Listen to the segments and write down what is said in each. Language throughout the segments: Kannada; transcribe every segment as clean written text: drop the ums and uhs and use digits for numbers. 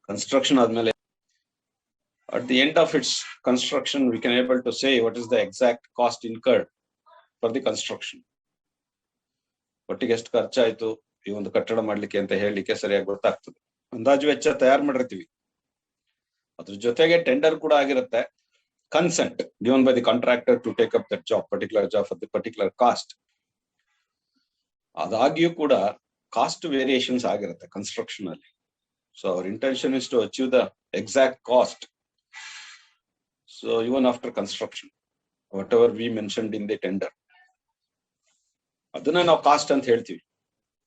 construction ಆದ್ಮೇಲೆ at the end of its construction we can able to say what is the exact cost incurred for the construction. ಒಟ್ಟಿಗೆ ಎಷ್ಟು ಖರ್ಚಾಯ್ತು ಈ ಒಂದು ಕಟ್ಟಡ ಮಾಡ್ಲಿಕ್ಕೆ ಅಂತ ಹೇಳಲಿಕ್ಕೆ ಸರಿಯಾಗಿ ಗೊತ್ತಾಗ್ತದೆ. ಅಂದಾಜು ವೆಚ್ಚ ತಯಾರು ಮಾಡಿರ್ತೀವಿ, ಅದ್ರ ಜೊತೆಗೆ ಟೆಂಡರ್ ಕೂಡ ಆಗಿರುತ್ತೆ. Consent given by the contractor to take up that job, particular job for the particular cost. ಆದಾಗ್ಯೂ ಕೂಡ ಕಾಸ್ಟ್ ವೇರಿಯೇಷನ್ಸ್ ಆಗಿರುತ್ತೆ ಕನ್ಸ್ಟ್ರಕ್ಷನ್ ಅಲ್ಲಿ. So our intention is to achieve the exact cost. So even after construction, whatever we mentioned in the tender, ಅದನ್ನ ನಾವು ಕಾಸ್ಟ್ ಅಂತ ಹೇಳ್ತೀವಿ.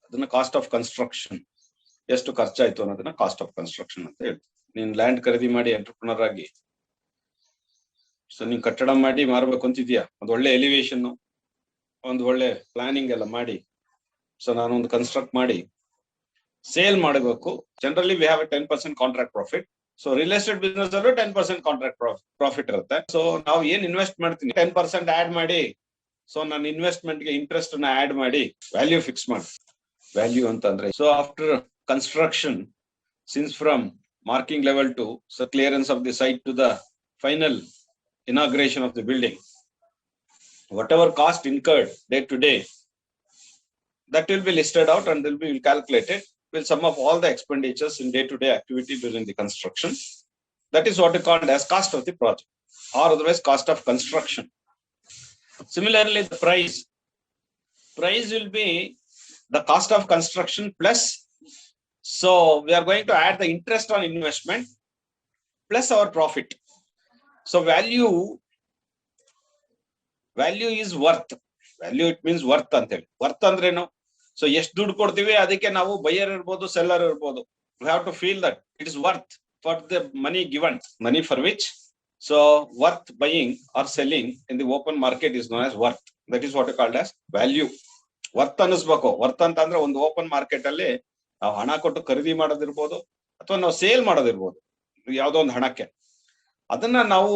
ಅದನ್ನ ಕಾಸ್ಟ್ ಆಫ್ ಕನ್ಸ್ಟ್ರಕ್ಷನ್, ಎಷ್ಟು ಖರ್ಚಾಯ್ತು ಅನ್ನೋದನ್ನ ಕಾಸ್ಟ್ ಆಫ್ ಕನ್ಸ್ಟ್ರಕ್ಷನ್ ಅಂತ ಹೇಳ್ತೀವಿ. ನೀನ್ ಲ್ಯಾಂಡ್ ಖರೀದಿ ಮಾಡಿ ಎಂಟರ್ಪ್ರನರ್ ಆಗಿ ಸೊ ನೀನ್ ಕಟ್ಟಡ ಮಾಡಿ ಮಾರ್ಬೇಕು ಅಂತಿದ್ಯಾ, ಒಂದ್ ಒಳ್ಳೆ ಎಲಿವೇಶನ್, ಒಂದ್ ಒಳ್ಳೆ ಪ್ಲಾನಿಂಗ್ ಎಲ್ಲ ಮಾಡಿ, ಸೊ ನಾನೊಂದು ಕನ್ಸ್ಟ್ರಕ್ಟ್ ಮಾಡಿ ಸೇಲ್ ಮಾಡಬೇಕು. Generally we have 10% contract profit. So real estate business ಅಲ್ಲೂ 10% ಕಾಂಟ್ರಾಕ್ಟ್ ಪ್ರಾಫಿಟ್ ಇರುತ್ತೆ. ಸೊ ನಾವು ಏನ್ ಇನ್ವೆಸ್ಟ್ ಮಾಡ್ತೀನಿ 10% ಆಡ್ ಮಾಡಿ, ಸೊ ನನ್ನ ಇನ್ವೆಸ್ಟ್ಮೆಂಟ್ ಗೆ ಇಂಟ್ರೆಸ್ಟ್ ನ ಆಡ್ ಮಾಡಿ ವ್ಯಾಲ್ಯೂ ಫಿಕ್ಸ್ ಮಾಡಿ. ವ್ಯಾಲ್ಯೂ ಅಂತಂದ್ರೆ so after construction, since from marking level 2, so clearance of the site to the final inauguration of the building, whatever cost incurred day to day, that will be listed out and will be calculated with sum of all the expenditures in day to day activity during the construction. That is what is called as cost of the project, or otherwise cost of construction. Similarly, the price will be the cost of construction plus, so we are going to add the interest on investment plus our profit. So value is worth. Value, it means worth anteli. Worth andre no, so ಎಷ್ಟು ದುಡ್ಡು ಕೊಡ್ತೀವಿ ಅದಕ್ಕೆ ನಾವು ಬೈಯರ್ ಇರಬಹುದು ಸೆಲ್ಲರ್ ಇರಬಹುದು. We have to feel that it is worth for the money given, money for which, so worth buying or selling in the open market is known as worth. That is what is called as value. Worth ಅನ್ನಿಸ್ಬೇಕು. ವರ್ತ್ ಅಂತ ಅಂದ್ರೆ ಒಂದು ಓಪನ್ ಮಾರ್ಕೆಟ್ ಅಲ್ಲಿ ನಾವು ಹಣ ಕೊಟ್ಟು ಖರೀದಿ ಮಾಡೋದಿರ್ಬೋದು ಅಥವಾ ನಾವು ಸೇಲ್ ಮಾಡೋದಿರ್ಬೋದು, ಯಾವ್ದೋ ಒಂದು ಹಣಕ್ಕೆ, ಅದನ್ನ ನಾವು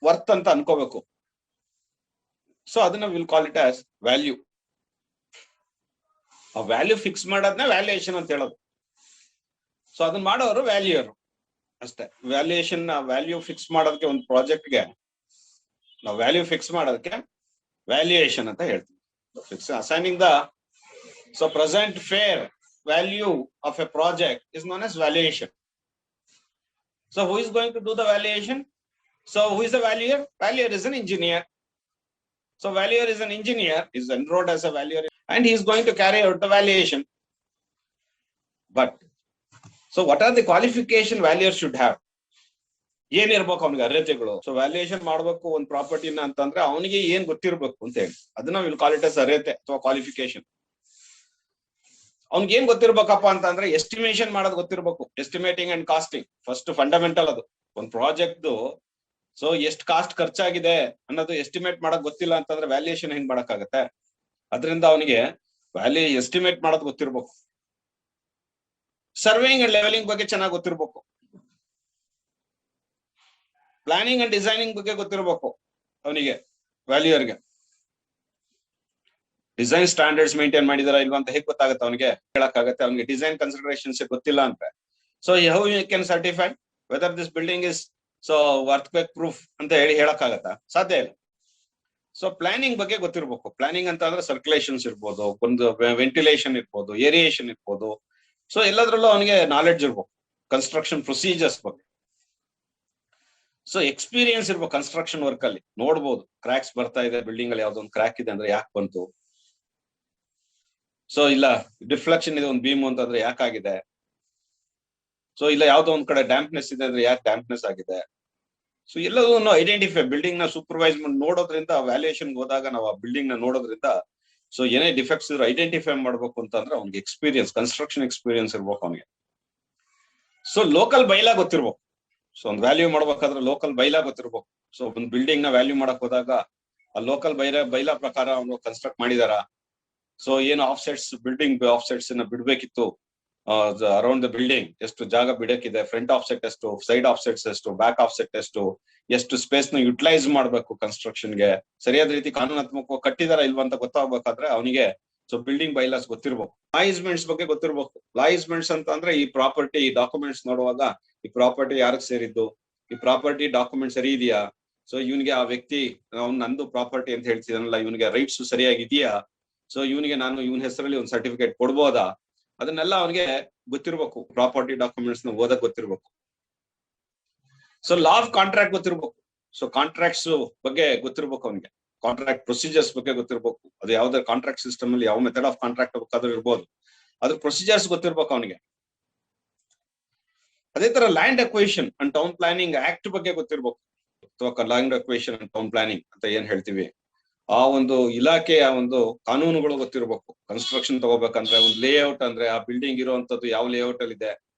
ವರ್ತ್ ಅಂತ ಅನ್ಕೋಬೇಕು. ಸೊ ಅದನ್ನ will call it as value. ಆ ವ್ಯಾಲ್ಯೂ ಫಿಕ್ಸ್ ಮಾಡೋದನ್ನ ವ್ಯಾಲ್ಯೂಯೇಷನ್ ಅಂತ ಹೇಳೋದು. ಸೊ ಅದನ್ನ ಮಾಡೋರು ವ್ಯಾಲ್ಯೂಯರು ಅಷ್ಟೇ. ವ್ಯಾಲ್ಯೂಯೇಷನ್, ವ್ಯಾಲ್ಯೂ ಫಿಕ್ಸ್ ಮಾಡೋದಕ್ಕೆ ಒಂದು ಪ್ರಾಜೆಕ್ಟ್ಗೆ ನಾವು ವ್ಯಾಲ್ಯೂ ಫಿಕ್ಸ್ ಮಾಡೋದಕ್ಕೆ ವ್ಯಾಲ್ಯೂಯೇಷನ್ ಅಂತ ಹೇಳ್ತೀವಿ. Assigning the present fair value of a project is known as valuation. So who is going to do the valuation? So who is the valuer? Valuer is an engineer. So valuer is an engineer, is enrolled as a valuer, and he is going to carry out the valuation. But so what are the qualification valuer should have? ಏನಿರ್ಬೇಕು ಅವನಿಗೆ ಅರ್ಹತೆಗಳು. ಸೊ ವ್ಯಾಲ್ಯೂಯೇಷನ್ ಮಾಡ್ಬೇಕು ಒಂದ್ ಪ್ರಾಪರ್ಟಿನ ಅಂತಂದ್ರೆ ಅವನಿಗೆ ಏನ್ ಗೊತ್ತಿರ್ಬೇಕು ಅಂತ ಹೇಳಿ ಅದನ್ನ ವಿಲ್ ಕಾಲ್ ಇಟ್ ಆಸ್ ಅರ್ಹತೆ ಅಥವಾ ಕ್ವಾಲಿಫಿಕೇಶನ್. ಅವ್ನಿಗೆ ಏನ್ ಗೊತ್ತಿರ್ಬೇಕಪ್ಪ ಅಂತಂದ್ರೆ ಎಸ್ಟಿಮೇಷನ್ ಮಾಡೋದು ಗೊತ್ತಿರ್ಬೇಕು. Estimating and costing first fundamental. ಅದು ಒಂದ್ ಪ್ರಾಜೆಕ್ಟ್ ಸೊ ಎಷ್ಟು ಕಾಸ್ಟ್ ಖರ್ಚಾಗಿದೆ ಅನ್ನೋದು ಎಸ್ಟಿಮೇಟ್ ಮಾಡಕ್ ಗೊತ್ತಿಲ್ಲ ಅಂತಂದ್ರೆ ವ್ಯಾಲ್ಯೂಯೇಷನ್ ಹೆಂಗ್ ಮಾಡಕ್ಕಾಗತ್ತೆ? ಅದರಿಂದ ಅವನಿಗೆ ವ್ಯಾಲ್ಯೂ ಎಸ್ಟಿಮೇಟ್ ಮಾಡೋದು ಗೊತ್ತಿರ್ಬೇಕು. ಸರ್ವೇಯಿಂಗ್ ಅಂಡ್ ಲೆವೆಲಿಂಗ್ ಬಗ್ಗೆ ಚೆನ್ನಾಗಿ ಗೊತ್ತಿರ್ಬೇಕು. ಪ್ಲಾನಿಂಗ್ ಅಂಡ್ ಡಿಸೈನಿಂಗ್ ಬಗ್ಗೆ ಗೊತ್ತಿರಬೇಕು ಅವನಿಗೆ, ವ್ಯಾಲ್ಯೂಯರ್ಗೆ. ಡಿಸೈನ್ ಸ್ಟ್ಯಾಂಡರ್ಡ್ಸ್ ಮೇಂಟೈನ್ ಮಾಡಿದಾರ ಇಲ್ವಾ ಅಂತ ಹೇಗೆ ಗೊತ್ತಾಗುತ್ತೆ ಅವನಿಗೆ? ಹೇಳಕ್ಕಾಗತ್ತೆ. ಅವನಿಗೆ ಡಿಸೈನ್ ಕನ್ಸಿಡರೇಷನ್ಸ್ ಗೊತ್ತಿಲ್ಲ ಅಂದ್ರೆ so how you can certify whether this building is so earthquake proof ಅಂತ ಹೇಳಕ್ಕಾಗತ್ತಾ? ಸಾಧ್ಯ ಇಲ್ಲ. ಸೊ ಪ್ಲಾನಿಂಗ್ ಬಗ್ಗೆ ಗೊತ್ತಿರ್ಬೇಕು. ಪ್ಲಾನಿಂಗ್ ಅಂತ ಅಂದ್ರೆ ಸರ್ಕ್ಯುಲೇಷನ್ಸ್ ಇರ್ಬೋದು, ಒಂದು ವೆಂಟಿಲೇಷನ್ ಇರ್ಬೋದು, ಏರಿಯೇಷನ್ ಇರ್ಬೋದು. ಸೊ ಎಲ್ಲದ್ರಲ್ಲೂ ಅವನಿಗೆ ನಾಲೆಡ್ಜ್ ಇರ್ಬೇಕು ಕನ್ಸ್ಟ್ರಕ್ಷನ್ ಪ್ರೊಸೀಜರ್ಸ್ ಬಗ್ಗೆ. ಸೊ ಎಕ್ಸ್ಪೀರಿಯನ್ಸ್ ಇರ್ಬೇಕು ಕನ್ಸ್ಟ್ರಕ್ಷನ್ ವರ್ಕ್ ಅಲ್ಲಿ. ನೋಡ್ಬೋದು ಕ್ರ್ಯಾಕ್ಸ್ ಬರ್ತಾ ಇದೆ, ಬಿಲ್ಡಿಂಗ್ ಅಲ್ಲಿ ಯಾವ್ದೊಂದು ಕ್ರ್ಯಾಕ್ ಇದೆ ಅಂದ್ರೆ ಯಾಕೆ ಬಂತು, ಸೊ ಇಲ್ಲ ಡಿಫ್ಲೆಕ್ಷನ್ ಇದೆ ಒಂದು ಬೀಮ್ ಅಂತಂದ್ರೆ ಯಾಕಾಗಿದೆ, ಸೊ ಇಲ್ಲ ಯಾವ್ದೋ ಒಂದ್ ಕಡೆ ಡ್ಯಾಂಪ್ನೆಸ್ ಇದೆ ಅಂದ್ರೆ ಯಾಕೆ ಡ್ಯಾಂಪ್ನೆಸ್ ಆಗಿದೆ. ಸೊ ಎಲ್ಲದನ್ನು ಐಡೆಂಟಿಫೈ, ಬಿಲ್ಡಿಂಗ್ ನ ಸೂಪರ್ವೈಸ್ ಮಾಡಿ ನೋಡೋದ್ರಿಂದ, ವ್ಯಾಲ್ಯೂಯೇಷನ್ ಹೋದಾಗ ನಾವು ಆ ಬಿಲ್ಡಿಂಗ್ ನ ನೋಡೋದ್ರಿಂದ ಸೊ ಏನೇ ಡಿಫೆಕ್ಟ್ಸ್ ಇದ್ರೆ ಐಡೆಂಟಿಫೈ ಮಾಡ್ಬೇಕು ಅಂತಂದ್ರೆ ಅವ್ನಿಗೆ ಎಕ್ಸ್ಪೀರಿಯನ್ಸ್, ಕನ್ಸ್ಟ್ರಕ್ಷನ್ ಎಕ್ಸ್ಪೀರಿಯನ್ಸ್ ಇರ್ಬೇಕು ಅವನಿಗೆ. ಸೊ ಲೋಕಲ್ ಬೈಲಾ ಗೊತ್ತಿರ್ಬೇಕು. ಸೊ ಒಂದು ವ್ಯಾಲ್ಯೂ ಮಾಡ್ಬೇಕಾದ್ರೆ ಲೋಕಲ್ ಬೈಲಾ ಗೊತ್ತಿರ್ಬೇಕು. ಸೊ ಒಂದು ಬಿಲ್ಡಿಂಗ್ ನ ವ್ಯಾಲ್ಯೂ ಮಾಡಕ್ ಹೋದಾಗ ಆ ಲೋಕಲ್ ಬೈಲಾ ಪ್ರಕಾರ ಅವನು ಕನ್ಸ್ಟ್ರಕ್ಟ್ ಮಾಡಿದಾರ. ಸೊ ಏನು offsets, building offsets ಬಿಡ್ಬೇಕಿತ್ತು around the building, ಎಷ್ಟು ಜಾಗ ಬಿಡಕ್ಕಿದೆ, ಫ್ರಂಟ್ ಆಫ್ಸೆಟ್ ಎಷ್ಟು, ಸೈಡ್ ಆಫ್ಸೆಟ್ಸ್ ಎಷ್ಟು, ಬ್ಯಾಕ್ ಆಫ್ಸೆಟ್ ಎಷ್ಟು ಸ್ಪೇಸ್ ನ ಯುಟಿಲೈಸ್ ಮಾಡ್ಬೇಕು ಕನ್ಸ್ಟ್ರಕ್ಷನ್ಗೆ, ಸರಿಯಾದ ರೀತಿ ಕಾನೂನಾತ್ಮಕ ಕಟ್ಟಿದಾರ ಇಲ್ವಾ ಅಂತ ಗೊತ್ತಾಗ್ಬೇಕಾದ್ರೆ ಅವನಿಗೆ ಸೊ ಬಿಲ್ಡಿಂಗ್ ಬೈಲಾಸ್ ಗೊತ್ತಿರ್ಬೇಕು. ಲಾ ಈಸ್ಮೆಂಟ್ಸ್ ಬಗ್ಗೆ ಗೊತ್ತಿರ್ಬೇಕು. ಲಾ ಈಸ್ಮೆಂಟ್ಸ್ ಅಂತ ಅಂದ್ರೆ ಈ ಪ್ರಾಪರ್ಟಿ ಡಾಕ್ಯುಮೆಂಟ್ಸ್ ನೋಡುವಾಗ ಈ ಪ್ರಾಪರ್ಟಿ ಯಾರಿಗೆ ಸೇರಿದ್ದು, ಈ ಪ್ರಾಪರ್ಟಿ ಡಾಕ್ಯುಮೆಂಟ್ ಸರಿ ಇದೆಯಾ, ಸೊ ಇವನಿಗೆ ಆ ವ್ಯಕ್ತಿ ನಂದು ಪ್ರಾಪರ್ಟಿ ಅಂತ ಹೇಳ್ತಿದಾನಲ್ಲ, ಇವನಿಗೆ ರೈಟ್ಸ್ ಸರಿಯಾಗಿದೆಯಾ, ಸೊ ಇವನಿಗೆ ನಾನು ಇವನ ಹೆಸರಲ್ಲಿ ಒಂದು ಸರ್ಟಿಫಿಕೇಟ್ ಕೊಡ್ಬೋದಾ, ಅದನ್ನೆಲ್ಲ ಅವನಿಗೆ ಗೊತ್ತಿರ್ಬೇಕು. ಪ್ರಾಪರ್ಟಿ ಡಾಕ್ಯುಮೆಂಟ್ಸ್ ನ ಓದಕ್ ಗೊತ್ತಿರ್ಬೇಕು. ಸೊ ಲಾ ಆಫ್ ಕಾಂಟ್ರಾಕ್ಟ್ ಗೊತ್ತಿರ್ಬೇಕು. ಸೊ ಕಾಂಟ್ರಾಕ್ಟ್ಸ್ ಬಗ್ಗೆ ಗೊತ್ತಿರ್ಬೇಕು ಅವನಿಗೆ, ಕಾಂಟ್ರಾಕ್ಟ್ ಪ್ರೊಸೀಜರ್ಸ್ ಬಗ್ಗೆ ಗೊತ್ತಿರ್ಬೇಕು. ಅದು ಯಾವ್ದಾದ್ರು ಕಾಂಟ್ರಾಕ್ಟ್ ಸಿಸ್ಟಮ್ ಅಲ್ಲಿ ಯಾವ ಮೆಥಡ್ ಆಫ್ ಕಾಂಟ್ರಾಕ್ಟ್ ಬೇಕಾದ್ರೂ ಇರ್ಬೋದು, ಅದ್ರ ಪ್ರೊಸೀಜರ್ಸ್ ಗೊತ್ತಿರ್ಬೇಕು ಅವನಿಗೆ. ಅದೇ ತರ land acquisition and town planning act ಬಗ್ಗೆ ಗೊತ್ತಿರ್ಬೇಕು, ಅಥವಾ land acquisition and town planning ಅಂತ ಏನ್ ಹೇಳ್ತೀವಿ, ಆ ಒಂದು ಇಲಾಖೆಯ ಒಂದು ಕಾನೂನುಗಳು ಗೊತ್ತಿರ್ಬೇಕು. ಕನ್ಸ್ಟ್ರಕ್ಷನ್ ತಗೋಬೇಕಂದ್ರೆ ಒಂದು ಲೇಔಟ್ ಅಂದ್ರೆ ಆ ಬಿಲ್ಡಿಂಗ್ ಇರುವಂತದ್ದು ಯಾವ ಲೇಔಟ್ ಅಲ್ಲಿ ಇದೆ,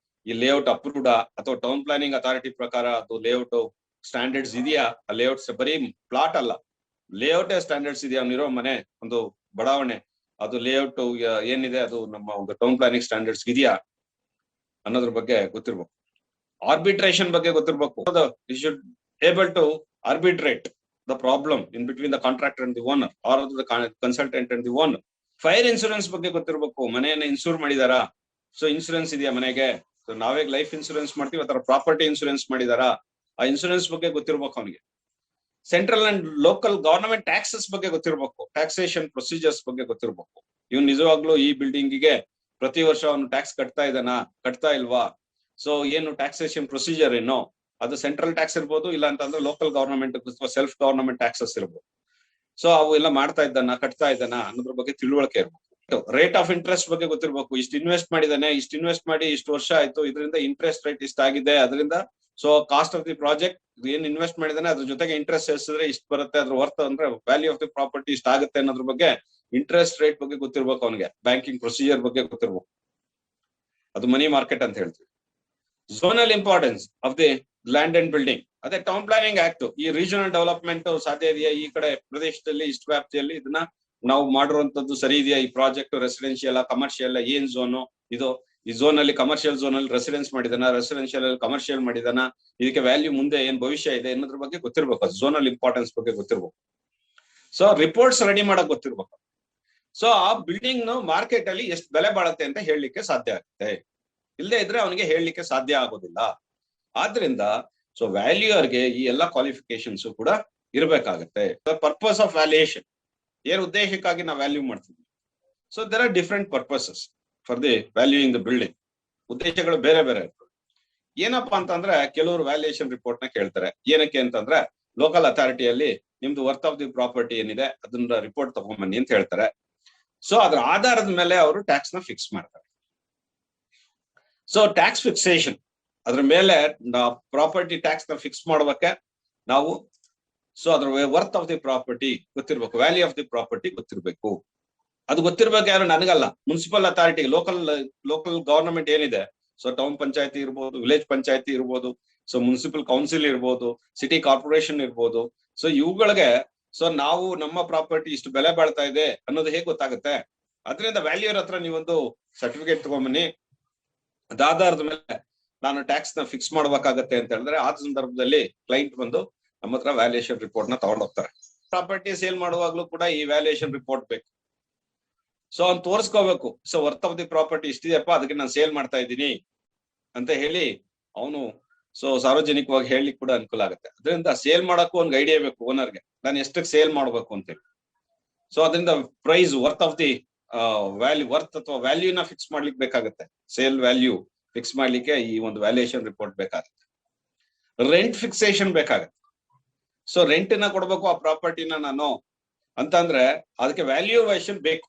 ಈ ಲೇಔಟ್ ಅಪ್ರೂವ್ಡ್ ಅಥವಾ ಟೌನ್ ಪ್ಲಾನಿಂಗ್ ಅಥಾರಿಟಿ ಪ್ರಕಾರ ಅದು ಲೇಔಟ್ ಸ್ಟ್ಯಾಂಡರ್ಡ್ಸ್ ಇದೆಯಾ, ಆ ಲೇಔಟ್ಸ್ ಬರೀ ಪ್ಲಾಟ್ ಅಲ್ಲ, ಲೇಔಟ್ ಸ್ಟ್ಯಾಂಡರ್ಡ್ಸ್ ಇದೆಯಾ, ಅವನಿರೋ ಮನೆ ಒಂದು ಬಡಾವಣೆ ಅದು ಲೇಔಟ್ ಏನಿದೆ ಅದು ನಮ್ಮ ಒಂದು ಟೌನ್ ಪ್ಲಾನಿಂಗ್ ಸ್ಟ್ಯಾಂಡರ್ಡ್ಸ್ ಇದೆಯಾ ಅನ್ನೋದ್ರ ಬಗ್ಗೆ ಗೊತ್ತಿರ್ಬೇಕು. ಆರ್ಬಿಟ್ರೇಷನ್ ಬಗ್ಗೆ ಗೊತ್ತಿರ್ಬೇಕು. You should able to arbitrate the problem in between the contractor and the owner or the consultant and the owner. Fire insurance ಬಗ್ಗೆ ಗೊತ್ತಿರ್ಬೇಕು. ಮನೆಯನ್ನ ಇನ್ಸೂರ್ ಮಾಡಿದಾರಾ, ಸೊ ಇನ್ಸೂರೆನ್ಸ್ ಇದೆಯಾ ಮನೆಗೆ, ಸೊ ನಾವೇ ಲೈಫ್ ಇನ್ಸೂರೆನ್ಸ್ ಮಾಡ್ತೀವಿ, ಅದರ ಪ್ರಾಪರ್ಟಿ ಇನ್ಸೂರೆನ್ಸ್ ಮಾಡಿದಾರಾ, ಆ ಇನ್ಸೂರೆನ್ಸ್ ಬಗ್ಗೆ ಗೊತ್ತಿರ್ಬೇಕು ಅವನಿಗೆ. Central and local government taxes ಬಗ್ಗೆ ಗೊತ್ತಿರ್ಬೇಕು, ಟ್ಯಾಕ್ಸೇಷನ್ ಪ್ರೊಸೀಜರ್ಸ್ ಬಗ್ಗೆ ಗೊತ್ತಿರ್ಬೇಕು. ಇವ್ನು ನಿಜವಾಗ್ಲೂ ಈ ಬಿಲ್ಡಿಂಗಿಗೆ ಪ್ರತಿ ವರ್ಷ ಅವನು ಟ್ಯಾಕ್ಸ್ ಕಟ್ತಾ ಇದ್ದಾನಾ, ಕಟ್ತಾ ಇಲ್ವಾ, ಸೊ ಏನು ಟ್ಯಾಕ್ಸೇಷನ್ ಪ್ರೊಸೀಜರ್ ಏನೋ, ಅದು ಸೆಂಟ್ರಲ್ ಟ್ಯಾಕ್ಸ್ ಇರ್ಬೋದು, ಇಲ್ಲ ಅಂತಂದ್ರೆ local government self government taxes ಇರ್ಬೋದು. ಸೊ ಅವು ಎಲ್ಲ ಮಾಡ್ತಾ ಇದ್ದಾನ, ಕಟ್ತಾ ಇದ್ದಾನ ಅನ್ನೋದ್ರ ಬಗ್ಗೆ ತಿಳುವಳಿಕೆ ಇರ್ಬೇಕು. ರೇಟ್ ಆಫ್ ಇಂಟ್ರೆಸ್ಟ್ ಬಗ್ಗೆ ಗೊತ್ತಿರ್ಬೇಕು. ಇಷ್ಟು ಇನ್ವೆಸ್ಟ್ ಮಾಡಿದಾನೆ, ಇಷ್ಟು ಇನ್ವೆಸ್ಟ್ ಮಾಡಿ ಇಷ್ಟು ವರ್ಷ ಆಯ್ತು, ಇದರಿಂದ ಇಂಟ್ರೆಸ್ಟ್ ರೇಟ್ ಇಷ್ಟ ಆಗಿದೆ, ಅದರಿಂದ so cost of the project ಏನ್ ಇನ್ವೆಸ್ಟ್ ಮಾಡಿದಾನೆ ಅದ್ರ ಜೊತೆಗೆ ಇಂಟ್ರೆಸ್ಟ್ ಸೇರಿಸಿದ್ರೆ ಇಷ್ಟು ಬರುತ್ತೆ, ಅದ್ರ ವರ್ತ್ ಅಂದ್ರೆ ವ್ಯಾಲ್ಯೂ ಆಫ್ ದಿ ಪ್ರಾಪರ್ಟಿ ಇಷ್ಟ ಆಗುತ್ತೆ ಅನ್ನೋದ್ರ ಬಗ್ಗೆ, ಇಂಟ್ರೆಸ್ಟ್ ರೇಟ್ ಬಗ್ಗೆ ಗೊತ್ತಿರ್ಬೇಕು ಅವನಿಗೆ. ಬ್ಯಾಂಕಿಂಗ್ ಪ್ರೊಸೀಜರ್ ಬಗ್ಗೆ ಗೊತ್ತಿರ್ಬೇಕು, ಅದು ಮನಿ ಮಾರ್ಕೆಟ್ ಅಂತ ಹೇಳ್ತೀವಿ. Zonal importance of the land and building, ಅದೇ ಟೌನ್ ಪ್ಲಾನಿಂಗ್ ಆಕ್ಟ್. ಈ ರೀಜನಲ್ ಡೆವಲಪ್ಮೆಂಟ್ ಸಾಧ್ಯ ಇದೆಯಾ, ಈ ಕಡೆ ಪ್ರದೇಶದಲ್ಲಿ ಇಷ್ಟು ವ್ಯಾಪ್ತಿಯಲ್ಲಿ ಇದನ್ನ ನಾವು ಮಾಡಿರುವಂತದ್ದು ಸರಿ ಇದೆಯಾ, ಈ ಪ್ರಾಜೆಕ್ಟ್ ರೆಸಿಡೆನ್ಶಿಯಲ್ ಕಮರ್ಷಿಯಲ್ ಏನ್ ಝೋನು ಇದು, ಈ ಝೋನ್ ಅಲ್ಲಿ ಕಮರ್ಷಿಯಲ್ ಝೋನ್ ಅಲ್ಲಿ ರೆಸಿಡೆನ್ಸ್ ಮಾಡಿದಾನ, ರೆಸಿಡೆನ್ಶಿಯಲ್ ಅಲ್ಲಿ ಕಮರ್ಷಿಯಲ್ ಮಾಡಿದಾನ, ಇದಕ್ಕೆ ವ್ಯಾಲ್ಯೂ ಮುಂದೆ ಏನ್ ಭವಿಷ್ಯ ಇದೆ ಅನ್ನೋದ್ರ ಬಗ್ಗೆ ಗೊತ್ತಿರ್ಬೇಕು. ಝೋನಲ್ ಇಂಪಾರ್ಟೆನ್ಸ್ ಬಗ್ಗೆ ಗೊತ್ತಿರ್ಬೇಕು. ಸೊ ರಿಪೋರ್ಟ್ಸ್ ರೆಡಿ ಮಾಡಕ್ ಗೊತ್ತಿರ್ಬೇಕು. ಸೊ ಆ ಬಿಲ್ಡಿಂಗ್ ನ ಮಾರ್ಕೆಟ್ ಅಲ್ಲಿ ಎಷ್ಟು ಬೆಲೆ ಬಾಳುತ್ತೆ ಅಂತ ಹೇಳಲಿಕ್ಕೆ ಸಾಧ್ಯ ಆಗುತ್ತೆ, ಇಲ್ಲದೆ ಇದ್ರೆ ಅವನಿಗೆ ಹೇಳಲಿಕ್ಕೆ ಸಾಧ್ಯ ಆಗೋದಿಲ್ಲ. ಆದ್ರಿಂದ ಸೊ ವ್ಯಾಲ್ಯೂಯರ್ಗೆ ಈ ಎಲ್ಲಾ ಕ್ವಾಲಿಫಿಕೇಶನ್ಸ್ ಕೂಡ ಇರಬೇಕಾಗತ್ತೆ. ಪರ್ಪಸ್ ಆಫ್ ವ್ಯಾಲ್ಯೂಯೇಷನ್, ಏನ್ ಉದ್ದೇಶಕ್ಕಾಗಿ ನಾವು ವ್ಯಾಲ್ಯೂ ಮಾಡ್ತೀವಿ. So there are different purposes for the valuing the building. ಉದ್ದೇಶಗಳು ಬೇರೆ ಬೇರೆ ಇರ್ತವೆ. ಏನಪ್ಪಾ ಅಂತಂದ್ರೆ ಕೆಲವರು ವ್ಯಾಲ್ಯೂಯೇಷನ್ ರಿಪೋರ್ಟ್ ನ ಕೇಳ್ತಾರೆ. ಏನಕ್ಕೆ ಅಂತಂದ್ರೆ ಲೋಕಲ್ ಅಥಾರಿಟಿಯಲ್ಲಿ ನಿಮ್ದು ವರ್ತ್ ಆಫ್ ದಿ ಪ್ರಾಪರ್ಟಿ ಏನಿದೆ ಅದನ್ನ ರಿಪೋರ್ಟ್ ತಗೊಂಡ್ಬನ್ನಿ ಅಂತ ಹೇಳ್ತಾರೆ. ಸೊ ಅದ್ರ ಆಧಾರದ ಮೇಲೆ ಅವರು ಟ್ಯಾಕ್ಸ್ ನ ಫಿಕ್ಸ್ ಮಾಡ್ತಾರೆ. ಸೊ ಟ್ಯಾಕ್ಸ್ ಫಿಕ್ಸೇಷನ್, ಅದ್ರ ಮೇಲೆ ಪ್ರಾಪರ್ಟಿ ಟ್ಯಾಕ್ಸ್ ನ ಫಿಕ್ಸ್ ಮಾಡ್ಬೇಕೆ ನಾವು. ಸೊ ಅದ್ರ ವರ್ತ್ ಆಫ್ ದಿ ಪ್ರಾಪರ್ಟಿ ಗೊತ್ತಿರ್ಬೇಕು, ವ್ಯಾಲ್ಯೂ ಆಫ್ ದಿ ಪ್ರಾಪರ್ಟಿ ಗೊತ್ತಿರ್ಬೇಕು. ಅದು ಗೊತ್ತಿರ್ಬೇಕು ಯಾರು, ನನಗಲ್ಲ, ಮುನ್ಸಿಪಲ್ ಅಥಾರಿಟಿ, ಲೋಕಲ್ ಗವರ್ನಮೆಂಟ್ ಏನಿದೆ, ಸೊ ಟೌನ್ ಪಂಚಾಯತಿ ಇರ್ಬೋದು, ವಿಲೇಜ್ ಪಂಚಾಯತಿ ಇರ್ಬೋದು, ಸೊ ಮುನ್ಸಿಪಲ್ ಕೌನ್ಸಿಲ್ ಇರ್ಬೋದು, ಸಿಟಿ ಕಾರ್ಪೊರೇಷನ್ ಇರ್ಬೋದು. ಸೊ ಇವುಗಳಿಗೆ ಸೊ ನಾವು ನಮ್ಮ ಪ್ರಾಪರ್ಟಿ ಇಷ್ಟು ಬೆಲೆ ಬಾಳ್ತಾ ಇದೆ ಅನ್ನೋದು ಹೇಗೆ ಗೊತ್ತಾಗುತ್ತೆ? ಅದರಿಂದ ವ್ಯಾಲ್ಯೂರ್ ಹತ್ರ ನೀವೊಂದು ಸರ್ಟಿಫಿಕೇಟ್ ತಗೊಂಬನ್ನಿ, ಅದಾಧಾರದ ಮೇಲೆ ನಾನು ಟ್ಯಾಕ್ಸ್ ನ ಫಿಕ್ಸ್ ಮಾಡ್ಬೇಕಾಗತ್ತೆ ಅಂತ ಹೇಳಿದ್ರೆ ಆ ಸಂದರ್ಭದಲ್ಲಿ ಕ್ಲೈಂಟ್ ಬಂದು ನಮ್ಮ ಹತ್ರ ವ್ಯಾಲ್ಯೂಯೇಷನ್ ರಿಪೋರ್ಟ್ ನ ತಗೊಂಡ್ ಹೋಗ್ತಾರೆ. ಪ್ರಾಪರ್ಟಿ ಸೇಲ್ ಮಾಡುವಾಗ್ಲೂ ಕೂಡ ಈ ವ್ಯಾಲ್ಯೂಯೇಷನ್ ರಿಪೋರ್ಟ್ ಬೇಕು. ಸೊ ಅವ್ನು ತೋರಿಸ್ಕೋಬೇಕು, so worth of the property ಇಷ್ಟಿದೆಯಪ್ಪ, ಅದಕ್ಕೆ ನಾನು ಸೇಲ್ ಮಾಡ್ತಾ ಇದ್ದೀನಿ ಅಂತ ಹೇಳಿ ಅವನು ಸೊ ಸಾರ್ವಜನಿಕವಾಗಿ ಹೇಳಲಿಕ್ಕೆ ಕೂಡ ಅನುಕೂಲ ಆಗುತ್ತೆ. ಅದರಿಂದ ಸೇಲ್ ಮಾಡಕ್ಕೂ ಒಂದು ಐಡಿಯಾ ಬೇಕು ಓನರ್ಗೆ, ನಾನು ಎಷ್ಟಕ್ಕೆ ಸೇಲ್ ಮಾಡ್ಬೇಕು ಅಂತೇಳಿ. ಸೊ ಅದರಿಂದ price worth of the value, worth ಅಥವಾ ವ್ಯಾಲ್ಯೂನ ಫಿಕ್ಸ್ ಮಾಡ್ಲಿಕ್ಕೆ ಬೇಕಾಗುತ್ತೆ. ಸೇಲ್ ವ್ಯಾಲ್ಯೂ ಫಿಕ್ಸ್ ಮಾಡ್ಲಿಕ್ಕೆ ಈ ಒಂದು ವ್ಯಾಲ್ಯೂಯೇಷನ್ ರಿಪೋರ್ಟ್ ಬೇಕಾಗುತ್ತೆ. ರೆಂಟ್ ಫಿಕ್ಸೇಷನ್ ಬೇಕಾಗುತ್ತೆ. ಸೊ ರೆಂಟ್ ನ ಕೊಡ್ಬೇಕು ಆ ಪ್ರಾಪರ್ಟಿನ ನಾನು ಅಂತಂದ್ರೆ ಅದಕ್ಕೆ ವ್ಯಾಲ್ಯೂಯೇಷನ್ ಬೇಕು.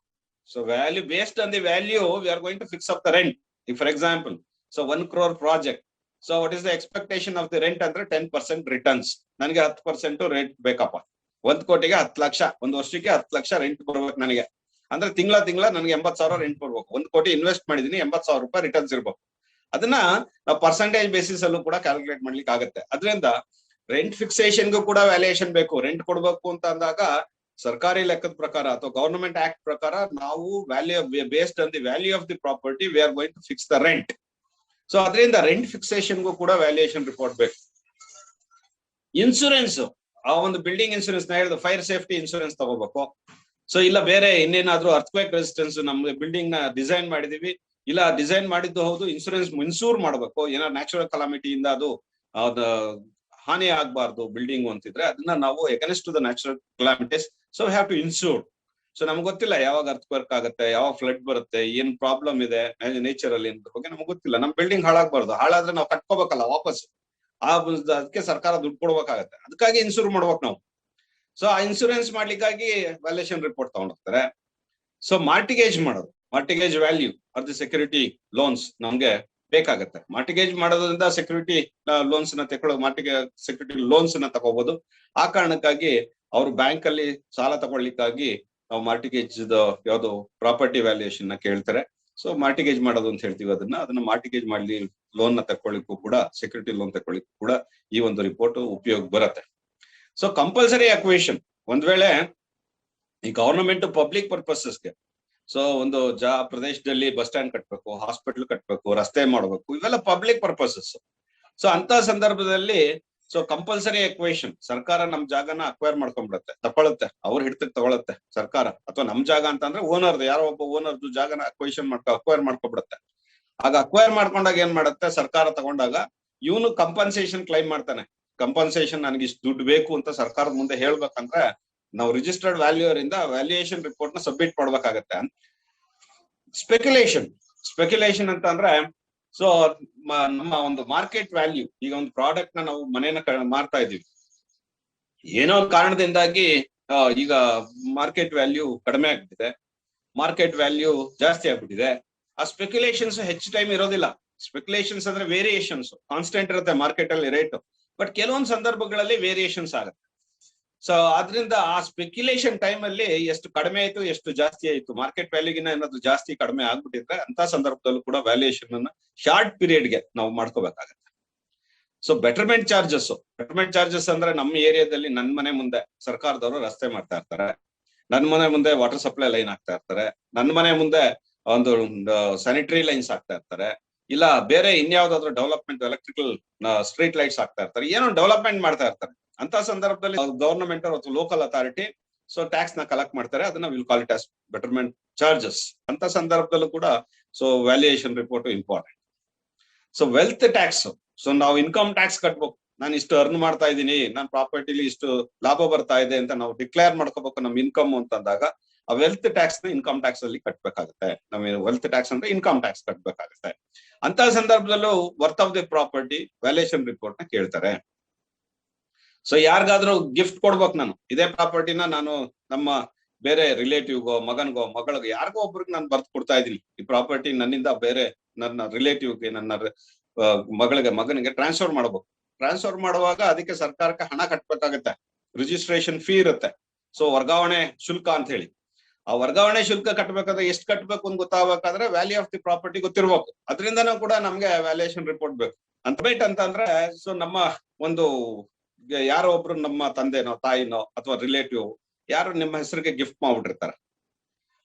So value based on the value we are going to fix up the rent. ಈಗ for example so 1 crore project, so what is the expectation of the rent ಅಂದ್ರೆ 10% ರಿಟರ್ನ್ಸ್. ನನಗೆ 10% ರೇಟ್ ಬೇಕಪ್ಪ. 1 ಕೋಟಿಗೆ 10 ಲಕ್ಷ, ಒಂದು ವರ್ಷಕ್ಕೆ 10 ಲಕ್ಷ ರೆಂಟ್ ಬರ್ಬೇಕು ನನಗೆ ಅಂದ್ರೆ ತಿಂಗಳ ನನಗೆ 80,000 ರೆಂಟ್ ಬರ್ಬೇಕು. 1 ಕೋಟಿ ಇನ್ವೆಸ್ಟ್ ಮಾಡಿದೀನಿ, 80,000 ರೂಪಾಯಿ ರಿಟರ್ನ್ಸ್ ಇರ್ಬೇಕು. ಅದನ್ನ ನಾವು ಪರ್ಸೆಂಟೇಜ್ ಬೇಸಿಸ್ ಅಲ್ಲೂ ಕೂಡ ಕ್ಯಾಲ್ಕುಲೇಟ್ ಮಾಡ್ಲಿಕ್ಕೆ ಆಗುತ್ತೆ. ಅದರಿಂದ ರೆಂಟ್ ಫಿಕ್ಸೇಷನ್ಗೂ ಕೂಡ ವ್ಯಾಲ್ಯೂಯೇಷನ್ ಬೇಕು. ರೆಂಟ್ ಕೊಡ್ಬೇಕು ಅಂತ ಅಂದಾಗ ಸರ್ಕಾರಿ ಲೆಕ್ಕದ ಪ್ರಕಾರ ಅಥವಾ ಗವರ್ನಮೆಂಟ್ ಆಕ್ಟ್ ಪ್ರಕಾರ ನಾವು value based on the value of the property we are going to fix the rent. So ಅದರಿಂದ ರೆಂಟ್ ಫಿಕ್ಸೇಷನ್ಗೂ ಕೂಡ ವ್ಯಾಲ್ಯೂಯೇಷನ್ ರಿಪೋರ್ಟ್ ಬೇಕು. ಇನ್ಸೂರೆನ್ಸ್, ಆ ಒಂದು ಬಿಲ್ಡಿಂಗ್ ಇನ್ಸೂರೆನ್ಸ್ ನ ಹೇಳಿದ ಫೈರ್ ಸೇಫ್ಟಿ ಇನ್ಸೂರೆನ್ಸ್ ತಗೋಬೇಕು. ಸೊ ಇಲ್ಲ ಬೇರೆ ಇನ್ನೇನಾದ್ರೂ ಅರ್ಥಕ್ವೇಕ್ ರೆಸಿಸ್ಟೆನ್ಸ್, ನಮ್ಗೆ ಬಿಲ್ಡಿಂಗ್ ನ ಡಿಸೈನ್ ಮಾಡಿದೀವಿ, ಇಲ್ಲ ಡಿಸೈನ್ ಮಾಡಿದ್ದು ಹೌದು, ಇನ್ಸೂರ್ ಮಾಡ್ಬೇಕು, ಏನೋ ನ್ಯಾಚುರಲ್ ಕಲಾಮಿಟಿಯಿಂದ ಅದು ಹಾನಿ ಆಗ್ಬಾರ್ದು ಬಿಲ್ಡಿಂಗ್ ಅಂತಿದ್ರೆ ಅದನ್ನ ನಾವು against to the natural calamities, so have to insure. So ನಮ್ಗೆ ಗೊತ್ತಿಲ್ಲ ಯಾವಾಗ ಅರ್ಥಕ್ವೇಕ್ ಆಗುತ್ತೆ, ಯಾವಾಗ ಫ್ಲಡ್ ಬರುತ್ತೆ, ಏನ್ ಪ್ರಾಬ್ಲಮ್ ಇದೆ ನೇಚರ್ ಅಲ್ಲಿ ಅಂತ ಬಗ್ಗೆ ನಮ್ಗೆ ಗೊತ್ತಿಲ್ಲ. ನಮ್ ಬಿಲ್ಡಿಂಗ್ ಹಾಳಾಗ್ಬಾರ್ದು, ಹಾಳಾದ್ರೆ ನಾವು ಕಟ್ಕೋಬೇಕಲ್ಲ ವಾಪಸ್, ಅದಕ್ಕೆ ಸರ್ಕಾರ ದುಡ್ಡು ಕೊಡ್ಬೇಕಾಗತ್ತೆ, ಅದಕ್ಕಾಗಿ ಇನ್ಸೂರ್ ಮಾಡ್ಬೇಕು ನಾವು. ಸೊ ಆ ಇನ್ಸೂರೆನ್ಸ್ ಮಾಡ್ಲಿಕ್ಕಾಗಿ ವ್ಯಾಲ್ಯೂಯೇಷನ್ ರಿಪೋರ್ಟ್ ತಗೊಂಡೋಗ್ತಾರೆ. ಸೊ ಮಾರ್ಟಿಗೇಜ್ ಮಾಡೋದು, mortgage value of the security loans ನಮ್ಗೆ ಬೇಕಾಗತ್ತೆ. ಮಾರ್ಟಿಗೇಜ್ ಮಾಡೋದ್ರಿಂದ ಸೆಕ್ಯೂರಿಟಿ ಲೋನ್ಸ್ ನ ಸೆಕ್ಯೂರಿಟಿ ಲೋನ್ಸ್ ನ ತಗೋಬಹುದು. ಆ ಕಾರಣಕ್ಕಾಗಿ ಅವರು ಬ್ಯಾಂಕ್ ಅಲ್ಲಿ ಸಾಲ ತಗೊಳ್ಳಿಕ್ಕಾಗಿ ನಾವು ಮಾರ್ಟಿಗೇಜ್ ಯಾವ್ದು ಪ್ರಾಪರ್ಟಿ ವ್ಯಾಲ್ಯೂಯೇಷನ್ ನ ಕೇಳ್ತಾರೆ. ಸೊ ಮಾರ್ಟಿಗೇಜ್ ಮಾಡೋದು ಅಂತ ಹೇಳ್ತೀವಿ ಅದನ್ನ ಮಾರ್ಟಿಗೇಜ್ ಮಾಡ್ಲಿ ಲೋನ್ ನ ತಕೊಳ್ಳಿಕ್ಕೂ ಕೂಡ, ಸೆಕ್ಯೂರಿಟಿ ಲೋನ್ ತಕೊಳ್ಳಿಕ್ಕೂ ಕೂಡ ಈ ಒಂದು ರಿಪೋರ್ಟ್ ಉಪಯೋಗ ಬರುತ್ತೆ. ಸೊ ಕಂಪಲ್ಸರಿ ಅಕ್ವೇಷನ್, ಒಂದ್ ವೇಳೆ ಈ ಗವರ್ನಮೆಂಟ್ ಪಬ್ಲಿಕ್ ಪರ್ಪಸಸ್ಗೆ, ಸೊ ಒಂದು ಪ್ರದೇಶದಲ್ಲಿ ಬಸ್ ಸ್ಟ್ಯಾಂಡ್ ಕಟ್ಬೇಕು, ಹಾಸ್ಪಿಟಲ್ ಕಟ್ಬೇಕು, ರಸ್ತೆ ಮಾಡ್ಬೇಕು, ಇವೆಲ್ಲ ಪಬ್ಲಿಕ್ ಪರ್ಪಸಸ್. ಸೊ ಅಂತ ಸಂದರ್ಭದಲ್ಲಿ ಸೊ ಕಂಪಲ್ಸರಿ ಎಕ್ವೇಷನ್, ಸರ್ಕಾರ ನಮ್ ಜಾಗನ ಅಕ್ವೈರ್ ಮಾಡ್ಕೊಂಡ್ಬಿಡುತ್ತೆ, ತಗೊಳುತ್ತೆ, ಅವ್ರ ಹಿಡ್ತಕ್ಕೆ ತಗೊಳುತ್ತೆ ಸರ್ಕಾರ. ಅಥವಾ ನಮ್ ಜಾಗ ಅಂತ ಅಂದ್ರೆ ಓನರ್ದು, ಯಾರೋ ಒಬ್ಬ ಓನರ್ದು ಜಾಗನ ಅಕ್ವೈರ್ ಮಾಡ್ಕೊಬಿಡುತ್ತೆ. ಆಗ ಅಕ್ವೈರ್ ಮಾಡ್ಕೊಂಡಾಗ ಏನ್ ಮಾಡುತ್ತೆ ಸರ್ಕಾರ, ತಗೊಂಡಾಗ ಇವನು ಕಂಪನ್ಸೇಷನ್ ಕ್ಲೈಮ್ ಮಾಡ್ತಾನೆ. ಕಂಪನ್ಸೇಷನ್ ನನಗೆ ಇಷ್ಟು ದುಡ್ಡು ಬೇಕು ಅಂತ ಸರ್ಕಾರದ ಮುಂದೆ ಹೇಳ್ಬೇಕಂದ್ರೆ ನಾವು ರಿಜಿಸ್ಟರ್ಡ್ ವ್ಯಾಲ್ಯೂಯರ್ ಇಂದ ವ್ಯಾಲ್ಯೂಯೇಷನ್ ರಿಪೋರ್ಟ್ ನ ಸಬ್ಮಿಟ್ ಮಾಡ್ಬೇಕಾಗತ್ತೆ. ಸ್ಪೆಕ್ಯುಲೇಷನ್ ಅಂತ ಅಂದ್ರೆ, ಸೊ ನಮ್ಮ ಒಂದು ಮಾರ್ಕೆಟ್ ವ್ಯಾಲ್ಯೂ, ಈಗ ಒಂದು ಪ್ರಾಡಕ್ಟ್ ನ ನಾವು ಮನೇನ ಮಾರ್ತಾ ಇದೀವಿ, ಏನೋ ಒಂದು ಕಾರಣದಿಂದಾಗಿ ಈಗ ಮಾರ್ಕೆಟ್ ವ್ಯಾಲ್ಯೂ ಕಡಿಮೆ ಆಗ್ಬಿಟ್ಟಿದೆ, ಮಾರ್ಕೆಟ್ ವ್ಯಾಲ್ಯೂ ಜಾಸ್ತಿ ಆಗ್ಬಿಟ್ಟಿದೆ. ಆ ಸ್ಪೆಕ್ಯುಲೇಷನ್ಸ್ ಹೆಚ್ಚು ಟೈಮ್ ಇರೋದಿಲ್ಲ. ಸ್ಪೆಕ್ಯುಲೇಷನ್ಸ್ ಅಂದ್ರೆ ವೇರಿಯೇಷನ್ಸ್, ಕಾನ್ಸ್ಟೆಂಟ್ ಇರುತ್ತೆ ಮಾರ್ಕೆಟ್ ಅಲ್ಲಿ ರೇಟ್, ಬಟ್ ಕೆಲವೊಂದು ಸಂದರ್ಭಗಳಲ್ಲಿ ವೇರಿಯೇಷನ್ಸ್ ಆಗುತ್ತೆ. ಸೊ ಅದರಿಂದ ಆ ಸ್ಪೆಕ್ಯುಲೇಷನ್ ಟೈಮ್ ಅಲ್ಲಿ ಎಷ್ಟು ಕಡಿಮೆ ಆಯ್ತು, ಎಷ್ಟು ಜಾಸ್ತಿ ಆಯ್ತು, ಮಾರ್ಕೆಟ್ ವ್ಯಾಲ್ಯೂಗಿನ ಏನಾದ್ರು ಜಾಸ್ತಿ ಕಡಿಮೆ ಆಗ್ಬಿಟ್ಟಿದ್ರೆ ಅಂತ ಸಂದರ್ಭದಲ್ಲೂ ಕೂಡ ವ್ಯಾಲ್ಯೂಯೇಷನ್ ಅನ್ನ ಶಾರ್ಟ್ ಪೀರಿಯಡ್ ಗೆ ನಾವು ಮಾಡ್ಕೋಬೇಕಾಗತ್ತೆ. ಸೊ ಬೆಟರ್ಮೆಂಟ್ ಚಾರ್ಜಸ್ ಅಂದ್ರೆ ನಮ್ಮ ಏರಿಯಾದಲ್ಲಿ ನನ್ನ ಮನೆ ಮುಂದೆ ಸರ್ಕಾರದವರು ರಸ್ತೆ ಮಾಡ್ತಾ ಇರ್ತಾರೆ, ನನ್ನ ಮನೆ ಮುಂದೆ ವಾಟರ್ ಸಪ್ಲೈ ಲೈನ್ ಹಾಕ್ತಾ ಇರ್ತಾರೆ, ನನ್ನ ಮನೆ ಮುಂದೆ ಒಂದು ಸ್ಯಾನಿಟರಿ ಲೈನ್ಸ್ ಹಾಕ್ತಾ ಇರ್ತಾರೆ, ಇಲ್ಲ ಬೇರೆ ಇನ್ಯಾವ್ದಾದ್ರು ಡೆವಲಪ್ಮೆಂಟ್ ಎಲೆಕ್ಟ್ರಿಕಲ್ ಸ್ಟ್ರೀಟ್ ಲೈಟ್ಸ್ ಹಾಕ್ತಾ ಇರ್ತಾರೆ, ಏನೋ ಡೆವಲಪ್ಮೆಂಟ್ ಮಾಡ್ತಾ ಇರ್ತಾರೆ. ಅಂತ ಸಂದರ್ಭದಲ್ಲಿ ಗವರ್ನಮೆಂಟ್ ಅಥವಾ ಲೋಕಲ್ ಅಥಾರಿಟಿ ಸೊ ಟ್ಯಾಕ್ಸ್ ನ ಕಲೆಕ್ಟ್ ಮಾಡ್ತಾರೆ, ಅದನ್ನ will call it as betterment charges. ಅಂತ ಸಂದರ್ಭದಲ್ಲೂ ಕೂಡ so valuation report important. So wealth tax, so ನಾವು ಇನ್ಕಮ್ ಟ್ಯಾಕ್ಸ್ ಕಟ್ಬೇಕು, ನಾನು ಇಷ್ಟು ಅರ್ನ್ ಮಾಡ್ತಾ ಇದ್ದೀನಿ, ನನ್ನ ಪ್ರಾಪರ್ಟಿಲಿ ಇಷ್ಟು ಲಾಭ ಬರ್ತಾ ಇದೆ ಅಂತ ನಾವು ಡಿಕ್ಲೇರ್ ಮಾಡ್ಕೋಬೇಕು ನಮ್ ಇನ್ಕಮ್ ಅಂತಂದಾಗ ಆ ವೆಲ್ತ್ ಟ್ಯಾಕ್ಸ್ ನ ಇನ್ಕಮ್ ಟ್ಯಾಕ್ಸ್ ಅಲ್ಲಿ ಕಟ್ಬೇಕಾಗುತ್ತೆ. ನಮಗೆ ವೆಲ್ತ್ ಟ್ಯಾಕ್ಸ್ ಅಂದ್ರೆ ಇನ್ಕಮ್ ಟ್ಯಾಕ್ಸ್ ಕಟ್ಬೇಕಾಗುತ್ತೆ. ಅಂತ ಸಂದರ್ಭದಲ್ಲೂ worth of the property valuation report ನ ಕೇಳ್ತಾರೆ. ಸೊ ಯಾರಿಗಾದ್ರೂ ಗಿಫ್ಟ್ ಕೊಡ್ಬೇಕು, ನಾನು ಇದೇ ಪ್ರಾಪರ್ಟಿನ ನಾನು ನಮ್ಮ ಬೇರೆ ರಿಲೇಟಿವ್ಗೋ, ಮಗನ್ಗೋ, ಮಗಳಿಗೋ, ಯಾರಿಗೋ ಒಬ್ರಿಗೆ ನಾನು ಬರ್ದು ಕೊಡ್ತಾ ಇದ್ದೀನಿ, ಈ ಪ್ರಾಪರ್ಟಿ ನನ್ನಿಂದ ಬೇರೆ ನನ್ನ ರಿಲೇಟಿವ್ಗೆ, ನನ್ನ ಮಗನಿಗೆ ಟ್ರಾನ್ಸ್ಫರ್ ಮಾಡಬೇಕು. ಟ್ರಾನ್ಸ್ಫರ್ ಮಾಡುವಾಗ ಅದಕ್ಕೆ ಸರ್ಕಾರಕ್ಕೆ ಹಣ ಕಟ್ಬೇಕಾಗತ್ತೆ, ರಿಜಿಸ್ಟ್ರೇಷನ್ ಫೀ ಇರುತ್ತೆ. ಸೊ ವರ್ಗಾವಣೆ ಶುಲ್ಕ ಅಂತ ಹೇಳಿ, ಆ ವರ್ಗಾವಣೆ ಶುಲ್ಕ ಕಟ್ಬೇಕಾದ್ರೆ ಎಷ್ಟು ಕಟ್ಬೇಕು ಅಂತ ಗೊತ್ತಾಗಬೇಕಾದ್ರೆ ವ್ಯಾಲ್ಯೂ ಆಫ್ ದಿ ಪ್ರಾಪರ್ಟಿ ಗೊತ್ತಿರ್ಬೇಕು. ಅದರಿಂದನೂ ಕೂಡ ನಮ್ಗೆ ವ್ಯಾಲ್ಯೂಯೇಷನ್ ರಿಪೋರ್ಟ್ ಬೇಕು. ಅಂತಂದ್ರೆ ಸೊ ನಮ್ಮ ಒಂದು ಯಾರೋ ಒಬ್ರು ನಮ್ಮ ತಂದೆನೋ, ತಾಯಿನೋ ಅಥವಾ ರಿಲೇಟಿವ್ ಯಾರು ನಿಮ್ಮ ಹೆಸರಿಗೆ ಗಿಫ್ಟ್ ಮಾಡ್ಬಿಟ್ಟಿರ್ತಾರೆ.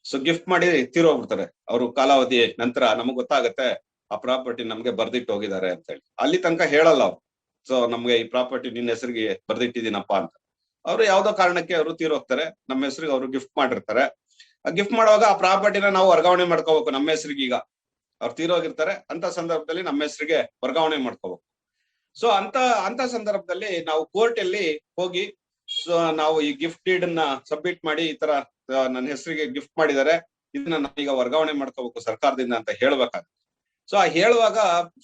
ಸೊ ಗಿಫ್ಟ್ ಮಾಡಿ ತೀರೋಗ್ಬಿಡ್ತಾರೆ, ಅವರು ಕಾಲಾವಧಿ ನಂತರ ನಮಗ್ ಗೊತ್ತಾಗತ್ತೆ ಆ ಪ್ರಾಪರ್ಟಿ ನಮ್ಗೆ ಬರ್ದಿಟ್ಟು ಹೋಗಿದ್ದಾರೆ ಅಂತ ಹೇಳಿ. ಅಲ್ಲಿ ತನಕ ಹೇಳಲ್ಲ ಅವ್ರು, ಸೊ ನಮ್ಗೆ ಈ ಪ್ರಾಪರ್ಟಿ ನಿನ್ನ ಹೆಸರಿಗೆ ಬರ್ದಿಟ್ಟಿದ್ದೀನಪ್ಪ ಅಂತ. ಅವ್ರು ಯಾವ್ದೋ ಕಾರಣಕ್ಕೆ ಅವರು ತೀರೋಗ್ತಾರೆ, ನಮ್ಮ ಹೆಸರಿಗೆ ಅವರು ಗಿಫ್ಟ್ ಮಾಡಿರ್ತಾರೆ. ಆ ಗಿಫ್ಟ್ ಮಾಡುವಾಗ ಆ ಪ್ರಾಪರ್ಟಿನ ನಾವು ವರ್ಗಾವಣೆ ಮಾಡ್ಕೋಬೇಕು ನಮ್ಮ ಹೆಸರಿಗೆ. ಈಗ ಅವ್ರು ತೀರೋಗಿರ್ತಾರೆ, ಅಂತ ಸಂದರ್ಭದಲ್ಲಿ ನಮ್ಮ ಹೆಸರಿಗೆ ವರ್ಗಾವಣೆ ಮಾಡ್ಕೋಬೇಕು. ಸೊ ಅಂತ ಸಂದರ್ಭದಲ್ಲಿ ನಾವು ಕೋರ್ಟ್ ಅಲ್ಲಿ ಹೋಗಿ ಸೊ ನಾವು ಈ ಗಿಫ್ಟ್ ಡೀಡ್ ಅನ್ನ ಸಬ್ಮಿಟ್ ಮಾಡಿ, ಈ ತರ ನನ್ನ ಹೆಸರಿಗೆ ಗಿಫ್ಟ್ ಮಾಡಿದ್ದಾರೆ, ಇದನ್ನ ನಾವೀಗ ವರ್ಗಾವಣೆ ಮಾಡ್ಕೋಬೇಕು ಸರ್ಕಾರದಿಂದ ಅಂತ ಹೇಳ್ಬೇಕಾಗುತ್ತೆ. ಸೊ ಆ ಹೇಳುವಾಗ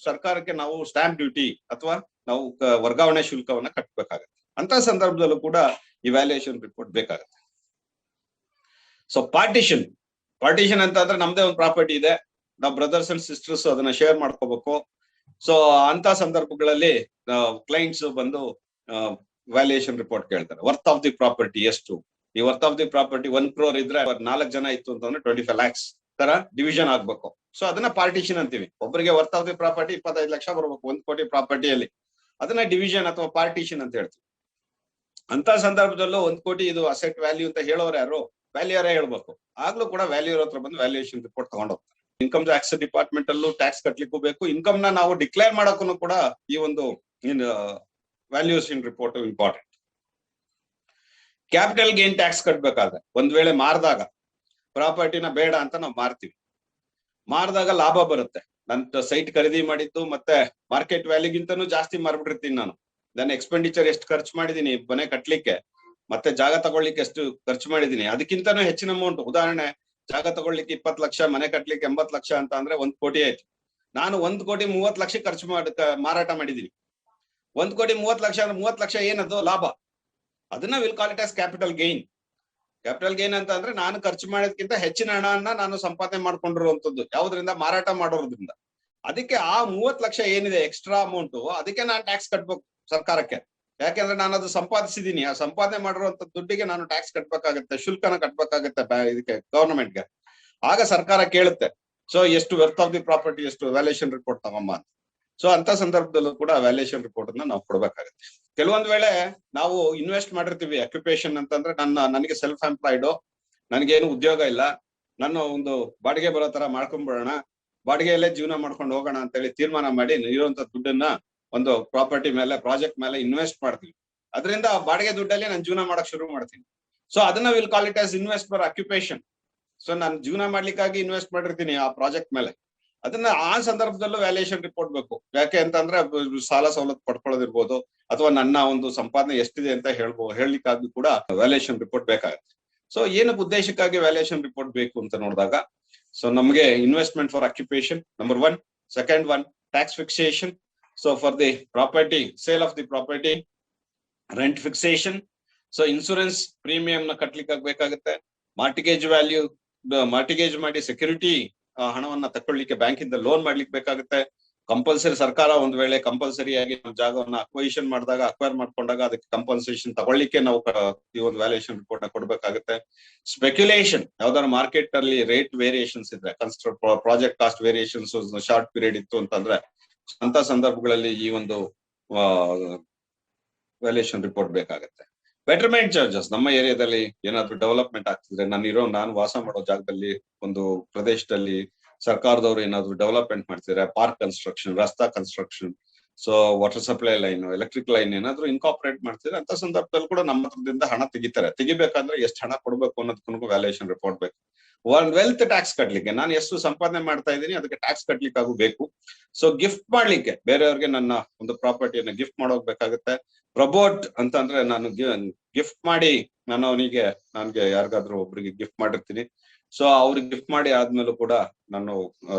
ಸರ್ಕಾರಕ್ಕೆ ನಾವು ಸ್ಟಾಂಪ್ ಡ್ಯೂಟಿ ಅಥವಾ ನಾವು ವರ್ಗಾವಣೆ ಶುಲ್ಕವನ್ನ ಕಟ್ಟಬೇಕಾಗತ್ತೆ. ಅಂತ ಸಂದರ್ಭದಲ್ಲೂ ಕೂಡ ಈ ವ್ಯಾಲ್ಯೂಯೇಷನ್ ರಿಪೋರ್ಟ್ ಬೇಕಾಗುತ್ತೆ. ಸೊ ಪಾರ್ಟಿಷನ್ ಅಂತ ಅಂದ್ರೆ ನಮ್ದೇ ಒಂದು ಪ್ರಾಪರ್ಟಿ ಇದೆ, ನಾವು ಬ್ರದರ್ಸ್ ಅಂಡ್ ಸಿಸ್ಟರ್ಸ್ ಅದನ್ನ ಶೇರ್ ಮಾಡ್ಕೋಬೇಕು. ಸೊ ಅಂತ ಸಂದರ್ಭಗಳಲ್ಲಿ ಕ್ಲೈಂಟ್ಸ್ ಬಂದು ವ್ಯಾಲ್ಯೂಯೇಷನ್ ರಿಪೋರ್ಟ್ ಕೇಳ್ತಾರೆ. ವರ್ತ್ ಆಫ್ ದಿ ಪ್ರಾಪರ್ಟಿ ಎಷ್ಟು, ಈ worth of the property 1 crore ಇದ್ರೆ 4 ಜನ ಇತ್ತು ಅಂತಂದ್ರೆ 25 lakhs ತರ ಡಿವಿಷನ್ ಆಗ್ಬೇಕು. ಸೊ ಅದನ್ನ ಪಾರ್ಟಿಷನ್ ಅಂತೀವಿ. ಒಬ್ಬರಿಗೆ worth of the property 25 lakh ಬರ್ಬೇಕು 1 ಕೋಟಿ ಪ್ರಾಪರ್ಟಿಯಲ್ಲಿ, ಅದನ್ನ ಡಿವಿಷನ್ ಅಥವಾ ಪಾರ್ಟಿಷನ್ ಅಂತ ಹೇಳ್ತೀವಿ. ಅಂತ ಸಂದರ್ಭದಲ್ಲೂ 1 ಕೋಟಿ ಇದು ಅಸೆಟ್ ವ್ಯಾಲ್ಯೂ ಅಂತ ಹೇಳೋರು ಯಾರು, ವ್ಯಾಲ್ಯೂರೇ ಹೇಳ್ಬೇಕು. ಆಗ್ಲೂ ಕೂಡ ವ್ಯಾಲ್ಯೂರ್ ಹತ್ರ ಬಂದು ವ್ಯಾಲ್ಯೂಯೇಷನ್ ರಿಪೋರ್ಟ್ ತಗೊಂಡೋಗ್ತಾರೆ. ಇನ್ಕಮ್ ಟ್ಯಾಕ್ಸ್ ಡಿಪಾರ್ಟ್ಮೆಂಟ್ ಅಲ್ಲೂ ಟ್ಯಾಕ್ಸ್ ಕಟ್ಲಿಕ್ಕೂ ಬೇಕು, ಇನ್ಕಮ್ ನ ನಾವು ಡಿಕ್ಲೇರ್ ಮಾಡೋಕ್ಕೂ ಕೂಡ ಈ ಒಂದು valuation report important. Capital gain tax ಕಟ್ಬೇಕಾದ್ರೆ, ಒಂದ್ ವೇಳೆ ಮಾರಿದಾಗ ಪ್ರಾಪರ್ಟಿನ ಬೇಡ ಅಂತ ನಾವು ಮಾರ್ತೀವಿ, ಮಾರಿದಾಗ ಲಾಭ ಬರುತ್ತೆ. ನನ್ನ ಸೈಟ್ ಖರೀದಿ ಮಾಡಿದ್ದು ಮತ್ತೆ ಮಾರ್ಕೆಟ್ ವ್ಯಾಲ್ಯೂಗಿಂತನೂ ಜಾಸ್ತಿ ಮಾರ್ಬಿಟ್ಟಿರ್ತೀನಿ ನಾನು. ನನ್ನ ಎಕ್ಸ್ಪೆಂಡಿಚರ್ ಎಷ್ಟು ಖರ್ಚು ಮಾಡಿದೀನಿ ಮನೆ ಕಟ್ಲಿಕ್ಕೆ, ಮತ್ತೆ ಜಾಗ ತಗೊಳ್ಳಿಕ್ಕೆ ಎಷ್ಟು ಖರ್ಚು ಮಾಡಿದೀನಿ, ಅದಕ್ಕಿಂತನೂ ಹೆಚ್ಚಿನ ಅಮೌಂಟ್. ಉದಾಹರಣೆ, ಜಾಗ ತಗೊಳ್ಳಿಕ್ಕೆ 20 ಲಕ್ಷ, ಮನೆ ಕಟ್ಲಿಕ್ಕೆ 80 ಲಕ್ಷ ಅಂತ ಅಂದ್ರೆ 1 ಕೋಟಿ ಆಯ್ತು. ನಾನು 1,30,00,000 ಖರ್ಚು ಮಾರಾಟ ಮಾಡಿದೀನಿ. 1,30,00,000 ಅಂದ್ರೆ 30 ಲಕ್ಷ ಏನದು ಲಾಭ. ಅದನ್ನ will call it as capital gain. Capital gain ಅಂತ ಅಂದ್ರೆ ನಾನು ಖರ್ಚು ಮಾಡೋದಕ್ಕಿಂತ ಹೆಚ್ಚಿನ ಹಣವನ್ನ ನಾನು ಸಂಪಾದನೆ ಮಾಡ್ಕೊಂಡಿರುವಂತದ್ದು. ಯಾವ್ದ್ರಿಂದ? ಮಾರಾಟ ಮಾಡೋದ್ರಿಂದ. ಅದಕ್ಕೆ ಆ 30 ಲಕ್ಷ ಏನಿದೆ ಎಕ್ಸ್ಟ್ರಾ ಅಮೌಂಟ್, ಅದಕ್ಕೆ ನಾನು ಟ್ಯಾಕ್ಸ್ ಕಟ್ಬೇಕು ಸರ್ಕಾರಕ್ಕೆ. ಯಾಕೆಂದ್ರೆ ನಾನು ಅದು ಸಂಪಾದಿಸಿದೀನಿ. ಆ ಸಂಪಾದನೆ ಮಾಡಿರುವಂತ ದುಡ್ಡಿಗೆ ನಾನು ಟ್ಯಾಕ್ಸ್ ಕಟ್ಬೇಕಾಗತ್ತೆ, ಶುಲ್ಕನ ಕಟ್ಬೇಕಾಗತ್ತೆ ಇದಕ್ಕೆ ಗವರ್ನಮೆಂಟ್ಗೆ. ಆಗ ಸರ್ಕಾರ ಕೇಳುತ್ತೆ, ಸೊ ಎಷ್ಟು ವರ್ತ್ ಆಫ್ ದಿ ಪ್ರಾಪರ್ಟಿ, ಎಷ್ಟು ವ್ಯಾಲ್ಯೂಯೇಷನ್ ರಿಪೋರ್ಟ್ ತಗೊಂಬ ಅಂತ. ಸೊ ಅಂತ ಸಂದರ್ಭದಲ್ಲೂ ಕೂಡ ವ್ಯಾಲ್ಯೂಯೇಷನ್ ರಿಪೋರ್ಟ್ ಅನ್ನ ನಾವು ಕೊಡ್ಬೇಕಾಗತ್ತೆ. ಕೆಲವೊಂದ್ ವೇಳೆ ನಾವು ಇನ್ವೆಸ್ಟ್ ಮಾಡಿರ್ತೀವಿ. ಅಕ್ಯುಪೇಷನ್ ಅಂತಂದ್ರೆ ನನಗೆ ಸೆಲ್ಫ್ ಎಂಪ್ಲಾಯ್ಡ್, ನನಗೇನು ಉದ್ಯೋಗ ಇಲ್ಲ, ನಾನು ಒಂದು ಬಾಡಿಗೆ ಬರೋ ತರ ಮಾಡ್ಕೊಂಡ್ಬಿಡೋಣ, ಬಾಡಿಗೆಯಲ್ಲೇ ಜೀವನ ಮಾಡ್ಕೊಂಡು ಹೋಗೋಣ ಅಂತ ಹೇಳಿ ತೀರ್ಮಾನ ಮಾಡಿ ಇರುವಂತ ದುಡ್ಡನ್ನ ಒಂದು ಪ್ರಾಪರ್ಟಿ ಮೇಲೆ, ಪ್ರಾಜೆಕ್ಟ್ ಮೇಲೆ ಇನ್ವೆಸ್ಟ್ ಮಾಡ್ತೀವಿ. ಅದರಿಂದ ಬಾಡಿಗೆ ದುಡ್ಡಲ್ಲಿ ನಾನು ಜೀವನ ಮಾಡಕ್ ಶುರು ಮಾಡ್ತೀನಿ. ಸೊ ಅದನ್ನ will call it as invest for occupation. So ನಾನು ಜೀವನ ಮಾಡ್ಲಿಕ್ಕಾಗಿ ಇನ್ವೆಸ್ಟ್ ಮಾಡಿರ್ತೀನಿ ಆ ಪ್ರಾಜೆಕ್ಟ್ ಮೇಲೆ. ಅದನ್ನ ಆ ಸಂದರ್ಭದಲ್ಲೂ ವ್ಯಾಲ್ಯೂಯೇಷನ್ ರಿಪೋರ್ಟ್ ಬೇಕು. ಯಾಕೆ ಅಂತಂದ್ರೆ ಸಾಲ ಸವಲತ್ತು ಪಡ್ಕೊಳ್ಳೋದಿರ್ಬೋದು, ಅಥವಾ ನನ್ನ ಒಂದು ಸಂಪಾದನೆ ಎಷ್ಟಿದೆ ಅಂತ ಹೇಳಲಿಕ್ಕಾಗಿ ಕೂಡ ವ್ಯಾಲ್ಯೂಯೇಷನ್ ರಿಪೋರ್ಟ್ ಬೇಕಾಗುತ್ತೆ. ಸೊ ಏನಕ್ಕೆ ಉದ್ದೇಶಕ್ಕಾಗಿ ವ್ಯಾಲ್ಯೂಯೇಷನ್ ರಿಪೋರ್ಟ್ ಬೇಕು ಅಂತ ನೋಡಿದಾಗ, ಸೊ ನಮಗೆ investment for occupation number 1. Second one, tax fixation. So for the property, sale of the property, rent fixation. So insurance premium ನ ಕಟ್ಲಿಕ್ಕೆ ಬೇಕಾಗುತ್ತೆ. ಮಾರ್ಟಿಗೇಜ್ ವ್ಯಾಲ್ಯೂ, ಮಾರ್ಟಿಗೇಜ್ ಮಾಡಿ ಸೆಕ್ಯೂರಿಟಿ ಹಣವನ್ನ ತಕೊಳ್ಳಿಕ್ಕೆ ಬ್ಯಾಂಕಿಂದ ಲೋನ್ ಮಾಡ್ಲಿಕ್ಕೆ ಬೇಕಾಗುತ್ತೆ. ಕಂಪಲ್ಸರಿ ಸರ್ಕಾರ ಒಂದ್ ವೇಳೆ ಕಂಪಲ್ಸರಿ ಆಗಿ ನಮ್ಮ ಜಾಗವನ್ನ ಅಕ್ವೈಷನ್ ಮಾಡಿದಾಗ, ಅಕ್ವೈರ್ ಮಾಡ್ಕೊಂಡಾಗ ಅದಕ್ಕೆ ಕಂಪನ್ಸೇಷನ್ ತಗೊಳ್ಳಿಕ್ಕೆ ನಾವು ಈ ಒಂದು ವ್ಯಾಲ್ಯೂಯೇಷನ್ ರಿಪೋರ್ಟ್ ನ ಕೊಡ್ಬೇಕಾಗುತ್ತೆ. ಸ್ಪೆಕ್ಯುಲೇಷನ್, ಯಾವ್ದಾದ್ರು ಮಾರ್ಕೆಟ್ ಅಲ್ಲಿ ರೇಟ್ ವೇರಿಯೇಷನ್ಸ್ ಇದ್ರೆ, project cost variations short period ಇತ್ತು ಅಂತಂದ್ರೆ, ಅಂತ ಸಂದರ್ಭಗಳಲ್ಲಿ ಈ ಒಂದು ವ್ಯಾಲ್ಯೂಯೇಷನ್ ರಿಪೋರ್ಟ್ ಬೇಕಾಗುತ್ತೆ. ಬೆಟರ್ಮೆಂಟ್ ಚಾರ್ಜಸ್, ನಮ್ಮ ಏರಿಯಾದಲ್ಲಿ ಏನಾದ್ರು ಡೆವಲಪ್ಮೆಂಟ್ ಆಗ್ತಿದ್ರೆ, ನಾನು ವಾಸ ಮಾಡೋ ಜಾಗದಲ್ಲಿ, ಒಂದು ಪ್ರದೇಶದಲ್ಲಿ ಸರ್ಕಾರದವರು ಏನಾದ್ರು ಡೆವಲಪ್ಮೆಂಟ್ ಮಾಡ್ತಿದ್ರೆ, ಪಾರ್ಕ್ ಕನ್ಸ್ಟ್ರಕ್ಷನ್, ರಸ್ತಾ construction, so water supply line, electric line ಏನಾದ್ರು ಇನ್ಕಾಪರೇಟ್ ಮಾಡ್ತಿದ್ರೆ, ಅಂತ ಸಂದರ್ಭದಲ್ಲಿ ಕೂಡ ನಮ್ಮ ಹತ್ರದಿಂದ ಹಣ ತೆಗಿತಾರೆ. ತೆಗಿಬೇಕಂದ್ರೆ ಎಷ್ಟು ಹಣ ಕೊಡ್ಬೇಕು ಅನ್ನೋದಕ್ಕೂ ವ್ಯಾಲ್ಯೂಯೇಷನ್ ರಿಪೋರ್ಟ್ ಬೇಕು. ವೆಲ್ತ್ ಟ್ಯಾಕ್ಸ್ ಕಟ್ಲಿಕ್ಕೆ, ನಾನು ಎಷ್ಟು ಸಂಪಾದನೆ ಮಾಡ್ತಾ ಇದ್ದೀನಿ ಅದಕ್ಕೆ ಟ್ಯಾಕ್ಸ್ ಕಟ್ಲಿಕ್ಕಾಗೂ ಬೇಕು. ಸೊ ಗಿಫ್ಟ್ ಮಾಡ್ಲಿಕ್ಕೆ, ಬೇರೆಯವ್ರಿಗೆ ನನ್ನ ಒಂದು ಪ್ರಾಪರ್ಟಿಯನ್ನ ಗಿಫ್ಟ್ ಮಾಡೋಗ್ಬೇಕಾಗುತ್ತೆ. ಪ್ರಬೋಟ್ ಅಂತ ಅಂದ್ರೆ ನಾನು ಗಿಫ್ಟ್ ಮಾಡಿ ನನ್ಗೆ ಯಾರಿಗಾದ್ರೂ ಒಬ್ರಿಗೆ ಗಿಫ್ಟ್ ಮಾಡಿರ್ತೀನಿ. ಸೊ ಅವ್ರಿಗೆ ಗಿಫ್ಟ್ ಮಾಡಿ ಆದ್ಮೇಲೂ ಕೂಡ ನಾನು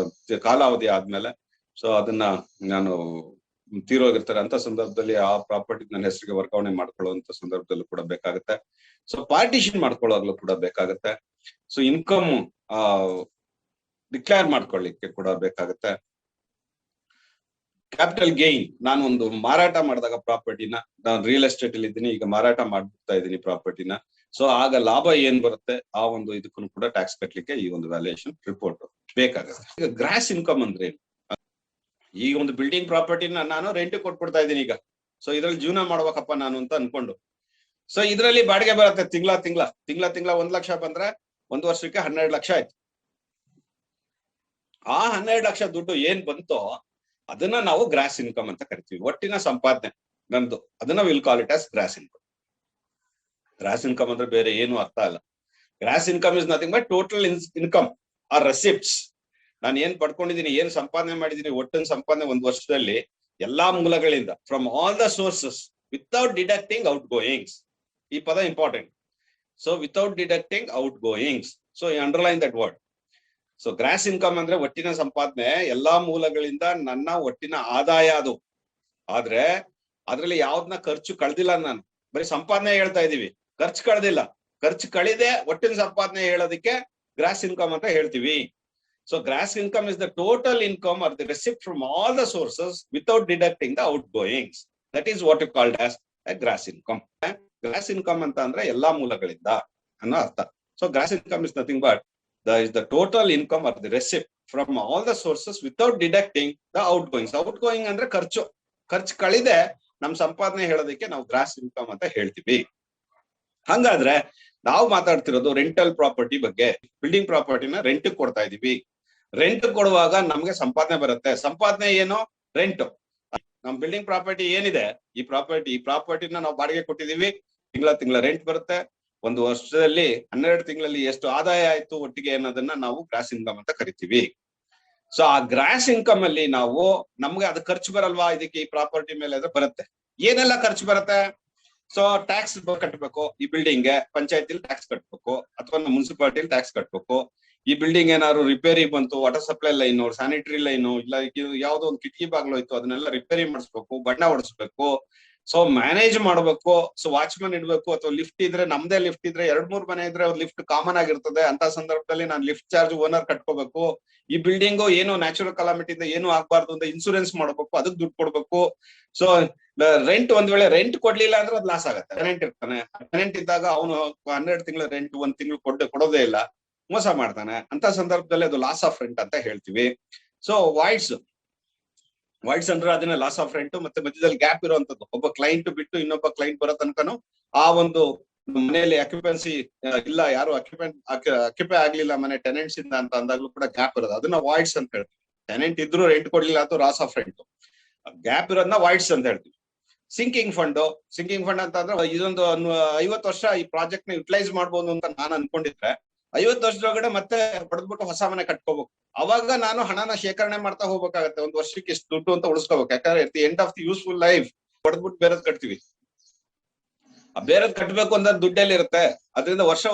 ಕಾಲಾವಧಿ ಆದ್ಮೇಲೆ, ಸೊ ಅದನ್ನ ನಾನು ತೀರೋಗಿರ್ತಾರೆ ಅಂತ ಸಂದರ್ಭದಲ್ಲಿ ಆ ಪ್ರಾಪರ್ಟಿ ನನ್ನ ಹೆಸರಿಗೆ ವರ್ಗಾವಣೆ ಮಾಡ್ಕೊಳ್ಳುವಂತ ಸಂದರ್ಭದಲ್ಲೂ ಕೂಡ ಬೇಕಾಗುತ್ತೆ. ಸೊ ಪಾರ್ಟಿಷನ್ ಮಾಡ್ಕೊಳ್ಳೋಗ್ಲೂ ಕೂಡ ಬೇಕಾಗುತ್ತೆ. ಸೊ ಇನ್ಕಮ್ ಡಿಕ್ಲೇರ್ ಮಾಡ್ಕೊಳ್ಳಿಕ್ಕೆ ಕೂಡ ಬೇಕಾಗುತ್ತೆ. ಕ್ಯಾಪಿಟಲ್ ಗೈನ್, ನಾನು ಒಂದು ಮಾರಾಟ ಮಾಡಿದಾಗ ಪ್ರಾಪರ್ಟಿನ, ನಾನು ರಿಯಲ್ ಎಸ್ಟೇಟ್ ಅಲ್ಲಿ ಇದ್ದೀನಿ, ಈಗ ಮಾರಾಟ ಮಾಡ್ಬಿಡ್ತಾ ಇದ್ದೀನಿ ಪ್ರಾಪರ್ಟಿನ. ಸೊ ಆಗ ಲಾಭ ಏನ್ ಬರುತ್ತೆ ಆ ಒಂದು ಇದಕ್ಕೂ ಕೂಡ ಟ್ಯಾಕ್ಸ್ ಕಟ್ಲಿಕ್ಕೆ ಈ ಒಂದು ವ್ಯಾಲ್ಯೂಯೇಷನ್ ರಿಪೋರ್ಟ್ ಬೇಕಾಗುತ್ತೆ. ಈಗ ಗ್ರಾಸ್ ಇನ್ಕಮ್ ಅಂದ್ರೆ ಈಗ ಒಂದು ಬಿಲ್ಡಿಂಗ್ ಪ್ರಾಪರ್ಟಿನ ನಾನು ರೆಂಟ್ ಕೊಟ್ಬಿಡ್ತಾ ಇದ್ದೀನಿ ಈಗ. ಸೊ ಇದ್ರಲ್ಲಿ ಜೀವನ ಮಾಡ್ಬೇಕಪ್ಪ ನಾನು ಅಂತ ಅನ್ಕೊಂಡು, ಸೊ ಇದ್ರಲ್ಲಿ ಬಾಡಿಗೆ ಬರುತ್ತೆ ತಿಂಗಳ 1 ಲಕ್ಷ ಬಂದ್ರೆ 1 ವರ್ಷಕ್ಕೆ 12 ಲಕ್ಷ ಆಯ್ತು. ಆ 12 ಲಕ್ಷ ದುಡ್ಡು ಏನ್ ಬಂತೋ ಅದನ್ನ ನಾವು ಗ್ರಾಸ್ ಇನ್ಕಮ್ ಅಂತ ಕರಿತೀವಿ. ಒಟ್ಟಿನ ಸಂಪಾದನೆ ನಂದು, ಅದನ್ನ will call it as gross income. Gross income ಅಂದ್ರೆ ಬೇರೆ ಏನು ಅರ್ಥ ಅಲ್ಲ. Gross income is nothing but total income or receipts. ನಾನು ಏನ್ ಪಡ್ಕೊಂಡಿದ್ದೀನಿ, ಏನ್ ಸಂಪಾದನೆ ಮಾಡಿದೀನಿ, ಒಟ್ಟಿನ ಸಂಪಾದನೆ ಒಂದು ವರ್ಷದಲ್ಲಿ ಎಲ್ಲಾ ಮೂಲಗಳಿಂದ, from all the sources, without deducting outgoings. ಈ ಪದ important. So without deducting outgoings, so underline that word. So gross income ಅಂದ್ರೆ ಒಟ್ಟಿನ ಸಂಪಾದನೆ, ಎಲ್ಲಾ ಮೂಲಗಳಿಂದ ನನ್ನ ಒಟ್ಟಿನ ಆದಾಯ ಅದು. ಆದ್ರೆ ಅದ್ರಲ್ಲಿ ಯಾವ್ದನ್ನ ಖರ್ಚು ಕಳ್ದಿಲ್ಲ. ನಾನು ಬರೀ ಸಂಪಾದನೆ ಹೇಳ್ತಾ ಇದೀವಿ, ಖರ್ಚು ಕಳ್ದಿಲ್ಲ. ಖರ್ಚು ಕಳಿದೆ ಒಟ್ಟಿನ ಸಂಪಾದನೆ ಹೇಳೋದಕ್ಕೆ ಗ್ರಾಸ್ ಇನ್ಕಮ್ ಅಂತ ಹೇಳ್ತೀವಿ. So gross income is the total income are the receipt from all the sources without deducting the outgoings. That is what you called as gross income. Gross income ಅಂತ ಅಂದ್ರೆ ಎಲ್ಲಾ ಮೂಲಗಳಿಂದ ಅನ್ನೋ ಅರ್ಥ. So gross income is nothing but is the total income or the receipt from all the sources without deducting the outgoings. Outgoing ಅಂದ್ರೆ ಖರ್ಚು ಕಳಿದೆ ನಮ್ ಸಂಪಾದನೆ ಹೇಳೋದಕ್ಕೆ ನಾವು ಗ್ರಾಸ್ ಇನ್ಕಮ್ ಅಂತ ಹೇಳ್ತೀವಿ. ಹಂಗಾದ್ರೆ ನಾವು ಮಾತಾಡ್ತಿರೋದು ರೆಂಟಲ್ ಪ್ರಾಪರ್ಟಿ ಬಗ್ಗೆ. ಬಿಲ್ಡಿಂಗ್ ಪ್ರಾಪರ್ಟಿನ ರೆಂಟ್ ಕೊಡ್ತಾ ಇದೀವಿ. ರೆಂಟ್ ಕೊಡುವಾಗ ನಮ್ಗೆ ಸಂಪಾದನೆ ಬರುತ್ತೆ. ಸಂಪಾದನೆ ಏನು? ರೆಂಟ್. ನಮ್ ಬಿಲ್ಡಿಂಗ್ ಪ್ರಾಪರ್ಟಿ ಏನಿದೆ, ಈ ಪ್ರಾಪರ್ಟಿನ ನಾವು ಬಾಡಿಗೆ ಕೊಟ್ಟಿದೀವಿ, ತಿಂಗಳ ರೆಂಟ್ ಬರುತ್ತೆ. ಒಂದು ವರ್ಷದಲ್ಲಿ 12 ತಿಂಗಳಲ್ಲಿ ಎಷ್ಟು ಆದಾಯ ಆಯ್ತು ಒಟ್ಟಿಗೆ ಅನ್ನೋದನ್ನ ನಾವು ಗ್ರಾಸ್ ಇನ್ಕಮ್ ಅಂತ ಕರಿತೀವಿ. ಸೊ ಆ ಗ್ರಾಸ್ ಇನ್ಕಮ್ ಅಲ್ಲಿ ನಾವು ನಮ್ಗೆ ಅದು ಖರ್ಚು ಬರಲ್ವಾ ಇದಕ್ಕೆ ಈ ಪ್ರಾಪರ್ಟಿ ಮೇಲೆ ಅದು ಬರುತ್ತೆ. ಏನೆಲ್ಲ ಖರ್ಚು ಬರುತ್ತೆ? ಸೊ ಟ್ಯಾಕ್ಸ್ ಕಟ್ಟಬೇಕು, ಈ ಬಿಲ್ಡಿಂಗ್ಗೆ ಪಂಚಾಯತಿಲಿ ಟ್ಯಾಕ್ಸ್ ಕಟ್ಬೇಕು ಅಥವಾ ಮುನ್ಸಿಪಾಲಿಟಿಲಿ ಟ್ಯಾಕ್ಸ್ ಕಟ್ಬೇಕು. ಈ ಬಿಲ್ಡಿಂಗ್ ಏನಾದ್ರು ರಿಪೇರಿ ಬಂತು, water supply line, sanitary line, ಇಲ್ಲ ಯಾವ್ದೋ ಒಂದು ಕಿಟಕಿ ಬಾಗ್ಲು ಹೋಯ್ತು, ಅದನ್ನೆಲ್ಲ ರಿಪೇರಿ ಮಾಡಿಸ್ಬೇಕು, ಬಣ್ಣ ಹೊಡಿಸ್ಬೇಕು. ಸೊ ಮ್ಯಾನೇಜ್ ಮಾಡ್ಬೇಕು. ಸೊ ವಾಚ್ಮನ್ ಇಡ್ಬೇಕು, ಅಥವಾ ಲಿಫ್ಟ್ ಇದ್ರೆ ನಮ್ದೇ ಲಿಫ್ಟ್ ಇದ್ರೆ 2-3 ಮನೆ ಇದ್ರೆ ಲಿಫ್ಟ್ ಕಾಮನ್ ಆಗಿರ್ತದೆ. ಅಂತ ಸಂದರ್ಭದಲ್ಲಿ ನಾನು ಲಿಫ್ಟ್ ಚಾರ್ಜ್ ಓನರ್ ಕಟ್ಕೋಬೇಕು. ಈ ಬಿಲ್ಡಿಂಗು ಏನು ನ್ಯಾಚುರಲ್ ಕಲಾಮಿಟಿಯಿಂದ ಏನು ಆಗ್ಬಾರ್ದು ಅಂತ ಇನ್ಸೂರೆನ್ಸ್ ಮಾಡ್ಬೇಕು, ಅದಕ್ಕೆ ದುಡ್ಡು ಕೊಡ್ಬೇಕು. ಸೊ ರೆಂಟ್ ಒಂದ್ ವೇಳೆ ರೆಂಟ್ ಕೊಡ್ಲಿಲ್ಲ ಅಂದ್ರೆ ಅದು ಲಾಸ್ ಆಗುತ್ತೆ. ಟೆನೆಂಟ್ ಇರ್ತಾನೆ, ಟೆನೆಂಟ್ ಇದ್ದಾಗ ಅವನು 12 ತಿಂಗಳ ರೆಂಟ್ 1 ತಿಂಗಳು ಕೊಡೋದೇ ಇಲ್ಲ, ಮೋಸ ಮಾಡ್ತಾನೆ. ಅಂತ ಸಂದರ್ಭದಲ್ಲಿ ಅದು ಲಾಸ್ ಆಫ್ ರೆಂಟ್ ಅಂತ ಹೇಳ್ತೀವಿ. ಸೊ ವಾಯ್ಡ್ಸ್ ಅಂದ್ರೆ ಅದನ್ನ ಲಾಸ್ ಆಫ್ ರೆಂಟ್. ಮತ್ತೆ ಮಧ್ಯದಲ್ಲಿ ಗ್ಯಾಪ್ ಇರುವಂತದ್ದು, ಒಬ್ಬ ಕ್ಲೈಂಟ್ ಬಿಟ್ಟು ಇನ್ನೊಬ್ಬ ಕ್ಲೈಂಟ್ ಬರೋ ತನಕನು ಆ ಒಂದು ಮನೆಯಲ್ಲಿ ಅಕ್ಯುಪೆನ್ಸಿ ಇಲ್ಲ, ಯಾರು ಅಕ್ಯುಪೈ ಆಗ್ಲಿಲ್ಲ ಮನೆ ಟೆನೆಂಟ್ಸ್ ಇಂದ ಅಂತ ಅಂದಾಗ್ಲೂ ಕೂಡ ಗ್ಯಾಪ್ ಇರೋದು, ಅದನ್ನ ವಾಯ್ಡ್ಸ್ ಅಂತ ಹೇಳ್ತೀವಿ. ಟೆನೆಂಟ್ ಇದ್ರು ರೆಂಟ್ ಕೊಡ್ಲಿಲ್ಲ ಅಥವಾ ಲಾಸ್ ಆಫ್ ರೆಂಟ್, ಗ್ಯಾಪ್ ಇರೋದನ್ನ ವಾಯ್ಡ್ಸ್ ಅಂತ ಹೇಳ್ತೀವಿ. ಸಿಂಕಿಂಗ್ ಫಂಡ್ ಅಂತ ಅಂದ್ರೆ ಇದೊಂದು 50 ವರ್ಷ ಈ ಪ್ರಾಜೆಕ್ಟ್ ನ ಯುಟಿಲೈಸ್ ಮಾಡ್ಬೋದು ಅಂತ ನಾನು ಅನ್ಕೊಂಡಿದ್ರೆ 50 ವರ್ಷದೊಳಗಡೆ ಮತ್ತೆ ಹೊಡೆದ್ಬಿಟ್ಟು ಹೊಸ ಮನೆ ಕಟ್ಕೋಬೇಕು. ಅವಾಗ ನಾನು ಹಣನ ಶೇಖರಣೆ ಮಾಡ್ತಾ ಹೋಗ್ಬೇಕಾಗತ್ತೆ. ಒಂದು ವರ್ಷಕ್ಕೆ ಎಷ್ಟು ದುಡ್ಡು ಅಂತ ಉಳಿಸ್ಕೋಬೇಕು. ಯಾಕಂದ್ರೆ at the end of the useful life ಹೊಡೆದ್ಬಿಟ್ಟು ಬೇರೆದ್ ಕಟ್ತೀವಿ. ಆ ಬೇರೆದ್ ಕಟ್ಬೇಕು ಅಂದ್ರೆ ದುಡ್ಡಲ್ಲಿ ಇರುತ್ತೆ. ಅದರಿಂದ ವರ್ಷ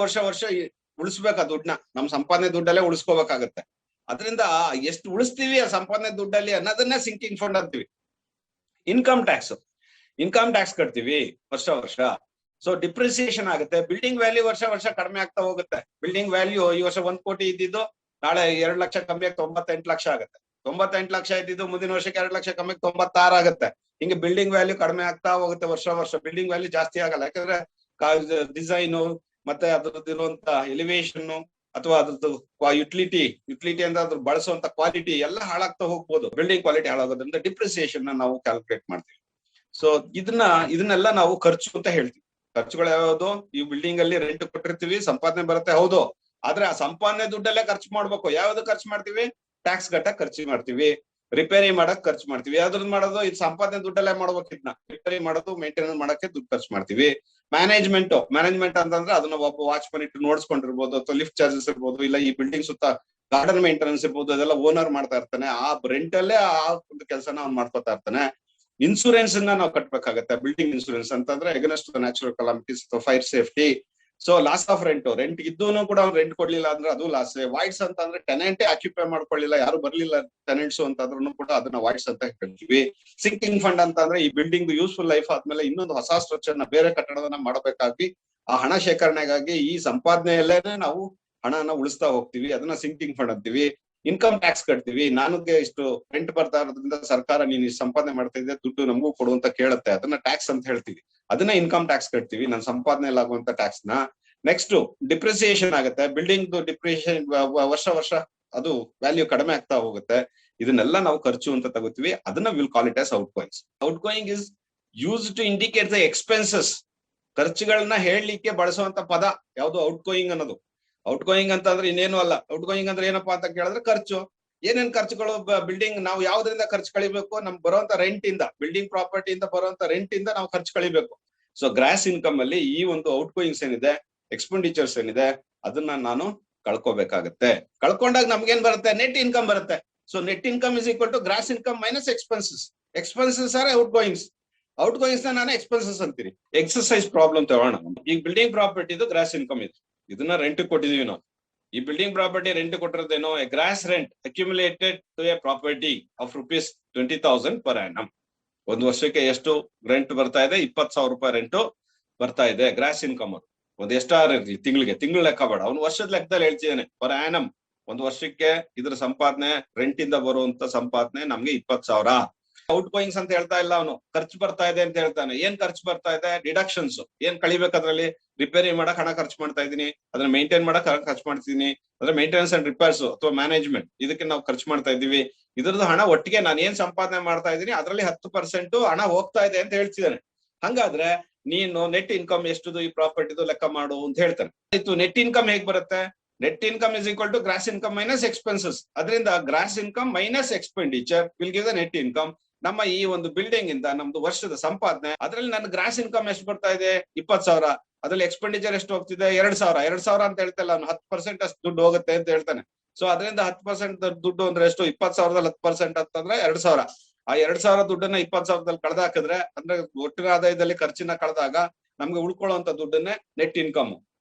ಉಳಿಸ್ಬೇಕು ಆ ದುಡ್ಡನ್ನ. ನಮ್ ಸಂಪಾದನೆ ದುಡ್ಡಲ್ಲೇ ಉಳಿಸ್ಕೋಬೇಕಾಗತ್ತೆ. ಅದರಿಂದ ಎಷ್ಟು ಉಳಿಸ್ತೀವಿ ಆ ಸಂಪಾದನೆ ದುಡ್ಡಲ್ಲಿ ಅನ್ನೋದನ್ನೇ ಸಿಂಕಿಂಗ್ ಫಂಡ್ ಅಂತೀವಿ. ಇನ್ಕಮ್ ಟ್ಯಾಕ್ಸ್ ಕಟ್ತೀವಿ ವರ್ಷ. ಸೊ ಡಿಪ್ರಿಸಿಯೇಷನ್ ಆಗುತ್ತೆ. ಬಿಲ್ಡಿಂಗ್ ವ್ಯಾಲ್ಯೂ ವರ್ಷ ಕಡಿಮೆ ಆಗ್ತಾ ಹೋಗುತ್ತೆ. ಬಿಲ್ಡಿಂಗ್ ವ್ಯಾಲ್ಯೂ ಈ ವರ್ಷ 1 ಕೋಟಿ ಇದ್ದಿದ್ದು ನಾಳೆ 2 ಲಕ್ಷ ಕಮ್ಮಿ ಆಗಿ 98 ಲಕ್ಷ ಆಗುತ್ತೆ. 98 ಲಕ್ಷ ಇದ್ದಿದ್ದು ಮುಂದಿನ ವರ್ಷಕ್ಕೆ 2 ಲಕ್ಷ ಕಮ್ಮಿ 96 ಆಗುತ್ತೆ. ಹಿಂಗೆ ಬಿಲ್ಡಿಂಗ್ ವ್ಯಾಲ್ಯೂ ಕಡಿಮೆ ಆಗ್ತಾ ಹೋಗುತ್ತೆ ವರ್ಷ. ಬಿಲ್ಡಿಂಗ್ ವ್ಯಾಲ್ಯೂ ಜಾಸ್ತಿ ಆಗಲ್ಲ. ಯಾಕಂದ್ರೆ ಡಿಸೈನು ಮತ್ತೆ ಅದ್ರದ್ದಿರುವಂತ ಎಲಿವೇಶನ್ ಅಥವಾ ಅದ್ರದ್ದು ಯುಟಿಲಿಟಿ ಅಂದ್ರೆ ಅದ್ರ ಬಳಸುವಂತ ಕ್ವಾಲಿಟಿ ಎಲ್ಲ ಹಾಳಾಗ್ತಾ ಹೋಗ್ಬೋದು. ಬಿಲ್ಡಿಂಗ್ ಕ್ವಾಲಿಟಿ ಹಾಳಾಗೋದ್ರಿಂದ ಡಿಪ್ರಿಸಿಯೇಷನ್ ನಾವು ಕ್ಯಾಲ್ಕುಲೇಟ್ ಮಾಡ್ತೀವಿ. ಸೊ ಇದನ್ನೆಲ್ಲ ನಾವು ಖರ್ಚು ಅಂತ ಹೇಳ್ತೀವಿ. ಖರ್ಚುಗಳು ಯಾವ್ದು? ಈ ಬಿಲ್ಡಿಂಗ್ ಅಲ್ಲಿ ರೆಂಟ್ ಕೊಟ್ಟಿರ್ತೀವಿ, ಸಂಪಾದನೆ ಬರುತ್ತೆ, ಹೌದು. ಆದ್ರೆ ಆ ಸಂಪಾದನೆ ದುಡ್ಡಲ್ಲೇ ಖರ್ಚು ಮಾಡ್ಬೇಕು. ಯಾವ್ದು ಖರ್ಚು ಮಾಡ್ತೀವಿ? ಟ್ಯಾಕ್ಸ್ ಕಟ್ಟಕ್ ಖರ್ಚು ಮಾಡ್ತೀವಿ, ರಿಪೇರಿ ಮಾಡಕ್ ಖರ್ಚು ಮಾಡ್ತೀವಿ. ಯಾವ್ದ್ರದ್ದು ಮಾಡೋದು? ಇದು ಸಂಪಾದನೆ ದುಡ್ಡಲ್ಲೇ ಮಾಡ್ಬೇಕು. ಇದನ್ನ ರಿಪೇರಿ ಮಾಡೋದು, ಮೇಂಟೆನೆನ್ಸ್ ಮಾಡಕ್ಕೆ ದುಡ್ಡು ಖರ್ಚು ಮಾಡ್ತೀವಿ. ಮ್ಯಾನೇಜ್ಮೆಂಟ್ ಅಂತಂದ್ರೆ ಅದನ್ನ ಒಬ್ಬ ವಾಚ್ಮನ್ ಇಟ್ಟು ನೋಡ್ಸ್ಕೊಂಡಿರ್ಬೋದು, ಅಥವಾ ಲಿಫ್ಟ್ ಚಾರ್ಜಸ್ ಇರ್ಬೋದು, ಇಲ್ಲ ಈ ಬಿಲ್ಡಿಂಗ್ ಸುತ್ತ ಗಾರ್ಡನ್ ಮೇಂಟೆನೆನ್ಸ್ ಇರ್ಬೋದು, ಅದೆಲ್ಲ ಓನರ್ ಮಾಡ್ತಾ ಇರ್ತಾನೆ. ಆ ರೆಂಟ್ ಅಲ್ಲೇ ಆ ಒಂದು ಕೆಲಸನ ಅವ್ನು ಮಾಡ್ಕೊತಾ ಇರ್ತಾನೆ. ಇನ್ಸೂರೆನ್ಸ್ ನಾವು ಕಟ್ಬೇಕಾಗತ್ತೆ. ಬಿಲ್ಡಿಂಗ್ ಇನ್ಸೂರೆನ್ಸ್ ಅಂತಂದ್ರೆ ಅಗೇನ್ಸ್ಟ್ ನ್ಯಾಚುರಲ್ ಕಲಾಮಿಟೀಸ್ ಅಥವಾ fire safety. So loss of rent ಇದ್ದೂನು ಕೂಡ ಅವ್ನು ರೆಂಟ್ ಕೊಡ್ಲಿಲ್ಲ ಅಂದ್ರೆ ಅದು ಲಾಸ್. ವಾಯ್ಡ್ಸ್ ಅಂತ ಅಂದ್ರೆ ಟೆನೆಂಟೇ ಆಕ್ಯುಪೈ ಮಾಡ್ಕೊಳ್ಳಿಲ್ಲ, ಯಾರು ಬರ್ಲಿಲ್ಲ ಟೆನೆಂಟ್ಸ್ ಅಂತಂದ್ರೂ ಕೂಡ ಅದನ್ನ ವಾಯ್ಡ್ಸ್ ಅಂತ ಹೇಳ್ತೀವಿ. ಸಿಂಕಿಂಗ್ ಫಂಡ್ ಅಂತ ಅಂದ್ರೆ ಈ ಬಿಲ್ಡಿಂಗ್ ಯೂಸ್ಫುಲ್ ಲೈಫ್ ಆದ್ಮೇಲೆ ಇನ್ನೊಂದು ಹೊಸ ಸ್ಟ್ರಕ್ಚರ್ ನ ಬೇರೆ ಕಟ್ಟಡವನ್ನ ಮಾಡಬೇಕಾಗಿ ಆ ಹಣ ಶೇಖರಣೆಗಾಗಿ ಈ ಸಂಪಾದನೆಯಲ್ಲೇನೆ ನಾವು ಹಣನ ಉಳಿಸ್ತಾ ಹೋಗ್ತೀವಿ. ಅದನ್ನ ಸಿಂಕಿಂಗ್ ಫಂಡ್ ಅಂತೀವಿ. ಇನ್ಕಮ್ ಟ್ಯಾಕ್ಸ್ ಕಟ್ತೀವಿ. ನನಗೆ ಇಷ್ಟು ರೆಂಟ್ ಬರ್ತಾ ಇರೋದ್ರಿಂದ ಸರ್ಕಾರ ನೀನು ಇಷ್ಟು ಸಂಪಾದನೆ ಮಾಡ್ತಾ ಇದ್ದೆ, ದುಡ್ಡು ನಮಗೂ ಕೊಡು ಅಂತ ಕೇಳುತ್ತೆ. ಅದನ್ನ ಟ್ಯಾಕ್ಸ್ ಅಂತ ಹೇಳ್ತೀವಿ. ಅದನ್ನ ಇನ್ಕಮ್ ಟ್ಯಾಕ್ಸ್ ಕಟ್ತೀವಿ, ನನ್ನ ಸಂಪಾದನೆ ಆಗುವಂತ ಟ್ಯಾಕ್ಸ್ ನ. ನೆಕ್ಸ್ಟ್ ಡಿಪ್ರಿಸಿಯೇಷನ್ ಆಗುತ್ತೆ. ಬಿಲ್ಡಿಂಗ್ ಡಿಪ್ರಿಸಿಯೇಷನ್ ವರ್ಷ ಅದು ವ್ಯಾಲ್ಯೂ ಕಡಿಮೆ ಆಗ್ತಾ ಹೋಗುತ್ತೆ. ಇದನ್ನೆಲ್ಲ ನಾವು ಖರ್ಚು ಅಂತ ತಗೋತೀವಿ. ಅದನ್ನ will call it as outgoing is use to indicate the expenses. ಖರ್ಚುಗಳನ್ನ ಹೇಳಲಿಕ್ಕೆ ಬಳಸುವಂತ ಪದ ಯಾವುದು? ಔಟ್ಗೋಯಿಂಗ್ ಅನ್ನೋದು. ಔಟ್ಗೋಯಿಂಗ್ ಅಂತ ಅಂದ್ರೆ ಇನ್ನೇನು ಅಲ್ಲ. ಔಟ್ಗೋಯಿಂಗ್ ಅಂದ್ರೆ ಏನಪ್ಪಾ ಅಂತ ಕೇಳಿದ್ರೆ ಖರ್ಚು. ಏನೇನ್ ಖರ್ಚುಗಳು? ಬಿಲ್ಡಿಂಗ್ ನಾವು ಯಾವ್ದ್ರಿಂದ ಖರ್ಚು ಕಳಿಬೇಕು? ನಮ್ಗೆ ಬರುವಂತ ರೆಂಟ್ ಇಂದ, ಬಿಲ್ಡಿಂಗ್ ಪ್ರಾಪರ್ಟಿ ಇಂದ ಬರುವಂತ ರೆಂಟ್ ಇಂದ ನಾವು ಖರ್ಚು ಕಳಿಬೇಕು. ಸೊ ಗ್ರಾಸ್ ಇನ್ಕಮ್ ಅಲ್ಲಿ ಈ ಒಂದು ಔಟ್ಗೋಯಿಂಗ್ಸ್ ಏನಿದೆ, ಎಕ್ಸ್ಪೆಂಡಿಚರ್ಸ್ ಏನಿದೆ, ಅದನ್ನ ನಾನು ಕಳ್ಕೋಬೇಕಾಗತ್ತೆ. ಕಳ್ಕೊಂಡಾಗ ನಮ್ಗೇನ್ ಬರುತ್ತೆ? ನೆಟ್ ಇನ್ಕಮ್ ಬರುತ್ತೆ. So net income is equal to gross income minus expenses or outgoings ನಾನು ಎಕ್ಸ್ಪೆನ್ಸಸ್ ಅಂತೀರಿ. ಎಕ್ಸರ್ಸೈಸ್ ಪ್ರಾಬ್ಲಮ್ ತಗೋಣ. ಈಗ ಬಿಲ್ಡಿಂಗ್ ಪ್ರಾಪರ್ಟಿದು ಗ್ರಾಸ್ ಇನ್ಕಮ್ ಇದೆ, ಇದನ್ನ ರೆಂಟ್ ಕೊಟ್ಟಿದೀವಿ ನಾವು. ಈ ಬಿಲ್ಡಿಂಗ್ ಪ್ರಾಪರ್ಟಿ ರೆಂಟ್ ಕೊಟ್ಟಿರೋದೇನೋ a gross rent accumulated to a property of ₹20,000 per annum. ಒಂದು ವರ್ಷಕ್ಕೆ ಎಷ್ಟು ರೆಂಟ್ ಬರ್ತಾ ಇದೆ? 20,000 ರೂಪಾಯಿ ರೆಂಟ್ ಬರ್ತಾ ಇದೆ. ಗ್ರಾಸ್ ಇನ್ಕಮ್ ಅದು ಒಂದು ಎಷ್ಟಾರು ಇರ್ಲಿ, ತಿಂಗಳು ಲೆಕ್ಕ ಬೇಡ, ಅವ್ನು ವರ್ಷದ ಲೆಕ್ಕದಲ್ಲಿ ಹೇಳ್ತಿದ್ದಾನೆ. ಪರ್ ಆನಮ್ ಒಂದು ವರ್ಷಕ್ಕೆ ಇದ್ರ ಸಂಪಾದನೆ, ರೆಂಟ್ ಇಂದ ಬರುವಂತ ಸಂಪಾದನೆ ನಮ್ಗೆ 20,000. ಔಟ್ಗೋಯಿಂಗ್ಸ್ ಅಂತ ಹೇಳ್ತಾ ಇಲ್ಲ ಅವನು, ಖರ್ಚು ಬರ್ತಾ ಇದೆ ಅಂತ ಹೇಳ್ತಾನೆ. ಏನ್ ಖರ್ಚು ಬರ್ತಾ ಇದೆ? ಡಿಡಕ್ಷನ್ಸ್. ಏನ್ ಕಳಿಬೇಕು ಅದ್ರಲ್ಲಿ? ರಿಪೇರಿ ಮಾಡಕ್ ಹಣ ಖರ್ಚು ಮಾಡ್ತಾ ಇದೀನಿ, ಅದನ್ನ ಮೇಂಟೈನ್ ಮಾಡಕ್ ಹಣ ಖರ್ಚು ಮಾಡ್ತಿದೀನಿ, ಅದ್ರ ಮೇಂಟೆನೆನ್ಸ್ ಅಂಡ್ ರಿಪೇರ್ಸ್ ಅಥವಾ ಮ್ಯಾನೇಜ್ಮೆಂಟ್, ಇದಕ್ಕೆ ನಾವು ಖರ್ಚು ಮಾಡ್ತಾ ಇದೀವಿ. ಇದ್ರದ್ದು ಹಣ ಒಟ್ಟಿಗೆ ನಾನು ಏನ್ ಸಂಪಾದನೆ ಮಾಡ್ತಾ ಇದೀನಿ ಅದರಲ್ಲಿ 10% ಹಣ ಹೋಗ್ತಾ ಇದೆ ಅಂತ ಹೇಳ್ತಿದ್ದಾನೆ. ಹಂಗಾದ್ರೆ ನೀನು ನೆಟ್ ಇನ್ಕಮ್ ಎಷ್ಟುದು ಈ ಪ್ರಾಪರ್ಟಿದು ಲೆಕ್ಕ ಮಾಡು ಅಂತ ಹೇಳ್ತಾನೆ. ಆಯ್ತು, ನೆಟ್ ಇನ್ಕಮ್ ಹೇಗ್ ಬರುತ್ತೆ? Net income is equal to gross income minus expenses. ಅದರಿಂದ gross income minus expenditure will give the net income. ನಮ್ಮ ಈ ಒಂದು ಬಿಲ್ಡಿಂಗ್ ಇಂದ ನಮ್ದು ವರ್ಷದ ಸಂಪಾದನೆ, ಅದರಲ್ಲಿ ನನ್ನ ಗ್ರಾಸ್ ಇನ್ಕಮ್ ಎಷ್ಟು ಬರ್ತಾ ಇದೆ? 20,000. ಅದ್ರಲ್ಲಿ ಎಕ್ಸ್ಪೆಂಡಿಚರ್ ಎಷ್ಟು ಹೋಗ್ತಿದೆ? 2,000 ಅಂತ ಹೇಳ್ತಲ್ಲ ಅವ್ನು. 10% ಅಷ್ಟು ದುಡ್ಡು ಹೋಗುತ್ತೆ ಅಂತ ಹೇಳ್ತಾನೆ. ಸೊ ಅದರಿಂದ 10% ದುಡ್ಡು ಅಂದ್ರೆ ಎಷ್ಟು? 20,000ದಲ್ಲಿ 10% ಅಂತಂದ್ರೆ 2,000. ಆ 2,000 ದುಡ್ಡನ್ನ 20,000ದಲ್ಲಿ ಕಳೆದಾಕಿದ್ರೆ ಅಂದ್ರೆ ಒಟ್ಟಿನ ಆದಾಯದಲ್ಲಿ ಖರ್ಚಿನ ಕಳೆದಾಗ ನಮ್ಗೆ ಉಳ್ಕೊಳ್ಳುವಂತ ದುಡ್ಡನ್ನೇ net income.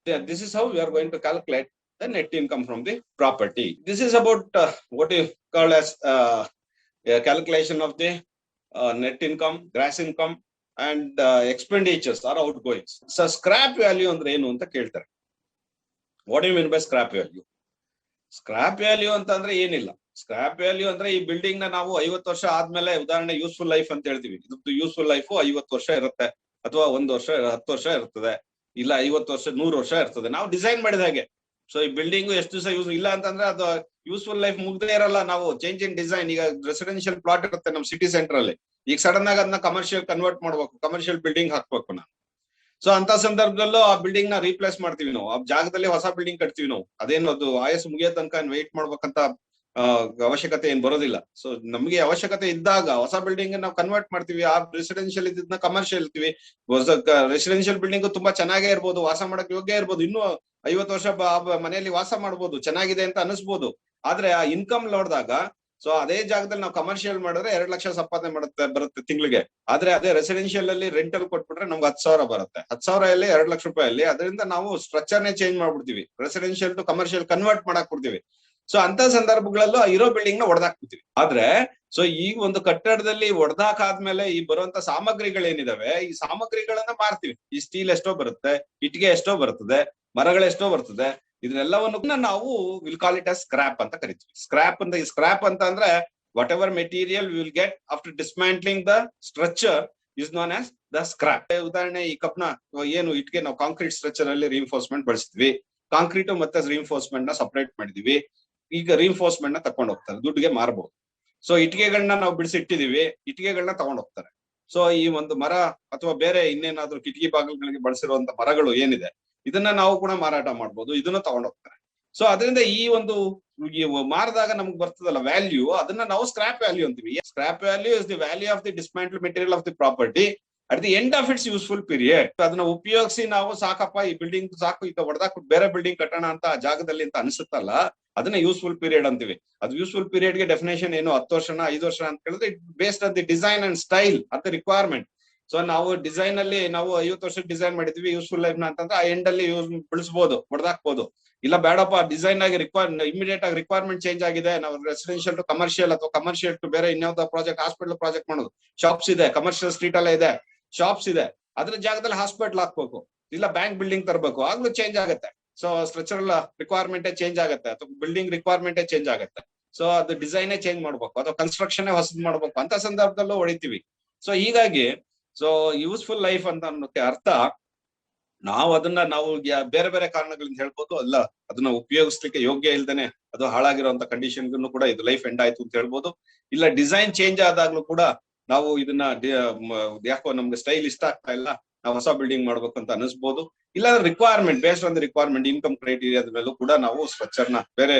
This is how we are going to calculate the net income from the property. This is about what you call as calculation of the net income, gross income and expenditures or outgoings. So scrap value ಅಂದ್ರೆ ಏನು ಅಂತ ಕೇಳ್ತಾರೆ. What do you mean by scrap value? Scrap value ಅಂತಂದ್ರೆ ಏನಿಲ್ಲ. ಸ್ಕ್ರಾಪ್ ವ್ಯಾಲ್ಯೂ ಅಂದ್ರೆ ಈ ಬಿಲ್ಡಿಂಗ್ ನ ನಾವು 50 ವರ್ಷ ಆದ್ಮೇಲೆ, ಉದಾಹರಣೆ ಯೂಸ್ಫುಲ್ ಲೈಫ್ ಅಂತ ಹೇಳ್ತೀವಿ, ಇದು ಯೂಸ್ಫುಲ್ ಲೈಫ್ 50 ವರ್ಷ ಇರುತ್ತೆ, ಅಥವಾ 1 ವರ್ಷ 10 ವರ್ಷ ಇರ್ತದೆ, ಇಲ್ಲ 50 ವರ್ಷ 100 ವರ್ಷ ಇರ್ತದೆ, ನಾವು ಡಿಸೈನ್ ಮಾಡಿದ ಹಾಗೆ. ಸೊ ಈ ಬಿಲ್ಡಿಂಗ್ ಎಷ್ಟು ದಿವಸ ಯೂಸ್ ಇಲ್ಲ ಅಂತಂದ್ರೆ ಅದು ಯೂಸ್ಫುಲ್ ಲೈಫ್ ಮುಗ್ದೇ ಇರಲ್ಲ. ನಾವು ಚೇಂಜ್ ಇನ್ ಡಿಸೈನ್, ಈಗ ರೆಸಿಡೆನ್ಶಿಯಲ್ ಪ್ಲಾಟ್ ಇರುತ್ತೆ ನಮ್ ಸಿಟಿ ಸೆಂಟರ್ ಅಲ್ಲಿ, ಈಗ ಸಡನ್ ಆಗಿ ಅದನ್ನ ಕಮರ್ಷಿಯಲ್ ಕನ್ವರ್ಟ್ ಮಾಡ್ಬೇಕು, ಕಮರ್ಷಿಯಲ್ ಬಿಲ್ಡಿಂಗ್ ಹಾಕ್ಬೇಕು ನಾವು. ಸೊ ಅಂತ ಸಂದರ್ಭದಲ್ಲೂ ಆ ಬಿಲ್ಡಿಂಗ್ ನ ರೀಪ್ಲೇಸ್ ಮಾಡ್ತೀವಿ ನಾವು, ಆ ಜಾಗದಲ್ಲಿ ಹೊಸ ಬಿಲ್ಡಿಂಗ್ ಕಟ್ತೀವಿ ನಾವು. ಅದೇನು ಅದು ಆಯಸ್ಸು ಮುಗಿಯೋ ತನಕ ವೆಯ್ಟ್ ಮಾಡ್ಬೇಕಂತ ಅವಶ್ಯಕತೆ ಏನ್ ಬರೋದಿಲ್ಲ. ಸೊ ನಮ್ಗೆ ಅವಶ್ಯಕತೆ ಇದ್ದಾಗ ಹೊಸ ಬಿಲ್ಡಿಂಗ್ ನಾವು ಕನ್ವರ್ಟ್ ಮಾಡ್ತೀವಿ, ಆ ರೆಸಿಡೆನ್ಶಿಯಲ್ ಇದನ್ನ ಕಮರ್ಷಿಯಲ್ ಇರ್ತೀವಿ. ರೆಸಿಡೆನ್ಶಿಯಲ್ ಬಿಲ್ಡಿಂಗ್ ತುಂಬಾ ಚೆನ್ನಾಗೇ ಇರ್ಬೋದು, ವಾಸ ಮಾಡಕ್ ಯೋಗ್ಯ ಇರ್ಬೋದು, ಇನ್ನೂ 50 ವರ್ಷ ಮನೆಯಲ್ಲಿ ವಾಸ ಮಾಡ್ಬೋದು, ಚೆನ್ನಾಗಿದೆ ಅಂತ ಅನಿಸ್ಬೋದು. ಆದ್ರೆ ಆ ಇನ್ಕಮ್ ನೋಡಿದಾಗ, ಸೊ ಅದೇ ಜಾಗದಲ್ಲಿ ನಾವು ಕಮರ್ಷಿಯಲ್ ಮಾಡಿದ್ರೆ 2 ಲಕ್ಷ ಸಂಪಾದನೆ ಬರುತ್ತೆ ತಿಂಗಳಿಗೆ. ಆದ್ರೆ ಅದೇ ರೆಸಿಡೆನ್ಶಿಯಲ್ ಅಲ್ಲಿ ರೆಂಟಲ್ ಕೊಟ್ಬಿಟ್ರೆ ನಮ್ಗೆ 10,000 ಬರುತ್ತೆ. 10,000 2 ಲಕ್ಷ ರೂಪಾಯಲ್ಲಿ. ಅದರಿಂದ ನಾವು ಸ್ಟ್ರಕ್ಚರ್ ನೇ ಚೇಂಜ್ ಮಾಡ್ಬಿಡ್ತೀವಿ, ರೆಸಿಡೆನ್ಶಿಯಲ್ ಟು ಕಮರ್ಷಿಯಲ್ ಕನ್ವರ್ಟ್ ಮಾಡಕ್ ಬಿಡ್ತೀವಿ. ಸೊ ಅಂತ ಸಂದರ್ಭಗಳಲ್ಲೂ ಇರೋ ಬಿಲ್ಡಿಂಗ್ ನ ಒಡೆದಾಕ್ಬಿಡ್ತೀವಿ. ಆದ್ರೆ ಸೊ ಈ ಒಂದು ಕಟ್ಟಡದಲ್ಲಿ ಒಡೆದಾಕಾದ್ಮೇಲೆ ಈ ಬರುವಂತ ಸಾಮಗ್ರಿಗಳೇನಿದಾವೆ, ಈ ಸಾಮಗ್ರಿಗಳನ್ನ ಮಾರ್ತೀವಿ. ಈ ಸ್ಟೀಲ್ ಎಷ್ಟೋ ಬರುತ್ತೆ, ಇಟ್ಟಿಗೆ ಎಷ್ಟೋ ಬರ್ತದೆ, ಮರಗಳೆಷ್ಟೋ ಬರ್ತದೆ, ಇದನ್ನೆಲ್ಲವನ್ನು ನಾವು will call it as scrap ಅಂತ ಕರಿತೀವಿ. ಸ್ಕ್ರಾಪ್ ಅಂತ ಅಂದ್ರೆ what ever material will get after dismantling the structure is known as the scrap. ಉದಾಹರಣೆ, ಈ ಕಪ್ನ ಏನು ಇಟ್ಗೆ ನಾವು ಕಾಂಕ್ರೀಟ್ ಸ್ಟ್ರಕ್ಚರ್ ಅಲ್ಲಿ ರಿಇನ್ಫೋರ್ಸ್ಮೆಂಟ್ ಬಳಸಿದ್ವಿ, ಕಾಂಕ್ರೀಟ್ ಮತ್ತೆ ರಿಇನ್ಫೋರ್ಸ್ಮೆಂಟ್ ನ ಸಪರೇಟ್ ಮಾಡಿದೀವಿ. ಈಗ ರಿಇನ್ಫೋರ್ಸ್ಮೆಂಟ್ ನ ತಗೊಂಡ್ ಹೋಗ್ತಾರೆ, ದುಡ್ಡಿಗೆ ಮಾರಬಹುದು. ಸೊ ಇಟ್ಟಿಗೆಗಳನ್ನ ನಾವು ಬಿಡಿಸಿ ಇಟ್ಟಿದೀವಿ, ಇಟ್ಟಿಗೆಗಳನ್ನ ತಗೊಂಡ್ ಹೋಗ್ತಾರೆ. ಸೊ ಈ ಒಂದು ಮರ ಅಥವಾ ಬೇರೆ ಇನ್ನೇನಾದ್ರೂ ಕಿಟಕಿ ಬಾಗಿಲುಗಳಿಗೆ ಬಳಸಿರುವಂತ ಮರಗಳು ಏನಿದೆ, ಇದನ್ನ ನಾವು ಕೂಡ ಮಾರಾಟ ಮಾಡ್ಬೋದು, ಇದನ್ನ ತಗೊಂಡ್ ಹೋಗ್ತಾರೆ. ಸೊ ಅದರಿಂದ ಈ ಒಂದು ಮಾರಿದಾಗ ನಮ್ಗೆ ಬರ್ತದಲ್ಲ ವ್ಯಾಲ್ಯೂ, ಅದನ್ನ ನಾವು ಸ್ಕ್ರಾಪ್ ವ್ಯಾಲ್ಯೂ ಅಂತೀವಿ. Scrap value is the value of the dismantle material of the property at the end of its useful period. ಅದನ್ನ ಉಪಯೋಗಿಸಿ ನಾವು ಸಾಕಪ್ಪ ಈ ಬಿಲ್ಡಿಂಗ್ ಸಾಕು, ಈಗ ಹೊಡೆದಾಕ್ ಬೇರೆ ಬಿಲ್ಡಿಂಗ್ ಕಟ್ಟೋಣ ಅಂತ ಆ ಜಾಗದಲ್ಲಿ ಅಂತ ಅನ್ಸುತ್ತಲ್ಲ, ಅದನ್ನ ಯೂಸ್ಫುಲ್ ಪೀರಿಯಡ್ ಅಂತೀವಿ. ಅದು ಯೂಸ್ಫುಲ್ ಪೀರಿಯಡ್ ಗೆ ಡೆಫಿನೇಷನ್ ಏನು, 10 ವರ್ಷನ 5 ವರ್ಷ ಅಂತ ಹೇಳಿದ್ರೆ it based on the design and style of the requirement. So ನಾವು ಡಿಸೈನ್ ಅಲ್ಲಿ ನಾವು 50 ವರ್ಷ ಡಿಸೈನ್ ಮಾಡಿದ್ವಿ ಯೂಸ್ಫುಲ್ ಲೈಫ್ ನ ಅಂತಂದ್ರೆ ಆ ಎಂಡ್ ಅಲ್ಲಿ ಯೂಸ್ ಬಳಸಬಹುದು, ಹೊಡೆದಾಕ್ಬಹುದು. ಇಲ್ಲ ಬೇಡಪ್ಪ, ಡಿಸೈನ್ ಆಗಿ ಇಮಿಡಿಯೇಟ್ ಆಗಿ ರಿಕ್ವೈರ್ಮೆಂಟ್ ಚೇಂಜ್ ಆಗಿದೆ, ನಾವು ರೆಸಿಡೆನ್ಶಿಯಲ್ ಟು ಕಮರ್ಷಿಯಲ್ ಅಥವಾ ಕಮರ್ಷಿಯಲ್ ಟು ಬೇರೆ ಇನ್ಯಾವುದೋ ಪ್ರಾಜೆಕ್ಟ್, ಹಾಸ್ಪಿಟಲ್ ಪ್ರಾಜೆಕ್ಟ್ ಮಾಡೋದು, ಶಾಪ್ಸ್ ಇದೆ, ಕಮರ್ಷಿಯಲ್ ಸ್ಟ್ರೀಟ್ ಅಲ್ಲೇ ಇದೆ, ಶಾಪ್ಸ್ ಇದೆ, ಅದ್ರ ಜಾಗದಲ್ಲಿ ಹಾಸ್ಪಿಟಲ್ ಹಾಕ್ಬೇಕು, ಇಲ್ಲ ಬ್ಯಾಂಕ್ ಬಿಲ್ಡಿಂಗ್ ತರಬೇಕು, ಆಗ್ಲೂ ಚೇಂಜ್ ಆಗುತ್ತೆ. ಸೊ ಸ್ಟ್ರಕ್ಚರಲ್ ರಿಕ್ವೈರ್ಮೆಂಟ್ ಚೇಂಜ್ ಆಗುತ್ತೆ, ಅಥವಾ ಬಿಲ್ಡಿಂಗ್ ರಿಕ್ವೈರ್ಮೆಂಟ್ ಚೇಂಜ್ ಆಗುತ್ತೆ. ಸೊ ಅದು ಡಿಸೈನೇ ಚೇಂಜ್ ಮಾಡ್ಬೇಕು, ಅಥವಾ ಕನ್ಸ್ಟ್ರಕ್ಷನ್ ಹೊಸದ್ ಮಾಡ್ಬೇಕು, ಅಂತ ಸಂದರ್ಭದಲ್ಲೂ ಹೊಡಿತೀವಿ. ಸೊ ಹೀಗಾಗಿ ಸೊ ಯೂಸ್ಫುಲ್ ಲೈಫ್ ಅಂತ ಅನ್ನೋಕೆ ಅರ್ಥ, ನಾವು ಅದನ್ನ ನಾವು ಬೇರೆ ಬೇರೆ ಕಾರಣಗಳಿಂದ ಹೇಳ್ಬೋದು, ಅಲ್ಲ ಅದನ್ನ ಉಪಯೋಗಿಸ್ಲಿಕ್ಕೆ ಯೋಗ್ಯ ಇಲ್ದೇನೆ ಅದು ಹಾಳಾಗಿರುವಂತ ಕಂಡೀಷನ್ ಕೂಡ ಇದು ಲೈಫ್ ಎಂಡ್ ಆಯ್ತು ಅಂತ ಹೇಳ್ಬೋದು. ಇಲ್ಲ ಡಿಸೈನ್ ಚೇಂಜ್ ಆದಾಗ್ಲೂ ಕೂಡ ನಾವು ಇದನ್ನ ಯಾಕೋ ನಮ್ಗೆ ಸ್ಟೈಲ್ ಇಷ್ಟ ಆಗ್ತಾ ಇಲ್ಲ, ನಾವು ಹೊಸ ಬಿಲ್ಡಿಂಗ್ ಮಾಡ್ಬೇಕು ಅಂತ ಅನಿಸ್ಬೋದು. ಇಲ್ಲ requirement based on the requirement, income ಕ್ರೈಟೀರಿಯಾದ ಮೇಲೂ ಕೂಡ ನಾವು ಸ್ಟ್ರಕ್ಚರ್ ನ ಬೇರೆ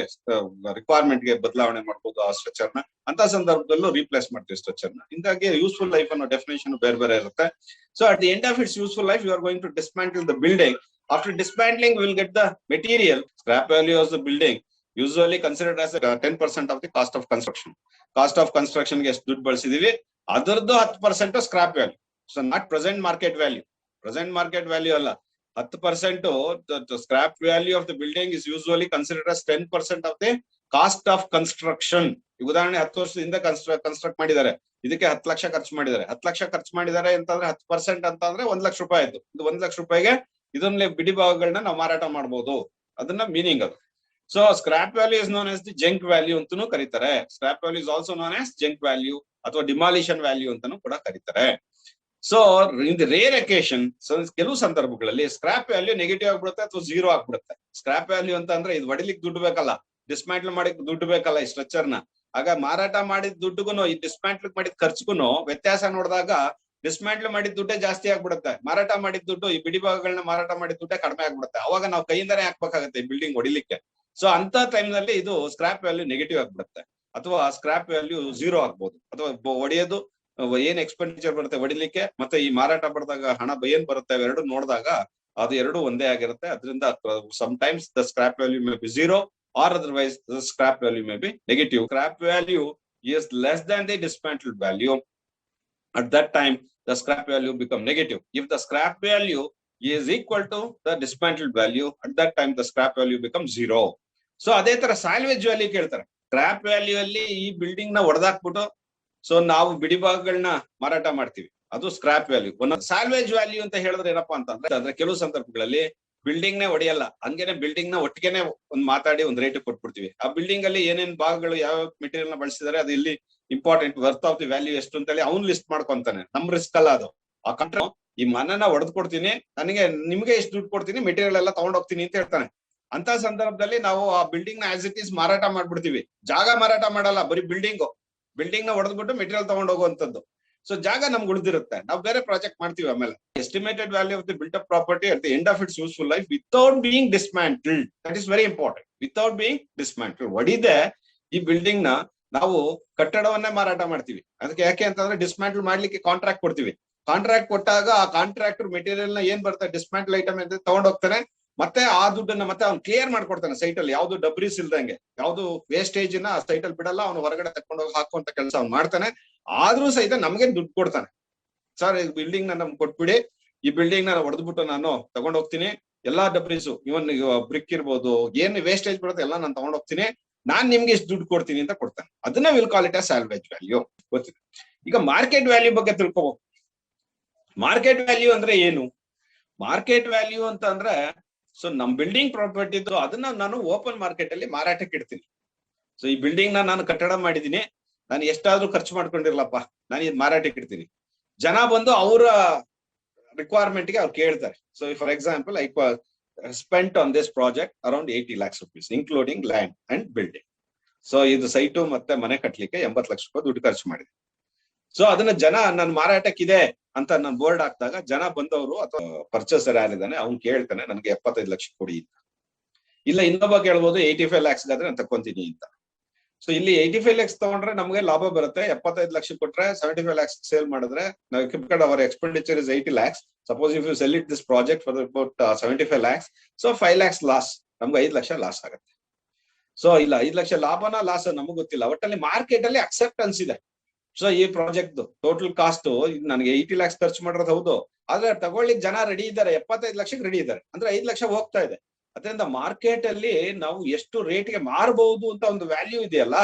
ರಿಕ್ವೈರ್ಮೆಂಟ್ ಗೆ ಬದಲಾವಣೆ ಮಾಡ್ಬೋದು ಆ ಸ್ಟ್ರಕ್ಚರ್ ನ. ಅಂತ ಸಂದರ್ಭದಲ್ಲೂ ರೀಪ್ಲೇಸ್ ಮಾಡ್ತೀವಿ ಸ್ಟ್ರಕ್ಚರ್ ನ. ಹಿಂಗಾಗಿ ಯೂಸ್ಫುಲ್ ಲೈಫ್ ಅನ್ನೋ ಡೆಫಿನೇಷನ್ ಬೇರೆ ಬೇರೆ ಇರುತ್ತೆ. So at the end of its useful life you are going to dismantle the building. After dismantling will get the material. Scrap value of the building usually considered as 10% of the cost of construction. Cost of construction ಗೆ ಎಷ್ಟು ದುಡ್ಡು ಬಳಸಿದೀವಿ ಅದರದ್ದು 10% scrap value. So not present market value, present market value ಅಲ್ಲ, 10% scrap value of the building is usually considered as 10% of the cost of construction. ಉದಾಹರಣೆ 10 ವರ್ಷದಿಂದ ಕನ್ಸ್ಟ್ರಕ್ಟ್ ಮಾಡಿದ್ದಾರೆ, ಇದಕ್ಕೆ 10 ಲಕ್ಷ ಖರ್ಚು ಮಾಡಿದ್ದಾರೆ. 10 ಲಕ್ಷ ಖರ್ಚು ಮಾಡಿದ್ದಾರೆ ಅಂತಂದ್ರೆ 10% ಅಂತ ಅಂದ್ರೆ 1 ಲಕ್ಷ ರೂಪಾಯಿ ಆಯ್ತು. ಇದು 1 ಲಕ್ಷ ರೂಪಾಯಿಗೆ ಇದನ್ನ ಬಿಡಿ ಭಾಗಗಳನ್ನ ನಾವು ಮಾರಾಟ ಮಾಡಬಹುದು, ಅದನ್ನ ಮೀನಿಂಗ್ ಅದು. So scrap value is known as the junk value ಅಂತಾನೂ ಕರೀತಾರೆ. Scrap value is also known as junk value ಅಥವಾ ಡಿಮಾಲಿಷನ್ ವ್ಯಾಲ್ಯೂ ಅಂತಾನೂ ಕೂಡ ಕರೀತಾರೆ. So in the rare occasion, ಕೆಲವು ಸಂದರ್ಭಗಳಲ್ಲಿ ಸ್ಕ್ರಾಪ್ ವ್ಯಾಲ್ಯೂ ನೆಗೆಟಿವ್ ಆಗ್ಬಿಡುತ್ತೆ ಅಥವಾ 0 ಆಗ್ಬಿಡುತ್ತೆ. ಸ್ಕ್ರಾಪ್ ವ್ಯಾಲ್ಯೂ ಅಂತ ಅಂದ್ರೆ ಇದು ಹೊಡಿಲಿಕ್ಕೆ ದುಡ್ಡು ಬೇಕಲ್ಲ, ಡಿಸ್ಮ್ಯಾಂಟಲ್ ಮಾಡಿಕ್ ದುಡ್ಡು ಬೇಕಲ್ಲ ಈ ಸ್ಟ್ರಕ್ಚರ್ ನ. ಆಗ ಮಾರಾಟ ಮಾಡಿದ ದುಡ್ಡುಗೂ ಈ ಡಿಸ್ಮ್ಯಾಂಟಲ್ ಮಾಡಿದ ಖರ್ಚಿಗೂ ವ್ಯತ್ಯಾಸ ನೋಡಿದಾಗ ಡಿಸ್ಮ್ಯಾಂಟಲ್ ಮಾಡಿದ ದುಡ್ಡೇ ಜಾಸ್ತಿ ಆಗ್ಬಿಡುತ್ತೆ, ಮಾರಾಟ ಮಾಡಿದ ದುಡ್ಡು, ಈ ಬಿಡಿ ಭಾಗಗಳನ್ನ ಮಾರಾಟ ಮಾಡಿದ ದುಡ್ಡೇ ಕಡಿಮೆ ಆಗ್ಬಿಡುತ್ತೆ. ಅವಾಗ ನಾವು ಕೈಯಿಂದಾನೇ ಹಾಕ್ಬೇಕಾಗತ್ತೆ ಈ ಬಿಲ್ಡಿಂಗ್ ಹೊಡಿಲಿಕ್ಕೆ. ಸೊ ಅಂತ ಟೈಮ್ ನಲ್ಲಿ ಇದು ಸ್ಕ್ರಾಪ್ ವ್ಯಾಲ್ಯೂ ನೆಗೆಟಿವ್ ಆಗ್ಬಿಡುತ್ತೆ, ಅಥವಾ ಸ್ಕ್ರಾಪ್ ವ್ಯಾಲ್ಯೂ 0 ಆಗ್ಬೋದು. ಅಥವಾ ಹೊಡೆಯೋದು ಏನ್ ಎಕ್ಸ್ಪೆಂಡಿಚರ್ ಬರುತ್ತೆ ಹೊಡಿಲಿಕ್ಕೆ, ಮತ್ತೆ ಈ ಮಾರಾಟ ಪಡೆದಾಗ ಹಣ ಏನ್ ಬರುತ್ತೆ ಅವೆರಡು ನೋಡಿದಾಗ ಅದು ಎರಡು ಒಂದೇ ಆಗಿರುತ್ತೆ. ಅದರಿಂದ sometimes the scrap value may be 0 or otherwise the scrap value may be negative. Scrap value is less than the dismantled value. At that time, the scrap value become negative. If the scrap value is equal to the dismantled value, at that time the scrap value becomes 0. So ಅದೇ ತರ salvage value ಕೇಳ್ತಾರೆ. Scrap value ಅಲ್ಲಿ ಈ ಬಿಲ್ಡಿಂಗ್ ನ ಹೊಡೆದಾಕ್ಬಿಟ್ಟು ಸೊ ನಾವು ಬಿಡಿ ಭಾಗಗಳನ್ನ ಮಾರಾಟ ಮಾಡ್ತೀವಿ, ಅದು ಸ್ಕ್ರಾಪ್ ವ್ಯಾಲ್ಯೂ. ಒಂದೊಂದು ಸಾಲ್ವೇಜ್ ವ್ಯಾಲ್ಯೂ ಅಂತ ಹೇಳಿದ್ರೆ ಏನಪ್ಪಾ ಅಂತಂದ್ರೆ ಕೆಲವು ಸಂದರ್ಭಗಳಲ್ಲಿ ಬಿಲ್ಡಿಂಗ್ ನೇ ಹೊಡೆಯಲ್ಲ, ಹಂಗೇನೆ ಬಿಲ್ಡಿಂಗ್ ನ ಒಟ್ಟಿಗೆನೆ ಒಂದ್ ಮಾತಾಡಿ ಒಂದ್ ರೇಟ್ ಕೊಟ್ಬಿಡ್ತೀವಿ. ಆ ಬಿಲ್ಡಿಂಗ್ ಅಲ್ಲಿ ಏನೇನ್ ಭಾಗಗಳು ಯಾವ ಮೆಟೀರಿಯಲ್ ನ ಬಳಸಿದಾರೆ, ಅದು ಇಲ್ಲಿ important, worth of the value ಎಷ್ಟು ಅಂತ ಹೇಳಿ ಅವ್ನು ಲಿಸ್ಟ್ ಮಾಡ್ಕೊಂತಾನೆ. ನಮ್ ರಿಸ್ಕ್ ಅಲ್ಲ ಅದು. ಆ ಕಂಟ್ರಾ ಈ ಮನೆನ ಹೊಡೆದ್ ಕೊಡ್ತೀನಿ, ನನಗೆ ನಿಮ್ಗೆ ಎಷ್ಟು ದುಡ್ಡು ಕೊಡ್ತೀನಿ, ಮೆಟೀರಿಯಲ್ ಎಲ್ಲ ತಗೊಂಡ್ ಹೋಗ್ತೀನಿ ಅಂತ ಹೇಳ್ತಾನೆ. ಅಂತ ಸಂದರ್ಭದಲ್ಲಿ ನಾವು ಆ ಬಿಲ್ಡಿಂಗ್ ನ ಆಸ್ ಇಟ್ ಈಸ್ ಮಾರಾಟ ಮಾಡ್ಬಿಡ್ತೀವಿ. ಜಾಗ ಮಾರಾಟ ಮಾಡಲ್ಲ, ಬರೀ ಬಿಲ್ಡಿಂಗ್ ನ ಹೊಡೆದ್ಬಿಟ್ಟು ಮೆಟೀರಿಯಲ್ ತಗೊಂಡ್ ಹೋಗುವಂತದ್ದು. ಸೊ ಜಾಗ ನಮ್ಗೆ ಉಳಿದಿರುತ್ತೆ, ನಾವು ಬೇರೆ ಪ್ರಾಜೆಕ್ಟ್ ಮಾಡ್ತೀವಿ. ಆಮೇಲೆ estimated value of the built up property at the end of its useful life without being dismantled. That is very important. Without being dismantled. ಹೊಡಿದೆ ಈ ಬಿಲ್ಡಿಂಗ್ ನ ನಾವು ಕಟ್ಟಡವನ್ನೇ ಮಾರಾಟ ಮಾಡ್ತೀವಿ. ಅದಕ್ಕೆ ಯಾಕೆ ಅಂತಂದ್ರೆ ಡಿಸ್ಮ್ಯಾಂಟಲ್ ಮಾಡ್ಲಿಕ್ಕೆ ಕಾಂಟ್ರಾಕ್ಟ್ ಕೊಡ್ತೀವಿ. ಕಾಂಟ್ರಾಕ್ಟ್ ಕೊಟ್ಟಾಗ ಆ ಕಾಂಟ್ರಾಕ್ಟರ್ ಮೆಟೀರಿಯಲ್ ನ ಏನ್ ಬರ್ತದೆ ಡಿಸ್ಮ್ಯಾಂಟಲ್ ಐಟಮ್ ಅಂತ ತಗೊಂಡ್ ಹೋಗ್ತಾನೆ. ಮತ್ತೆ ಆ ದುಡ್ಡನ್ನ ಮತ್ತೆ ಅವ್ನು ಕ್ಲಿಯರ್ ಮಾಡ್ಕೊಡ್ತಾನೆ. ಸೈಟ್ ಅಲ್ಲಿ ಯಾವ್ದು ಡಬ್ರೀಸ್ ಇಲ್ದಂಗೆ, ಯಾವ್ದು ವೇಸ್ಟೇಜ್ ನ ಸೈಟ್ ಅಲ್ಲಿ ಬಿಡಲ್ಲ, ಅವ್ನು ಹೊರಗಡೆ ತಕೊಂಡೋಗಿ ಹಾಕುವಂತ ಕೆಲಸ ಅವ್ನು ಮಾಡ್ತಾನೆ. ಆದ್ರೂ ಸಹಿತ ನಮ್ಗೆ ದುಡ್ಡು ಕೊಡ್ತಾನೆ. ಸರ್ ಈ ಬಿಲ್ಡಿಂಗ್ ನ ನಮ್ಗೆ ಕೊಟ್ಬಿಡಿ, ಈ ಬಿಲ್ಡಿಂಗ್ ನ ಹೊಡೆದ್ಬಿಟ್ಟು ನಾನು ತಗೊಂಡ್ ಹೋಗ್ತೀನಿ, ಎಲ್ಲಾ ಡಬ್ರೀಸು ಇವನ್ ಬ್ರಿಕ್ ಇರ್ಬೋದು, ಏನ್ ವೇಸ್ಟೇಜ್ ಬರುತ್ತೆ ಎಲ್ಲ ನಾನು ತಗೊಂಡ್ ಹೋಗ್ತೀನಿ, ನಾನ್ ನಿಮ್ಗೆ ಎಷ್ಟು ದುಡ್ಡು ಕೊಡ್ತೀನಿ ಅಂತ ಕೊಡ್ತಾನೆ. ಅದನ್ನ will call it as salvage value. ಗೊತ್ತಿದೆ. ಈಗ ಮಾರ್ಕೆಟ್ ವ್ಯಾಲ್ಯೂ ಬಗ್ಗೆ ತಿಳ್ಕೋಬಹುದು. ಮಾರ್ಕೆಟ್ ವ್ಯಾಲ್ಯೂ ಅಂದ್ರೆ ಏನು? ಮಾರ್ಕೆಟ್ ವ್ಯಾಲ್ಯೂ ಅಂತ ಅಂದ್ರೆ ಸೊ ನಮ್ ಬಿಲ್ಡಿಂಗ್ ಪ್ರಾಪರ್ಟಿ ಇದ್ದು ಅದನ್ನ ನಾನು ಓಪನ್ ಮಾರ್ಕೆಟ್ ಅಲ್ಲಿ ಮಾರಾಟಕ್ಕೆ ಇಡ್ತೀನಿ. ಸೊ ಈ ಬಿಲ್ಡಿಂಗ್ ನಾನು ಕಟ್ಟಡ ಮಾಡಿದೀನಿ, ನಾನು ಎಷ್ಟಾದ್ರೂ ಖರ್ಚು ಮಾಡ್ಕೊಂಡಿರ್ಲಪ್ಪ, ನಾನು ಇದು ಮಾರಾಟಕ್ಕೆ ಇಡ್ತೀನಿ. ಜನ ಬಂದು ಅವರ ರಿಕ್ವೈರ್ಮೆಂಟ್ ಗೆ ಅವ್ರು ಕೇಳ್ತಾರೆ. So for example I spent on this project around 80 lakhs rupees including land and building. So ಇದು ಸೈಟು ಮತ್ತೆ ಮನೆ ಕಟ್ಲಿಕ್ಕೆ 80 ಲಕ್ಷ ರೂಪಾಯಿ ದುಡ್ಡು ಖರ್ಚು ಮಾಡಿದೆ. ಸೊ ಅದನ್ನ ಜನ ನನ್ನ ಮಾರಾಟಕ್ಕಿದೆ ಅಂತ ನಾನು ಬೋರ್ಡ್ ಹಾಕಿದಾಗ ಜನ ಬಂದವರು ಅಥವಾ ಪರ್ಚೇಸರ್ ಯಾರಿದ್ದಾನೆ ಅವ್ನು ಕೇಳ್ತಾನೆ, ನನಗೆ 75 ಲಕ್ಷ ಕೊಡಿ ಅಂತ. ಇಲ್ಲ ಇನ್ನೊಬ್ಬ ಕೇಳ್ಬೋದು 85 lakhs ಆದ್ರೆ ನಾನು ತಕೊಂತೀನಿ ಅಂತ. ಸೊ ಇಲ್ಲಿ 85 lakhs ತಗೊಂಡ್ರೆ ನಮ್ಗೆ ಲಾಭ ಬರುತ್ತೆ. 75 ಲಕ್ಷ ಕೊಟ್ರೆ 75 lakhs ಸೇಲ್ ಮಾಡಿದ್ರೆ ನಾವು our expenditure is 80 lakhs. Suppose if you sell it this project for about 75 lakhs, so 5 lakhs loss, ನಮ್ಗೆ 5 ಲಕ್ಷ ಲಾಸ್ ಆಗುತ್ತೆ. ಸೊ ಇಲ್ಲ 5 ಲಕ್ಷ ಲಾಭನ ಲಾಸ್ ನಮಗ್ ಗೊತ್ತಿಲ್ಲ, ಒಟ್ಟಲ್ಲಿ ಮಾರ್ಕೆಟ್ ಅಲ್ಲಿ ಅಕ್ಸೆಪ್ಟೆನ್ಸ್ ಇದೆ. ಸೊ ಈ ಪ್ರಾಜೆಕ್ಟ್ ಟೋಟಲ್ ಕಾಸ್ಟ್ ನನಗೆ 80 lakhs ಖರ್ಚು ಮಾಡಿರೋದು ಹೌದು, ಆದ್ರೆ ತಗೊಳ್ಳಿಕ್ ಜನ ರೆಡಿ ಇದ್ದಾರೆ, 75 ಲಕ್ಷಕ್ಕೆ ರೆಡಿ ಇದ್ದಾರೆ, ಅಂದ್ರೆ 5 ಲಕ್ಷ ಹೋಗ್ತಾ ಇದೆ. ಅದರಿಂದ ಮಾರ್ಕೆಟ್ ಅಲ್ಲಿ ನಾವು ಎಷ್ಟು ರೇಟ್ಗೆ ಮಾರಬಹುದು ಅಂತ ಒಂದು ವ್ಯಾಲ್ಯೂ ಇದೆಯಲ್ಲ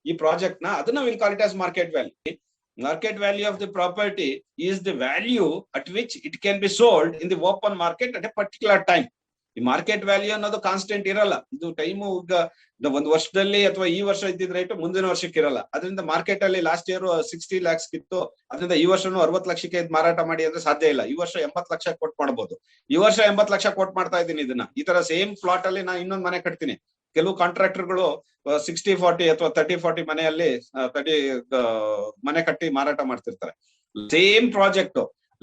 ಈ ಪ್ರಾಜೆಕ್ಟ್ ನ, ಅದನ್ನ will call it as market value. Market value of the property is the value at which it can be sold in the open market at A particular time. ಈ ಮಾರ್ಕೆಟ್ ವ್ಯಾಲ್ಯೂ ಅನ್ನೋದು ಕಾನ್ಸ್ಟೆಂಟ್ ಇರಲ್ಲ. ಇದು ಟೈಮು ಒಂದು ವರ್ಷದಲ್ಲಿ ಅಥವಾ ಈ ವರ್ಷ ಇದ್ದಿದ್ ರೇಟ್ ಮುಂದಿನ ವರ್ಷಕ್ಕೆ ಇರಲ್ಲ. ಅದರಿಂದ ಮಾರ್ಕೆಟ್ ಅಲ್ಲಿ ಲಾಸ್ಟ್ ಇಯರ್ 60 lakhs ಇತ್ತು, ಅದರಿಂದ ಈ ವರ್ಷನೂ 60 ಲಕ್ಷಕ್ಕೆ ಮಾರಾಟ ಮಾಡಿ ಅಂದ್ರೆ ಸಾಧ್ಯ ಇಲ್ಲ. ಈ ವರ್ಷ 80 ಲಕ್ಷ ಕೊಟ್ ಮಾಡಬಹುದು. ಈ ವರ್ಷ 80 ಲಕ್ಷ ಕೊಟ್ ಮಾಡ್ತಾ ಇದ್ದೀನಿ. ಇದನ್ನ ಈ ತರ ಸೇಮ್ ಪ್ಲಾಟ್ ಅಲ್ಲಿ ನಾನು ಇನ್ನೊಂದು ಮನೆ ಕಟ್ತೀನಿ. ಕೆಲವು ಕಾಂಟ್ರಾಕ್ಟರ್ಗಳು 60-40 ಅಥವಾ 30-40 ಮನೆಯಲ್ಲಿ 30 ಮನೆ ಕಟ್ಟಿ ಮಾರಾಟ ಮಾಡ್ತಿರ್ತಾರೆ. ಸೇಮ್ ಪ್ರಾಜೆಕ್ಟ್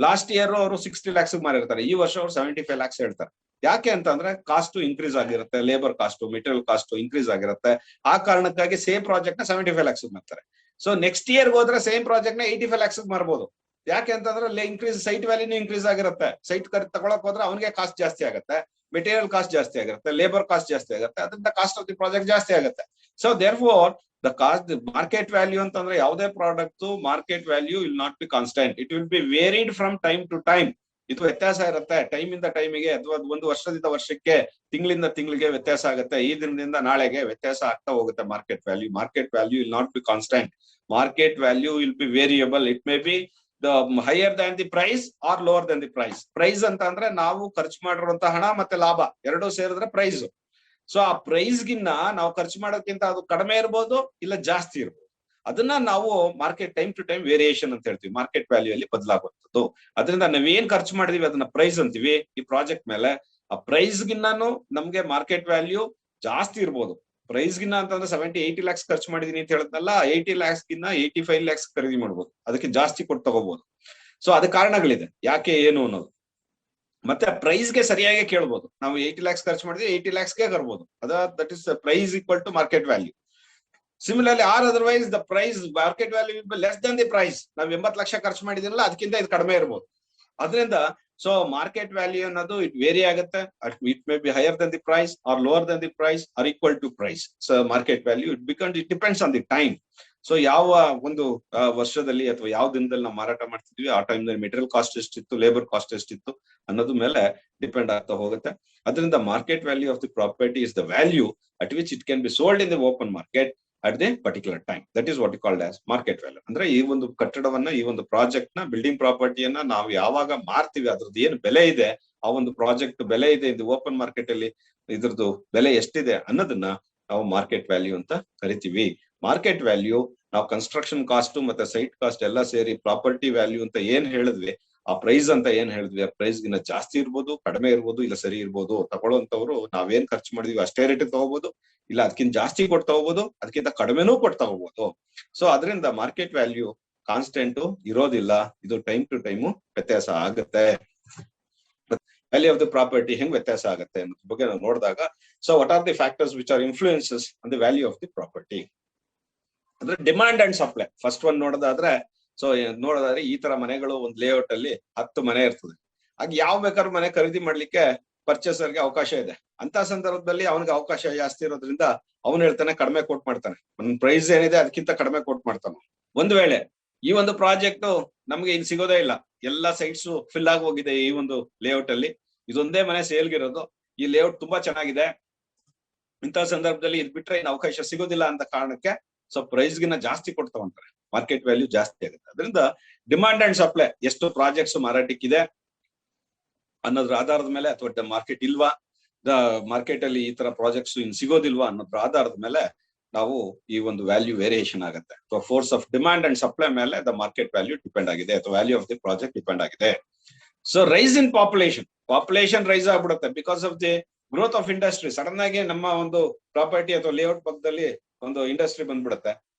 ಲಾಸ್ಟ್ ಇಯರ್ ಅವರು 60 lakhs ಮಾರಿರ್ತಾರೆ, ಈ ವರ್ಷ ಅವ್ರು 75 lakhs ಹೇಳ್ತಾರೆ. ಯಾಕೆ ಅಂತಂದ್ರೆ ಕಾಸ್ಟ್ ಇನ್ಕ್ರೀಸ್ ಆಗಿರುತ್ತೆ, labour cost, material cost increase ಆಗಿರುತ್ತೆ. ಆ ಕಾರಣಕ್ಕಾಗಿ ಸೇಮ್ ಪ್ರಾಜೆಕ್ಟ್ ನ 75 lakhs ಮಾಡ್ತಾರೆ. ಸೊ ನೆಕ್ಸ್ಟ್ ಇಯರ್ ಹೋದ್ರೆ ಸೇಮ್ ಪ್ರಾಜೆಕ್ಟ್ ನ 85 lakhs ಮಾರಬಹುದು. ಯಾಕೆ ಅಂತಂದ್ರೆ ಇನ್ಕ್ರೀಸ್ ಸೈಟ್ ವ್ಯಾಲ್ಯೂನು ಇನ್ಕ್ರೀಸ್ ಆಗಿರುತ್ತೆ. ಸೈಟ್ ತಗೊಳಕ್ ಹೋದ್ರೆ ಅವನಿಗೆ ಕಾಸ್ಟ್ ಜಾಸ್ತಿ ಆಗುತ್ತೆ, ಮೆಟೀರಿಯಲ್ ಕಾಸ್ಟ್ ಜಾಸ್ತಿ ಆಗಿರುತ್ತೆ, ಲೇಬರ್ ಕಾಸ್ಟ್ ಜಾಸ್ತಿ ಆಗುತ್ತೆ, ಅದರಿಂದ ಕಾಸ್ಟ್ ಆಫ್ ದಿ ಪ್ರಾಜೆಕ್ಟ್ ಜಾಸ್ತಿ ಆಗುತ್ತೆ. So therefore the cost market value ಅಂತಂದ್ರೆ ಯಾವುದೇ product market value will not be constant, it will be varied from time to time. ಇದು ವ್ಯತ್ಯಾಸ ಇರುತ್ತೆ ಟೈಮ್ ಇಂದ ಟೈಮಿಗೆ, ಅಥವಾ ಒಂದು ವರ್ಷದಿಂದ ವರ್ಷಕ್ಕೆ, ತಿಂಗಳಿಂದ ತಿಂಗಳಿಗೆ ವ್ಯತ್ಯಾಸ ಆಗುತ್ತೆ, ಈ ದಿನದಿಂದ ನಾಳೆಗೆ ವ್ಯತ್ಯಾಸ ಆಗ್ತಾ ಹೋಗುತ್ತೆ. Market value will not be constant. Market value will be variable. It may be the higher than the price or lower than the price. Price ಅಂತ ಅಂದ್ರೆ ನಾವು ಖರ್ಚು ಮಾಡಿರುವಂತ ಹಣ ಮತ್ತೆ ಲಾಭ ಎರಡೂ ಸೇರಿದ್ರೆ ಪ್ರೈಸ್. ಸೊ ಆ ಪ್ರೈಸ್ ಗಿನ್ನ ನಾವು ಖರ್ಚು ಮಾಡೋಕ್ಕಿಂತ ಅದು ಕಡಿಮೆ ಇರ್ಬೋದು, ಇಲ್ಲ ಜಾಸ್ತಿ ಇರ್ಬೋದು. ಅದನ್ನ ನಾವು market time to time variation ಅಂತ ಹೇಳ್ತೀವಿ, ಮಾರ್ಕೆಟ್ ವ್ಯಾಲ್ಯೂ ಅಲ್ಲಿ ಬದಲಾಗುವಂಥದ್ದು. ಅದರಿಂದ ನಾವೇನ್ ಖರ್ಚು ಮಾಡಿದೀವಿ ಅದನ್ನ ಪ್ರೈಸ್ ಅಂತೀವಿ ಈ ಪ್ರಾಜೆಕ್ಟ್ ಮೇಲೆ. ಆ ಪ್ರೈಸ್ ಗಿನ್ನೂ ನಮ್ಗೆ ಮಾರ್ಕೆಟ್ ವ್ಯಾಲ್ಯೂ ಜಾಸ್ತಿ ಇರ್ಬೋದು. ಪ್ರೈಸ್ ಗಿನ್ನ ಅಂತಂದ್ರೆ 70-80 lakhs ಖರ್ಚು ಮಾಡಿದೀನಿ ಅಂತ ಹೇಳಿದ್ನಲ್ಲ, 80 lakhs ಗಿನ್ನ 85 lakhs ಖರೀದಿ ಮಾಡ್ಬೋದು, ಅದಕ್ಕೆ ಜಾಸ್ತಿ ಕೊಟ್ಟು ತಗೋಬಹುದು. ಸೊ ಅದ ಕಾರಣಗಳಿದೆ ಯಾಕೆ ಏನು ಅನ್ನೋದು. ಮತ್ತೆ ಪ್ರೈಸ್ ಗೆ ಸರಿಯಾಗಿ ಕೇಳ್ಬೋದು. ನಾವು 80 lakhs ಖರ್ಚು ಮಾಡಿದ್ವಿ, 80 lakhs ಗೆ ಬರ್ಬೋದು. That is price equal to market value. Similarly, or otherwise the price, market value will be less than the price. ನಾವು 80 ಲಕ್ಷ ಖರ್ಚು ಮಾಡಿದಿರಲ್ಲ, ಅದಕ್ಕಿಂತ ಇದು ಕಡಿಮೆ ಇರ್ಬೋದು. ಅದರಿಂದ ಸೊ ಮಾರ್ಕೆಟ್ ವ್ಯಾಲ್ಯೂ ಅನ್ನೋದು ಇಟ್ ವೇರಿ ಆಗುತ್ತೆ, it may be higher than the price or lower than the price or equal to price. So market value it depends on the time. So ಯಾವ ಒಂದು ವರ್ಷದಲ್ಲಿ ಅಥವಾ ಯಾವ ದಿನದಲ್ಲಿ ನಾವು ಮಾರಾಟ ಮಾಡ್ತಿದ್ವಿ, ಆ ಟೈಮ್ ನಲ್ಲಿ ಮೆಟೀರಿಯಲ್ ಕಾಸ್ಟ್ ಎಷ್ಟಿತ್ತು, ಲೇಬರ್ ಕಾಸ್ಟ್ ಎಷ್ಟಿತ್ತು ಅನ್ನೋದ್ರ ಮೇಲೆ ಡಿಪೆಂಡ್ ಆಗ್ತಾ ಹೋಗುತ್ತೆ. ಅದರಿಂದ market value of the property is the value at which it can be sold in the open market at the particular time. That is what we called as market value. ಅಂದ್ರೆ ಈ ಒಂದು ಕಟ್ಟಡವನ್ನ, ಈ ಒಂದು ಪ್ರಾಜೆಕ್ಟ್ ನ, ಬಿಲ್ಡಿಂಗ್ ಪ್ರಾಪರ್ಟಿಯನ್ನ ನಾವು ಯಾವಾಗ ಮಾರ್ತೀವಿ, ಅದ್ರದ್ದು ಏನು ಬೆಲೆ ಇದೆ, ಆ ಒಂದು ಪ್ರಾಜೆಕ್ಟ್ ಬೆಲೆ ಇದೆ ಇದು ಓಪನ್ ಮಾರ್ಕೆಟ್ ಅಲ್ಲಿ, ಇದ್ರದ್ದು ಬೆಲೆ ಎಷ್ಟಿದೆ ಅನ್ನೋದನ್ನ ನಾವು ಮಾರ್ಕೆಟ್ ವ್ಯಾಲ್ಯೂ ಅಂತ ಕರಿತೀವಿ. ಮಾರ್ಕೆಟ್ ವ್ಯಾಲ್ಯೂ ನಾವು ಕನ್ಸ್ಟ್ರಕ್ಷನ್ ಕಾಸ್ಟ್ ಮತ್ತೆ ಸೈಟ್ ಕಾಸ್ಟ್ ಎಲ್ಲ ಸೇರಿ ಪ್ರಾಪರ್ಟಿ ವ್ಯಾಲ್ಯೂ ಅಂತ ಏನ್ ಹೇಳಿದ್ವಿ, ಆ ಪ್ರೈಸ್ ಅಂತ ಏನ್ ಹೇಳಿದ್ವಿ, ಆ ಪ್ರೈಸ್ ಗಿನ್ನ ಜಾಸ್ತಿ ಇರ್ಬೋದು, ಕಡಿಮೆ ಇರ್ಬೋದು, ಇಲ್ಲ ಸರಿ ಇರ್ಬೋದು. ತಗೊಳ್ಳೋಂತವ್ರು ನಾವೇನ್ ಖರ್ಚು ಮಾಡಿದ್ವಿ ಅಷ್ಟೇ ರೇಟ್ ತಗೋಬಹುದು, ಇಲ್ಲ ಅದಕ್ಕಿಂತ ಜಾಸ್ತಿ ಕೊಟ್ಟು ತಗೋಬಹುದು, ಅದಕ್ಕಿಂತ ಕಡಿಮೆನೂ ಕೊಟ್ಟು ತಗೋಬಹುದು. ಸೊ ಅದರಿಂದ ಮಾರ್ಕೆಟ್ ವ್ಯಾಲ್ಯೂ ಕಾನ್ಸ್ಟೆಂಟ್ ಇರೋದಿಲ್ಲ, ಇದು ಟೈಮ್ ಟು ಟೈಮು ವ್ಯತ್ಯಾಸ ಆಗುತ್ತೆ. ವ್ಯಾಲ್ಯೂ ಆಫ್ ದಿ ಪ್ರಾಪರ್ಟಿ ಹೆಂಗ್ ವ್ಯತ್ಯಾಸ ಆಗುತ್ತೆ ಅನ್ನೋದ್ರ ಬಗ್ಗೆ ನಾವು ನೋಡಿದಾಗ, so what are the factors which are influences on the value of the property ಅಂದ್ರೆ demand and supply. First one ನೋಡೋದಾದ್ರೆ, ಸೊ ನೋಡೋದಾದ್ರೆ ಈ ತರ ಮನೆಗಳು ಒಂದು ಲೇಔಟ್ ಅಲ್ಲಿ 10 ಮನೆ ಇರ್ತದೆ. ಆಗ ಯಾವ ಬೇಕಾದ್ರೂ ಮನೆ ಖರೀದಿ ಮಾಡ್ಲಿಕ್ಕೆ ಪರ್ಚೇಸರ್ಗೆ ಅವಕಾಶ ಇದೆ. ಅಂತ ಸಂದರ್ಭದಲ್ಲಿ ಅವನಿಗೆ ಅವಕಾಶ ಜಾಸ್ತಿ ಇರೋದ್ರಿಂದ ಅವನು ಹೇಳ್ತಾನೆ ಕಡಿಮೆ ಕೋಟ್ ಮಾಡ್ತಾನೆ, ಒಂದ್ ಪ್ರೈಸ್ ಏನಿದೆ ಅದಕ್ಕಿಂತ ಕಡಿಮೆ ಕೋಟ್ ಮಾಡ್ತಾನೆ. ಒಂದ್ ವೇಳೆ ಈ ಒಂದು ಪ್ರಾಜೆಕ್ಟ್ ನಮ್ಗೆ ಇಲ್ಲಿ ಸಿಗೋದೇ ಇಲ್ಲ, ಎಲ್ಲಾ ಸೈಟ್ಸ್ ಫಿಲ್ ಆಗಿ ಹೋಗಿದೆ ಈ ಒಂದು ಲೇಔಟ್ ಅಲ್ಲಿ, ಇದೊಂದೇ ಮನೆ ಸೇಲ್ಗಿರೋದು, ಈ ಲೇಔಟ್ ತುಂಬಾ ಚೆನ್ನಾಗಿದೆ, ಇಂಥ ಸಂದರ್ಭದಲ್ಲಿ ಇದ್ ಬಿಟ್ರೆ ಇನ್ನು ಅವಕಾಶ ಸಿಗೋದಿಲ್ಲ ಅಂತ ಕಾರಣಕ್ಕೆ ಸೊ ಪ್ರೈಸ್ ಗಿನ್ನ ಜಾಸ್ತಿ ಕೊಡ್ತಾವಂತಾರೆ, ಮಾರ್ಕೆಟ್ ವ್ಯಾಲ್ಯೂ ಜಾಸ್ತಿ ಆಗುತ್ತೆ. ಅದರಿಂದ ಡಿಮಾಂಡ್ ಅಂಡ್ ಸಪ್ಲೈ, ಎಷ್ಟು ಪ್ರಾಜೆಕ್ಟ್ಸ್ ಮಾರಾಟಕ್ಕಿದೆ ಅನ್ನೋದ್ರ ಆಧಾರದ ಮೇಲೆ, ಅಥವಾ ಮಾರ್ಕೆಟ್ ಇಲ್ವಾ, ಮಾರ್ಕೆಟ್ ಅಲ್ಲಿ ಈ ತರ ಪ್ರಾಜೆಕ್ಟ್ಸ್ ಇನ್ ಸಿಗೋದಿಲ್ವಾ ಅನ್ನೋದ್ರ ಆಧಾರದ ಮೇಲೆ ನಾವು ಈ ಒಂದು ವ್ಯಾಲ್ಯೂ ವೇರಿಯೇಷನ್ ಆಗುತ್ತೆ. So force of demand and supply ಮೇಲೆ ದ ಮಾರ್ಕೆಟ್ ವ್ಯಾಲ್ಯೂ ಡಿಪೆಂಡ್ ಆಗಿದೆ, ಅಥವಾ value of the project depend ಆಗಿದೆ. ಸೊ ರೈಸ್ ಇನ್ ಪಾಪ್ಯುಲೇಷನ್ ರೈಸ್ ಆಗ್ಬಿಡುತ್ತೆ because of the growth of industry. Sudden ಆಗಿ ನಮ್ಮ ಒಂದು ಪ್ರಾಪರ್ಟಿ ಅಥವಾ ಲೇಔಟ್ ಪಕ್ಕದಲ್ಲಿ ಒಂದು ಇಂಡಸ್ಟ್ರಿ ಬಂದ್ಬಿಡುತ್ತೆ.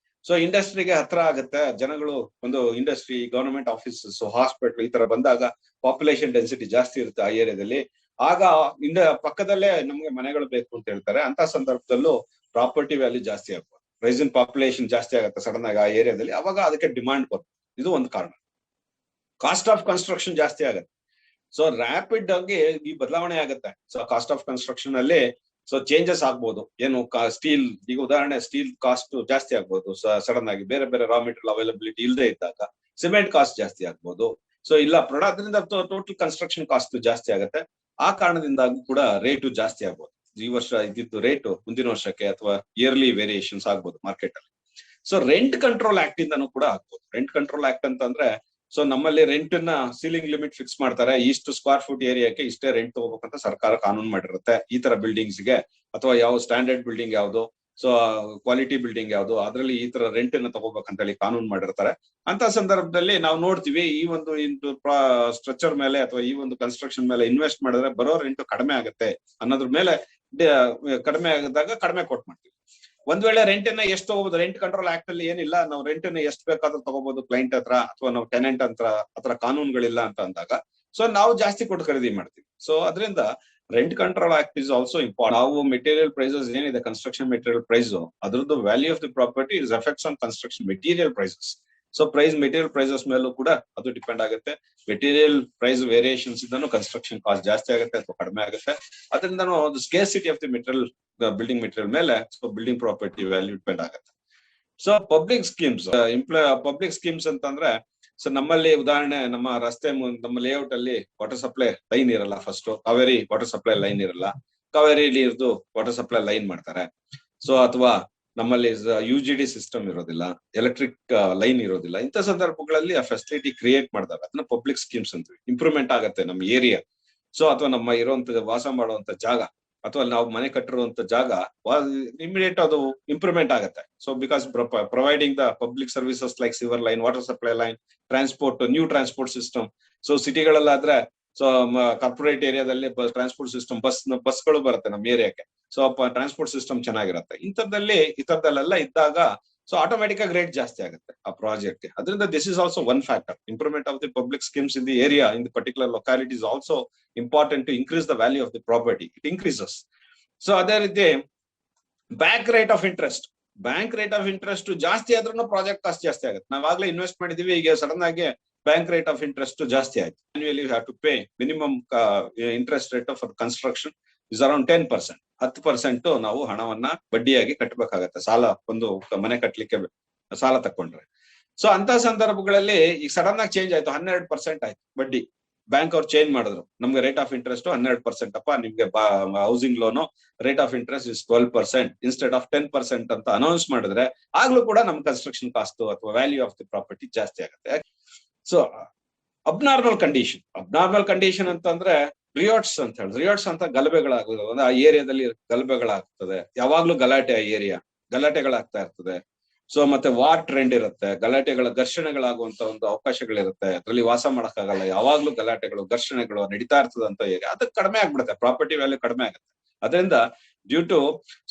ಸೊ ಇಂಡಸ್ಟ್ರಿಗೆ ಹತ್ರ ಆಗುತ್ತೆ ಜನಗಳು, ಒಂದು ಇಂಡಸ್ಟ್ರಿ, ಗವರ್ನಮೆಂಟ್ ಆಫೀಸಸ್, ಹಾಸ್ಪಿಟಲ್ ಈ ತರ ಬಂದಾಗ ಪಾಪ್ಯುಲೇಷನ್ ಡೆನ್ಸಿಟಿ ಜಾಸ್ತಿ ಇರುತ್ತೆ ಆ ಏರಿಯಾದಲ್ಲಿ. ಆಗ ಪಕ್ಕದಲ್ಲೇ ನಮ್ಗೆ ಮನೆಗಳು ಬೇಕು ಅಂತ ಹೇಳ್ತಾರೆ. ಅಂತ ಸಂದರ್ಭದಲ್ಲೂ ಪ್ರಾಪರ್ಟಿ ವ್ಯಾಲ್ಯೂ ಜಾಸ್ತಿ ಆಗ್ಬೋದು. ರೈಸ್ ಇನ್ ಪಾಪ್ಯುಲೇಷನ್ ಜಾಸ್ತಿ ಆಗುತ್ತೆ ಸಡನ್ ಆಗಿ ಆ ಏರಿಯಾದಲ್ಲಿ, ಅವಾಗ ಅದಕ್ಕೆ ಡಿಮಾಂಡ್ ಬರುತ್ತೆ. ಇದು ಒಂದು ಕಾರಣ. ಕಾಸ್ಟ್ ಆಫ್ ಕನ್ಸ್ಟ್ರಕ್ಷನ್ ಜಾಸ್ತಿ ಆಗುತ್ತೆ. ಸೊ ರ್ಯಾಪಿಡ್ ಆಗಿ ಈ ಬದಲಾವಣೆ ಆಗುತ್ತೆ. ಸೊ ಕಾಸ್ಟ್ ಆಫ್ ಕನ್ಸ್ಟ್ರಕ್ಷನ್ ಅಲ್ಲಿ ಸೊ ಚೇಂಜಸ್ ಆಗ್ಬೋದು. ಏನು ಸ್ಟೀಲ್, ಈಗ ಉದಾಹರಣೆ ಸ್ಟೀಲ್ ಕಾಸ್ಟ್ ಜಾಸ್ತಿ ಆಗ್ಬೋದು ಸಡನ್ ಆಗಿ, ಬೇರೆ ಬೇರೆ ರಾ ಮೆಟೀರಿಯಲ್ ಅವೈಲಬಿಲಿಟಿ ಇಲ್ಲದೆ ಇದ್ದಾಗ ಸಿಮೆಂಟ್ ಕಾಸ್ಟ್ ಜಾಸ್ತಿ ಆಗ್ಬೋದು. ಸೊ ಇಲ್ಲ ಅದರಿಂದ ಟೋಟಲ್ ಕನ್ಸ್ಟ್ರಕ್ಷನ್ ಕಾಸ್ಟ್ ಜಾಸ್ತಿ ಆಗುತ್ತೆ. ಆ ಕಾರಣದಿಂದಾಗಿ ಕೂಡ ರೇಟು ಜಾಸ್ತಿ ಆಗ್ಬೋದು. ಈ ವರ್ಷ ಇದ್ದಿದ್ದು ರೇಟು ಮುಂದಿನ ವರ್ಷಕ್ಕೆ ಅಥವಾ ಇಯರ್ಲಿ ವೇರಿಯೇಷನ್ಸ್ ಆಗ್ಬೋದು ಮಾರ್ಕೆಟ್ ಅಲ್ಲಿ. ಸೊ ರೆಂಟ್ ಕಂಟ್ರೋಲ್ ಆಕ್ಟ್ ಇಂದನೂ ಕೂಡ ಆಗ್ಬೋದು. ರೆಂಟ್ ಕಂಟ್ರೋಲ್ ಆಕ್ಟ್ ಅಂತಂದ್ರೆ, ಸೊ ನಮ್ಮಲ್ಲಿ ರೆಂಟ್ ನ ಸೀಲಿಂಗ್ ಲಿಮಿಟ್ ಫಿಕ್ಸ್ ಮಾಡ್ತಾರೆ. ಇಷ್ಟು ಸ್ಕ್ವೇರ್ ಫುಟ್ ಏರಿಯಾಕ್ಕೆ ಇಷ್ಟೇ ರೆಂಟ್ ತಗೋಬೇಕಂತ ಸರ್ಕಾರ ಕಾನೂನು ಮಾಡಿರುತ್ತೆ. ಈ ತರ ಬಿಲ್ಡಿಂಗ್ಸ್ ಗೆ, ಅಥವಾ ಯಾವ ಸ್ಟ್ಯಾಂಡರ್ಡ್ ಬಿಲ್ಡಿಂಗ್ ಯಾವ್ದು, ಸೊ ಕ್ವಾಲಿಟಿ ಬಿಲ್ಡಿಂಗ್ ಯಾವ್ದು, ಅದರಲ್ಲಿ ಈ ತರ ರೆಂಟ್ ಅನ್ನ ತಗೋಬೇಕಂತ ಹೇಳಿ ಕಾನೂನು ಮಾಡಿರ್ತಾರೆ. ಅಂತ ಸಂದರ್ಭದಲ್ಲಿ ನಾವು ನೋಡ್ತೀವಿ, ಈ ಒಂದು ಸ್ಟ್ರಕ್ಚರ್ ಮೇಲೆ ಅಥವಾ ಈ ಒಂದು ಕನ್ಸ್ಟ್ರಕ್ಷನ್ ಮೇಲೆ ಇನ್ವೆಸ್ಟ್ ಮಾಡಿದ್ರೆ ಬರೋ ರೆಂಟ್ ಕಡಿಮೆ ಆಗುತ್ತೆ ಅನ್ನೋದ್ರ ಮೇಲೆ ಕಡಿಮೆ ಆಗಿದಾಗ ಕಡಿಮೆ ಕೊಟ್ ಮಾಡ್ತೀವಿ. ಒಂದ್ ವೇಳೆ ರೆಂಟ್ ಅನ್ನ ಎಷ್ಟು ತಗೋಬಹುದು, ರೆಂಟ್ ಕಂಟ್ರೋಲ್ ಆಕ್ಟ್ ಅಲ್ಲಿ ಏನಿಲ್ಲ, ನಾವು ರೆಂಟ್ ಅನ್ನ ಎಷ್ಟು ಬೇಕಾದ್ರೂ ತಗೋಬಹುದು ಕ್ಲೈಂಟ್ ಹತ್ರ, ಅಥವಾ ನಾವು ಟೆನೆಂಟ್ ಹತ್ರ, ಆತರ ಕಾನೂನುಗಳಿಲ್ಲ ಅಂತ ಅಂದಾಗ ಸೊ ನಾವು ಜಾಸ್ತಿ ಕೊಟ್ಟು ಖರೀದಿ ಮಾಡ್ತೀವಿ. ಸೊ ಅದರಿಂದ rent control act is also important. ನಾವು ಮೆಟೀರಿಯಲ್ ಪ್ರೈಸಸ್ ಏನಿದೆ, ಕನ್ಸ್ಟ್ರಕ್ಷನ್ ಮೆಟೀರಿಯಲ್ ಪ್ರೈಸ್, ಅದ್ರದ್ದು value of the property is effects on construction material prices. So material prices ಮೇಲೂ ಕೂಡ ಅದು ಡಿಪೆಂಡ್ ಆಗುತ್ತೆ. ಮೆಟೀರಿಯಲ್ ಪ್ರೈಸ್ ವೇರಿಯೇಷನ್ಸ್ ಇಂದನೂ ಕನ್ಸ್ಟ್ರಕ್ಷನ್ ಕಾಸ್ಟ್ ಜಾಸ್ತಿ ಆಗುತ್ತೆ ಅಥವಾ ಕಡಿಮೆ ಆಗುತ್ತೆ. ಅದರಿಂದ scarcity of the material, building material ಮೇಲೆ so building property value depend ಆಗುತ್ತೆ. ಸೊ ಪಬ್ಲಿಕ್ ಸ್ಕೀಮ್ಸ್ ಅಂತಂದ್ರೆ, ಸೊ ನಮ್ಮಲ್ಲಿ ಉದಾಹರಣೆ, ನಮ್ಮ ರಸ್ತೆ ನಮ್ಮ ಲೇಔಟ್ ಅಲ್ಲಿ ವಾಟರ್ ಸಪ್ಲೈ ಲೈನ್ ಇರಲ್ಲ. First Kaveri water supply line ಇರಲ್ಲ, ಕಾವೇರಿ ನೀರ್ದು ವಾಟರ್ ಸಪ್ಲೈ ಲೈನ್ ಮಾಡ್ತಾರೆ. ಸೊ ಅಥವಾ ನಮ್ಮಲ್ಲಿ UGD ಸಿಸ್ಟಮ್ ಇರೋದಿಲ್ಲ, ಎಲೆಕ್ಟ್ರಿಕ್ ಲೈನ್ ಇರೋದಿಲ್ಲ. ಇಂಥ ಸಂದರ್ಭಗಳಲ್ಲಿ ಆ ಫೆಸಿಲಿಟಿ ಕ್ರಿಯೇಟ್ ಮಾಡಿದಾಗ ಅದನ್ನ ಪಬ್ಲಿಕ್ ಸ್ಕೀಮ್ಸ್ ಅಂತೀವಿ. ಇಂಪ್ರೂವ್ಮೆಂಟ್ ಆಗುತ್ತೆ ನಮ್ಮ ಏರಿಯಾ, ಸೊ ಅಥವಾ ನಮ್ಮ ಇರುವಂತ ವಾಸ ಮಾಡುವಂತ ಜಾಗ, ಅಥವಾ ನಾವು ಮನೆ ಕಟ್ಟಿರುವಂತ ಜಾಗ ಇಮಿಡಿಯೇಟ್ ಅದು ಇಂಪ್ರೂವ್ಮೆಂಟ್ ಆಗುತ್ತೆ. So because providing the public services like sewer line, water supply line, transport, new transport system. So ಸಿಟಿಗಳಲ್ಲಾದ್ರೆ ಸೊ ಕಾರ್ಪೊರೇಟ್ ಏರಿಯಾದಲ್ಲಿ ಟ್ರಾನ್ಸ್ಪೋರ್ಟ್ ಸಿಸ್ಟಮ್, ಬಸ್ಗಳು ಬರುತ್ತೆ ನಮ್ಮ ಏರಿಯಾಕ್ಕೆ. ಸೊ ಟ್ರಾನ್ಸ್ಪೋರ್ಟ್ ಸಿಸ್ಟಮ್ ಚೆನ್ನಾಗಿರುತ್ತೆ. ಈ ತರದಲ್ಲೆಲ್ಲ ಇದ್ದಾಗ ಸೊ ಆಟೋಮೆಟಿಕ್ ಆಗಿ ರೇಟ್ ಜಾಸ್ತಿ ಆಗುತ್ತೆ ಆ ಪ್ರಾಜೆಕ್ಟ್. ಅದರಿಂದ this is also one factor. Improvement of the public schemes in the area, in the particular locality is also important to increase the value of the property. It increases. So ಅದೇ ರೀತಿ ಬ್ಯಾಂಕ್ ರೇಟ್ ಆಫ್ ಇಂಟ್ರೆಸ್ಟ್ ಜಾಸ್ತಿ ಆದ್ರೂ ಪ್ರಾಜೆಕ್ಟ್ ಕಾಸ್ಟ್ ಜಾಸ್ತಿ ಆಗುತ್ತೆ. ನಾವಾಗ್ಲೇ ಇನ್ವೆಸ್ಟ್ ಮಾಡಿದೀವಿ, ಈಗ ಸಡನ್ ಆಗಿ ಬ್ಯಾಂಕ್ ರೇಟ್ ಆಫ್ ಇಂಟ್ರೆಸ್ಟ್ ಜಾಸ್ತಿ ಆಯ್ತು. Annually you have to pay minimum interest rate for construction is around 10%. 10% ನಾವು ಹಣವನ್ನ ಬಡ್ಡಿಯಾಗಿ ಕಟ್ಟಬೇಕಾಗತ್ತೆ, ಸಾಲ ಒಂದು ಮನೆ ಕಟ್ಟಲಿಕ್ಕೆ ಸಾಲ ತಕೊಂಡ್ರೆ. ಸೊ ಅಂತ ಸಂದರ್ಭಗಳಲ್ಲಿ ಈಗ ಸಡನ್ ಆಗಿ ಚೇಂಜ್ ಆಯ್ತು, 12% ಆಯ್ತು ಬಡ್ಡಿ. ಬ್ಯಾಂಕ್ ಅವ್ರು ಚೇಂಜ್ ಮಾಡಿದ್ರು, ನಮ್ಗೆ ರೇಟ್ ಆಫ್ ಇಂಟ್ರೆಸ್ಟ್ 12% ಅಪ್ಪ, ನಿಮ್ಗೆ housing loan rate of interest is 12% instead of 10% ಅಂತ ಅನೌನ್ಸ್ ಮಾಡಿದ್ರೆ, ಆಗ್ಲೂ ಕೂಡ ನಮ್ ಕನ್ಸ್ಟ್ರಕ್ಷನ್ ಕಾಸ್ಟ್ ಅಥವಾ ವ್ಯಾಲ್ಯೂ ಆಫ್ ದಿ ಪ್ರಾಪರ್ಟಿ ಜಾಸ್ತಿ ಆಗುತ್ತೆ. ಸೊ ಅಬ್ನಾರ್ಮಲ್ ಕಂಡೀಷನ್ ಅಂತಂದ್ರೆ ರಿಯಾಟ್ಸ್ ಅಂತ ಹೇಳಿ, ರಿಯಾಟ್ಸ್ ಅಂತ ಗಲಭೆಗಳಾಗೋದು, ಅಂದ್ರೆ ಆ ಏರಿಯಾದಲ್ಲಿ ಗಲಭೆಗಳಾಗ್ತದೆ, ಯಾವಾಗ್ಲೂ ಗಲಾಟೆ, ಆ ಏರಿಯಾ ಗಲಾಟೆಗಳಾಗ್ತಾ ಇರ್ತದೆ. ಸೊ ಮತ್ತೆ ವಾರ್ ಟ್ರೆಂಡ್ ಇರುತ್ತೆ, ಘರ್ಷಣೆಗಳಾಗುವಂತ ಒಂದು ಅವಕಾಶಗಳಿರುತ್ತೆ, ಅದ್ರಲ್ಲಿ ವಾಸ ಮಾಡಕ್ಕಾಗಲ್ಲ, ಯಾವಾಗ್ಲೂ ಗಲಾಟೆಗಳು ಘರ್ಷಣೆಗಳು ನಡೀತಾ ಇರ್ತದಂತ ಏರಿಯಾ, ಅದಕ್ಕೆ ಕಡಿಮೆ ಆಗ್ಬಿಡುತ್ತೆ, ಪ್ರಾಪರ್ಟಿ ವ್ಯಾಲ್ಯೂ ಕಡಿಮೆ ಆಗುತ್ತೆ. ಅದರಿಂದ due to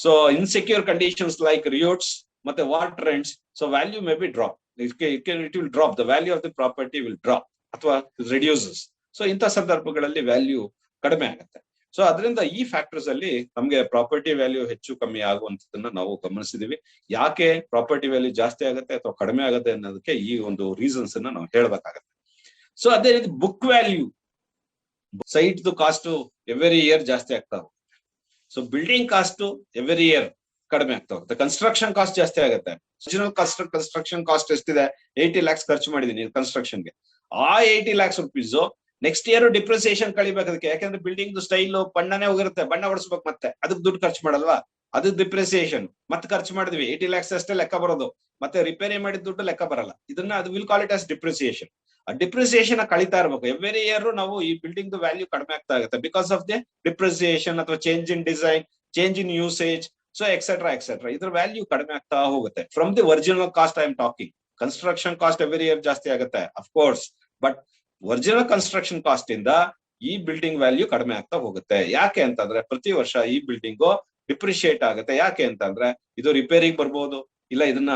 so insecure conditions like riots ಮತ್ತೆ war trends, so value may be drop, it will drop, the value of the property will drop ಅಥವಾ ರಿಡ್ಯೂಸಸ್. ಸೊ ಇಂಥ ಸಂದರ್ಭಗಳಲ್ಲಿ ವ್ಯಾಲ್ಯೂ ಕಡಿಮೆ ಆಗುತ್ತೆ. ಸೊ ಅದರಿಂದ ಈ ಫ್ಯಾಕ್ಟರ್ಸ್ ಅಲ್ಲಿ ನಮ್ಗೆ ಪ್ರಾಪರ್ಟಿ ವ್ಯಾಲ್ಯೂ ಹೆಚ್ಚು ಕಮ್ಮಿ ಆಗುವಂತದನ್ನ ನಾವು ಗಮನಿಸಿದೀವಿ. ಯಾಕೆ ಪ್ರಾಪರ್ಟಿ ವ್ಯಾಲ್ಯೂ ಜಾಸ್ತಿ ಆಗುತ್ತೆ ಅಥವಾ ಕಡಿಮೆ ಆಗುತ್ತೆ ಅನ್ನೋದಕ್ಕೆ ಈ ಒಂದು ರೀಸನ್ಸ್ ಅನ್ನ ನಾವು ಹೇಳ್ಬೇಕಾಗತ್ತೆ. ಸೊ ಅದೇ ರೀತಿ book value, site cost every year ಜಾಸ್ತಿ ಆಗ್ತಾ ಹೋಗುತ್ತೆ. So building cost every year ಕಡಿಮೆ ಆಗ್ತಾ ಹೋಗುತ್ತೆ. ಕನ್ಸ್ಟ್ರಕ್ಷನ್ ಕಾಸ್ಟ್ ಜಾಸ್ತಿ ಆಗುತ್ತೆ. ಕನ್ಸ್ಟ್ರಕ್ಷನ್ ಕಾಸ್ಟ್ ಎಷ್ಟಿದೆ, 80 lakhs ಖರ್ಚು ಮಾಡಿದೀನಿ ಕನ್ಸ್ಟ್ರಕ್ಷನ್ಗೆ. ಆ 80 lakhs rupees next year depreciation ಕಳಿಬೇಕು ಅದಕ್ಕೆ, ಯಾಕಂದ್ರೆ ಬಿಲ್ಡಿಂಗ್ ಸ್ಟೈಲ್ ಬಣ್ಣನೇ ಹೋಗಿರುತ್ತೆ, ಬಣ್ಣ ಹೊಡಿಸ್ಬೇಕು, ಮತ್ತೆ ಅದಕ್ಕೆ ದುಡ್ಡು ಖರ್ಚು ಮಾಡಲ್ವಾ, ಅದು ಡಿಪ್ರಿಸಿಯೇಷನ್. ಮತ್ತೆ ಖರ್ಚು ಮಾಡಿದ್ವಿ 80 lakhs ಅಷ್ಟೇ ಲೆಕ್ಕ ಬರೋದು, ಮತ್ತೆ ರಿಪೇರಿ ಮಾಡಿದ ದುಡ್ಡು ಲೆಕ್ಕ ಬರಲ್ಲ. ಇದನ್ನ ಅದು will call it as depreciation. ಆ ಡಿಪ್ರಿಸಿಯೇಷನ್ ಕಳಿತಾ ಇರ್ಬೇಕು ಎವ್ರಿ ಇಯರ್. ನಾವು ಈ ಬಿಲ್ಡಿಂಗ್ ವ್ಯಾಲ್ಯೂ ಕಡಿಮೆ ಆಗ್ತಾ ಆಗುತ್ತೆ ಬಿಕಾಸ್ ಆಫ್ ದಿ ಡಿಪ್ರಿಸಿಯೇಷನ್ ಅಥವಾ change in design, change in usage, so etcetera. ಇದ್ರ ವ್ಯಾಲ್ಯೂ ಕಡಿಮೆ ಆಗ್ತಾ ಹೋಗುತ್ತೆ. From the original cost I am talking. Construction cost every year ಜಾಸ್ತಿ ಆಗುತ್ತೆ of course, but original construction cost ಇಂದ ಈ ಬಿಲ್ಡಿಂಗ್ ವ್ಯಾಲ್ಯೂ ಕಡಿಮೆ ಆಗ್ತಾ ಹೋಗುತ್ತೆ. ಯಾಕೆ ಅಂತಂದ್ರೆ ಪ್ರತಿ ವರ್ಷ ಈ ಬಿಲ್ಡಿಂಗು ಡಿಪ್ರಿಶಿಯೇಟ್ ಆಗುತ್ತೆ. ಯಾಕೆ ಅಂತಂದ್ರೆ ಇದು ರಿಪೇರಿಗೆ ಬರ್ಬೋದು, ಇಲ್ಲ ಇದನ್ನ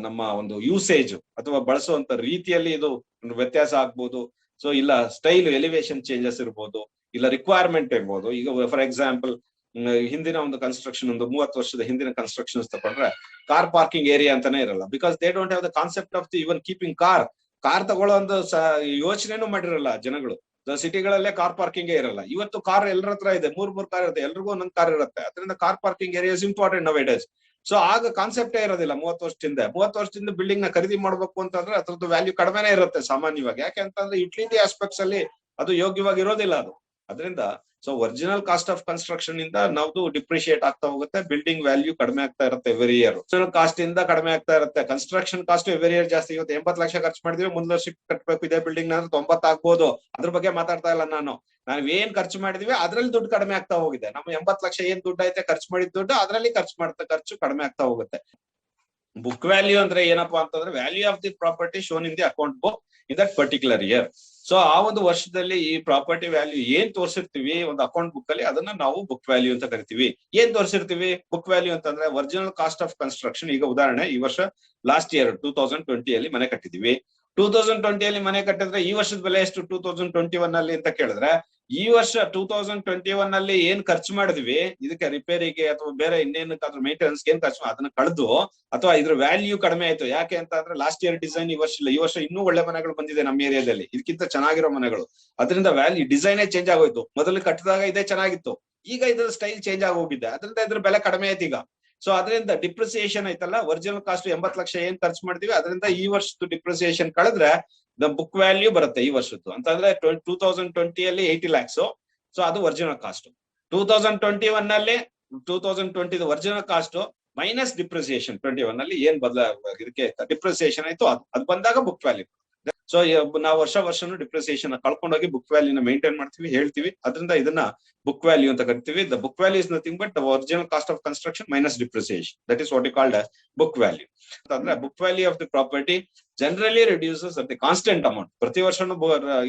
ನಮ್ಮ ಒಂದು ಯೂಸೇಜ್ ಅಥವಾ ಬಳಸುವಂತ ರೀತಿಯಲ್ಲಿ ಇದು ವ್ಯತ್ಯಾಸ ಆಗ್ಬೋದು. ಸೊ ಇಲ್ಲ ಸ್ಟೈಲ್ ಎಲಿವೇಶನ್ ಚೇಂಜಸ್ ಇರ್ಬೋದು, ಇಲ್ಲ ರಿಕ್ವೈರ್ಮೆಂಟ್ ಇರ್ಬೋದು. ಈಗ ಫಾರ್ ಎಕ್ಸಾಂಪಲ್ ಹಿಂದಿನ ಒಂದು ಕನ್ಸ್ಟ್ರಕ್ಷನ್, ಒಂದು 30 ವರ್ಷದ ಹಿಂದಿನ ಕನ್ಸ್ಟ್ರಕ್ಷನ್ಸ್ ತಗೊಂಡ್ರೆ ಕಾರ್ ಪಾರ್ಕಿಂಗ್ ಏರಿಯಾ ಅಂತಾನೆ ಇರಲ್ಲ, because they don't have the concept of the even keeping car ತಗೊಳ್ಳೋ ಒಂದು ಯೋಚನೆನೂ ಮಾಡಿರಲ್ಲ ಜನಗಳು. ಸಿಟಿಗಳಲ್ಲೇ ಕಾರ್ ಪಾರ್ಕಿಂಗ್ ಇರಲ್ಲ. ಇವತ್ತು ಕಾರ್ ಎಲ್ಲರ ಹತ್ರ ಇದೆ, 3 ಕಾರ್ ಇರುತ್ತೆ, ಎಲ್ರಿಗೂ ಒಂದೊಂದು ಕಾರ್ ಇರುತ್ತೆ. ಅದರಿಂದ car parking area is important now it is. So ಆಗ ಕಾನ್ಸೆಪ್ಟೇ ಇರೋದಿಲ್ಲ 30 ವರ್ಷದಿಂದ ಬಿಲ್ಡಿಂಗ್ ನ ಖರೀದಿ ಮಾಡ್ಬೇಕು ಅಂತಂದ್ರೆ ಅದ್ರದ್ದು ವ್ಯಾಲ್ಯೂ ಕಡಿಮೆನೇ ಇರುತ್ತೆ ಸಾಮಾನ್ಯವಾಗಿ. ಯಾಕೆ ಅಂತಂದ್ರೆ ಯುಟಿಲಿಟಿ ಆಸ್ಪೆಕ್ಟ್ಸ್ ಅಲ್ಲಿ ಅದು ಯೋಗ್ಯವಾಗಿ ಇರೋದಿಲ್ಲ ಅದು. ಅದರಿಂದ so original cost of construction ಇಂದ ನಾವು ಡಿಪ್ರಿಶಿಯೇಟ್ ಆಗ್ತಾ ಹೋಗುತ್ತೆ, ಬಿಲ್ಡಿಂಗ್ ವ್ಯಾಲ್ಯೂ ಕಡಿಮೆ ಆಗ್ತಾ ಇರುತ್ತೆ ಎವ್ರಿ ಇಯರ್. ಕಾಸ್ಟ್ ಇಂದ ಕಡಿಮೆ ಆಗ್ತಾ ಇರುತ್ತೆ. ಕನ್ಸ್ಟ್ರಕ್ಷನ್ ಕಾಸ್ಟ್ ಎವ್ರಿ ಇಯರ್ ಜಾಸ್ತಿ. ಇವತ್ತು 80 ಲಕ್ಷ ಖರ್ಚು ಮಾಡಿದ್ವಿ, ಮುಂದ್ ವರ್ಷಕ್ಕೆ ಕಟ್ಟಬೇಕು ಇದೇ ಬಿಲ್ಡಿಂಗ್ ನ 90 ಆಗ್ಬೋದು. ಅದ್ರ ಬಗ್ಗೆ ಮಾತಾಡ್ತಾ ಇಲ್ಲ ನಾನು ಏನ್ ಖರ್ಚು ಮಾಡಿದ್ವಿ ಅದ್ರಲ್ಲಿ ದುಡ್ಡು ಕಡಿಮೆ ಆಗ್ತಾ ಹೋಗಿದೆ. ನಮ್ಮ 80 ಲಕ್ಷ ಏನ್ ದುಡ್ಡು ಐತೆ ಖರ್ಚು ಮಾಡಿದ ದುಡ್ಡು ಅದ್ರಲ್ಲಿ ಖರ್ಚು ಕಡಿಮೆ ಆಗ್ತಾ ಹೋಗುತ್ತೆ. ಬುಕ್ ವ್ಯಾಲ್ಯೂ ಅಂದ್ರೆ ಏನಪ್ಪಾ ಅಂತಂದ್ರೆ value of the property shown in the account book in that particular year. So ಆ ಒಂದು ವರ್ಷದಲ್ಲಿ ಈ ಪ್ರಾಪರ್ಟಿ ವ್ಯಾಲ್ಯೂ ಏನ್ ತೋರಿಸಿರ್ತೀವಿ ಒಂದು ಅಕೌಂಟ್ ಬುಕ್ ಅಲ್ಲಿ, ಅದನ್ನ ನಾವು ಬುಕ್ ವ್ಯಾಲ್ಯೂ ಅಂತ ಕರಿತೀವಿ. ಏನ್ ತೋರಿಸಿರ್ತೀವಿ ಬುಕ್ ವ್ಯಾಲ್ಯೂ ಅಂತಂದ್ರೆ ಒರಿಜಿನಲ್ ಕಾಸ್ಟ್ ಆಫ್ ಕನ್ಸ್ಟ್ರಕ್ಷನ್. ಈಗ ಉದಾಹರಣೆ, ಈ ವರ್ಷ ಲಾಸ್ಟ್ ಇಯರ್ 2020 ಅಲ್ಲಿ ಮನೆ ಕಟ್ಟಿದೀವಿ. 2020 ಅಲ್ಲಿ ಮನೆ ಕಟ್ಟಿದ್ರೆ ಈ ವರ್ಷದ ಬೆಲೆ ಎಷ್ಟು 2021 ಅಲ್ಲಿ ಅಂತ ಕೇಳಿದ್ರೆ, ಈ ವರ್ಷ 2021 ಅಲ್ಲಿ ಏನ್ ಖರ್ಚು ಮಾಡಿದ್ವಿ ಇದಕ್ಕೆ ರಿಪೇರಿಗೆ ಅಥವಾ ಬೇರೆ ಇನ್ನೇನಕ್ಕಾದ್ರೂ ಮೇಂಟೆನೆನ್ಸ್ ಏನ್ ಖರ್ಚು ಅದನ್ನ ಕಳೆದು, ಅಥವಾ ಇದ್ರ ವ್ಯಾಲ್ಯೂ ಕಡಿಮೆ ಆಯ್ತು. ಯಾಕೆ ಅಂತ ಅಂದ್ರೆ ಲಾಸ್ಟ್ ಇಯರ್ ಡಿಸೈನ್ ಈ ವರ್ಷ ಇಲ್ಲ, ಈ ವರ್ಷ ಇನ್ನೂ ಒಳ್ಳೆ ಮನೆಗಳು ಬಂದಿದೆ ನಮ್ಮ ಏರಿಯಾದಲ್ಲಿ, ಇದಕ್ಕಿಂತ ಚೆನ್ನಾಗಿರೋ ಮನೆಗಳು. ಅದರಿಂದ ವ್ಯಾಲ್ಯೂ ಡಿಸೈನೇ ಚೇಂಜ್ ಆಗೋಯ್ತು. ಮೊದಲು ಕಟ್ಟಿದಾಗ ಇದೇ ಚೆನ್ನಾಗಿತ್ತು, ಈಗ ಇದ್ರ ಸ್ಟೈಲ್ ಚೇಂಜ್ ಆಗೋಗಿದೆ. ಅದರಿಂದ ಇದ್ರ ಬೆಲೆ ಕಡಿಮೆ ಆಯ್ತು ಈಗ. ಸೊ ಅದರಿಂದ ಡಿಪ್ರಿಸಿಯೇಷನ್ ಆಯ್ತಲ್ಲ, ಒರಿಜಿನಲ್ ಕಾಸ್ಟ್ 80 ಲಕ್ಷ ಏನ್ ಖರ್ಚು ಮಾಡ್ತೀವಿ ಅದರಿಂದ ಈ ವರ್ಷದ ಡಿಪ್ರಿಸಿಯೇಷನ್ ಕಳೆದ್ರೆ ದ ಬುಕ್ ವ್ಯಾಲ್ಯೂ ಬರುತ್ತೆ ಈ ವರ್ಷದ್ದು. ಅಂತಂದ್ರೆ 2020 ಅಲ್ಲಿ 80 lakhs. ಸೊ ಅದು ಒರಿಜಿನಲ್ ಕಾಸ್ಟ್. 2021 ಅಲ್ಲಿ 2020 ಒರಿಜಿನಲ್ ಕಾಸ್ಟ್ ಮೈನಸ್ ಡಿಪ್ರಿಸಿಯೇಷನ್ 21 ಅಲ್ಲಿ ಏನ್ ಇದಕ್ಕೆ ಡಿಪ್ರಿಸಿಯೇಷನ್ ಆಯ್ತು ಅದು ಬಂದಾಗ ಬುಕ್ ವ್ಯಾಲ್ಯೂ. ಸೊ ನಾವು ವರ್ಷನೂ ಡಿಪ್ರಿಸಿಯೇಷನ್ ಕಳ್ಕೊಂಡೋಗಿ ಬುಕ್ ವ್ಯಾಲ್ಯೂನ ಮೇಂಟೈನ್ ಮಾಡ್ತೀವಿ, ಹೇಳ್ತೀವಿ. ಅದರಿಂದ ಇದನ್ನ ಬುಕ್ ವ್ಯಾಲ್ಯೂ ಅಂತ ಕರಿತೀವಿ. The book value is nothing but the original cost of construction minus depreciation. That is what you called as book value. ಅಂದ್ರೆ book value of the property generally reduces at the constant amount. ಪ್ರತಿ ವರ್ಷನೂ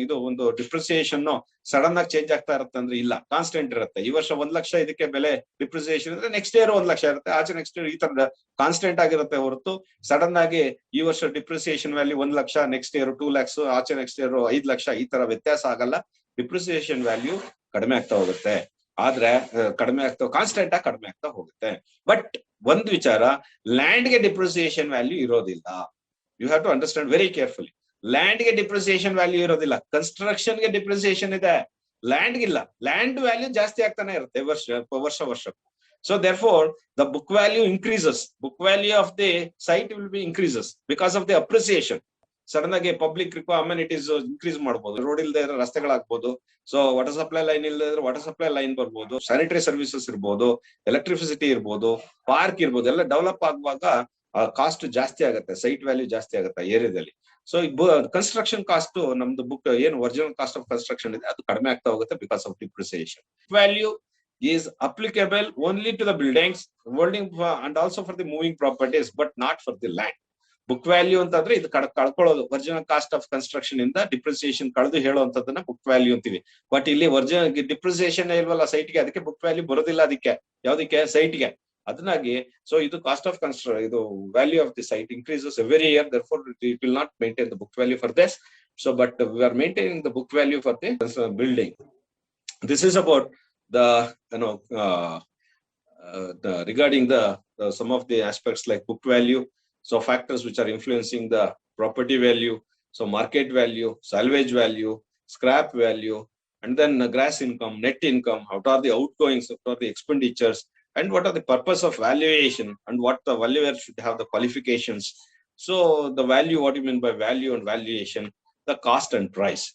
ಇದು ಒಂದು ಡಿಪ್ರಿಸಿಯೇಷನ್ ಸಡನ್ ಆಗಿ ಚೇಂಜ್ ಆಗ್ತಾ ಇರುತ್ತೆ ಅಂದ್ರೆ ಇಲ್ಲ, ಕಾನ್ಸ್ಟೆಂಟ್ ಇರುತ್ತೆ. ಈ ವರ್ಷ 1 ಲಕ್ಷ ಇದಕ್ಕೆ ಬೆಲೆ ಡಿಪ್ರಿಸಿಯೇಷನ್ ಇದ್ರೆ ನೆಕ್ಸ್ಟ್ ಇಯರ್ 1 ಲಕ್ಷ ಇರುತ್ತೆ, ಆಚೆ ನೆಕ್ಸ್ಟ್ ಇಯರ್ ಈ ತರದ ಕಾನ್ಸ್ಟೆಂಟ್ ಆಗಿರುತ್ತೆ ಹೊರತು ಸಡನ್ ಆಗಿ ಈ ವರ್ಷ depreciation value 1 lakh, next year 2 lakhs, ಆಚೆ ನೆಕ್ಸ್ಟ್ ಇಯರ್ 5 ಲಕ್ಷ, ಈ ತರ ವ್ಯತ್ಯಾಸ ಆಗಲ್ಲ. ಡಿಪ್ರಿಸಿಯೇಷನ್ ವ್ಯಾಲ್ಯೂ ಕಡಿಮೆ ಆಗ್ತಾ ಹೋಗುತ್ತೆ, ಆದ್ರೆ ಕಾನ್ಸ್ಟೆಂಟ್ ಆಗಿ ಕಡಿಮೆ ಆಗ್ತಾ ಹೋಗುತ್ತೆ. ಬಟ್ ಒಂದ್ ವಿಚಾರ, ಲ್ಯಾಂಡ್ ಗೆ ಡಿಪ್ರಿಸಿಯೇಷನ್ ವ್ಯಾಲ್ಯೂ ಇರೋದಿಲ್ಲ. You have to understand very carefully. Land ಗೆ ಡಿಪ್ರಿಸಿಯೇಷನ್ ವ್ಯಾಲ್ಯೂ ಇರೋದಿಲ್ಲ, ಕನ್ಸ್ಟ್ರಕ್ಷನ್ ಗೆ ಡಿಪ್ರಿಸಿಯೇಷನ್ ಇದೆ, ಲ್ಯಾಂಡ್ ಗಿಲ್ಲ. ಲ್ಯಾಂಡ್ ವ್ಯಾಲ್ಯೂ ಜಾಸ್ತಿ ಆಗ್ತಾನೆ ಇರುತ್ತೆ ವರ್ಷ. So therefore the book value increases, book value of the site will be increases because of the appreciation. Sudden ಆಗಿ ಪಬ್ಲಿಕ್ ಅಮ್ಯುನಿಟೀಸ್ ಇನ್ಕ್ರೀಸ್ ಮಾಡಬಹುದು, ರೋಡ್ ಇಲ್ಲದೆ ಇದ್ರೆ ರಸ್ತೆಗಳಾಗಬಹುದು, ಸೊ ವಾಟರ್ ಸಪ್ಲೈ ಲೈನ್ ಇಲ್ಲದೆ ಇದ್ರೆ ವಾಟರ್ ಸಪ್ಲೈ ಲೈನ್ ಬರ್ಬೋದು, ಸ್ಯಾನಿಟರಿ ಸರ್ವಿಸಸ್ ಇರ್ಬೋದು, ಎಲೆಕ್ಟ್ರಿಸಿಟಿ ಇರ್ಬೋದು, ಪಾರ್ಕ್ ಇರ್ಬೋದು, ಎಲ್ಲ ಡೆವಲಪ್ ಆಗುವಾಗ ಕಾಸ್ಟ್ ಜಾಸ್ತಿ ಆಗುತ್ತೆ, ಸೈಟ್ ವ್ಯಾಲ್ಯೂ ಜಾಸ್ತಿ ಆಗುತ್ತೆ ಏರಿಯಾದಲ್ಲಿ. ಸೊ ಕನ್ಸ್ಟ್ರಕ್ಷನ್ ಕಾಸ್ಟ್ ನಮ್ದು ಬುಕ್ ಏನು ಒರಿಜಿನಲ್ ಕಾಸ್ಟ್ ಆಫ್ ಕನ್ಸ್ಟ್ರಕ್ಷನ್ ಇದೆ ಅದು ಕಡಿಮೆ ಆಗ್ತಾ ಹೋಗುತ್ತೆ because of depreciation. Value is applicable only to the buildings, holding and also for the moving properties, but not for the land. Book value ಅಂತಂದ್ರೆ ಇದು ಕಳ್ಕೊಳ್ಳೋದು, ಒರಿಜಿನಲ್ ಕಾಸ್ಟ್ ಆಫ್ ಕನ್ಸ್ಟ್ರಕ್ಷನ್ ಇಂದ ಡಿಪ್ರಿಸಿಯೇಷನ್ ಕಳೆದು ಹೇಳುವಂತದನ್ನ ಬುಕ್ ವ್ಯಾಲ್ಯೂ ಅಂತೀವಿ. ಬಟ್ ಇಲ್ಲಿ ಒರಿಜಿನಲ್ ಡಿಪ್ರಿಸಿಯೇಷನ್ ಇಲ್ವಲ್ಲ ಸೈಟ್ಗೆ, ಅದಕ್ಕೆ ಬುಕ್ ವ್ಯಾಲ್ಯೂ ಬರೋದಿಲ್ಲ. ಅದಕ್ಕೆ ಯಾವ್ದಕ್ಕೆ? ಸೈಟ್ಗೆ. ಅದನ್ನಾಗಿ ಸೊ ಇದು ಕಾಸ್ಟ್ ಆಫ್ ಇದು value of the site increases every year, therefore it will not maintain the book value for this. So but we are maintaining the book value for the building. This is about the regarding the some of the aspects like book value. So factors which are influencing the property value, so market value, salvage value, scrap value, and then gross income, net income, what are the outgoings, what are the expenditures, and what are the purpose of valuation, and what the valuer should have the qualifications. So the value, what you mean by value and valuation, the cost and price.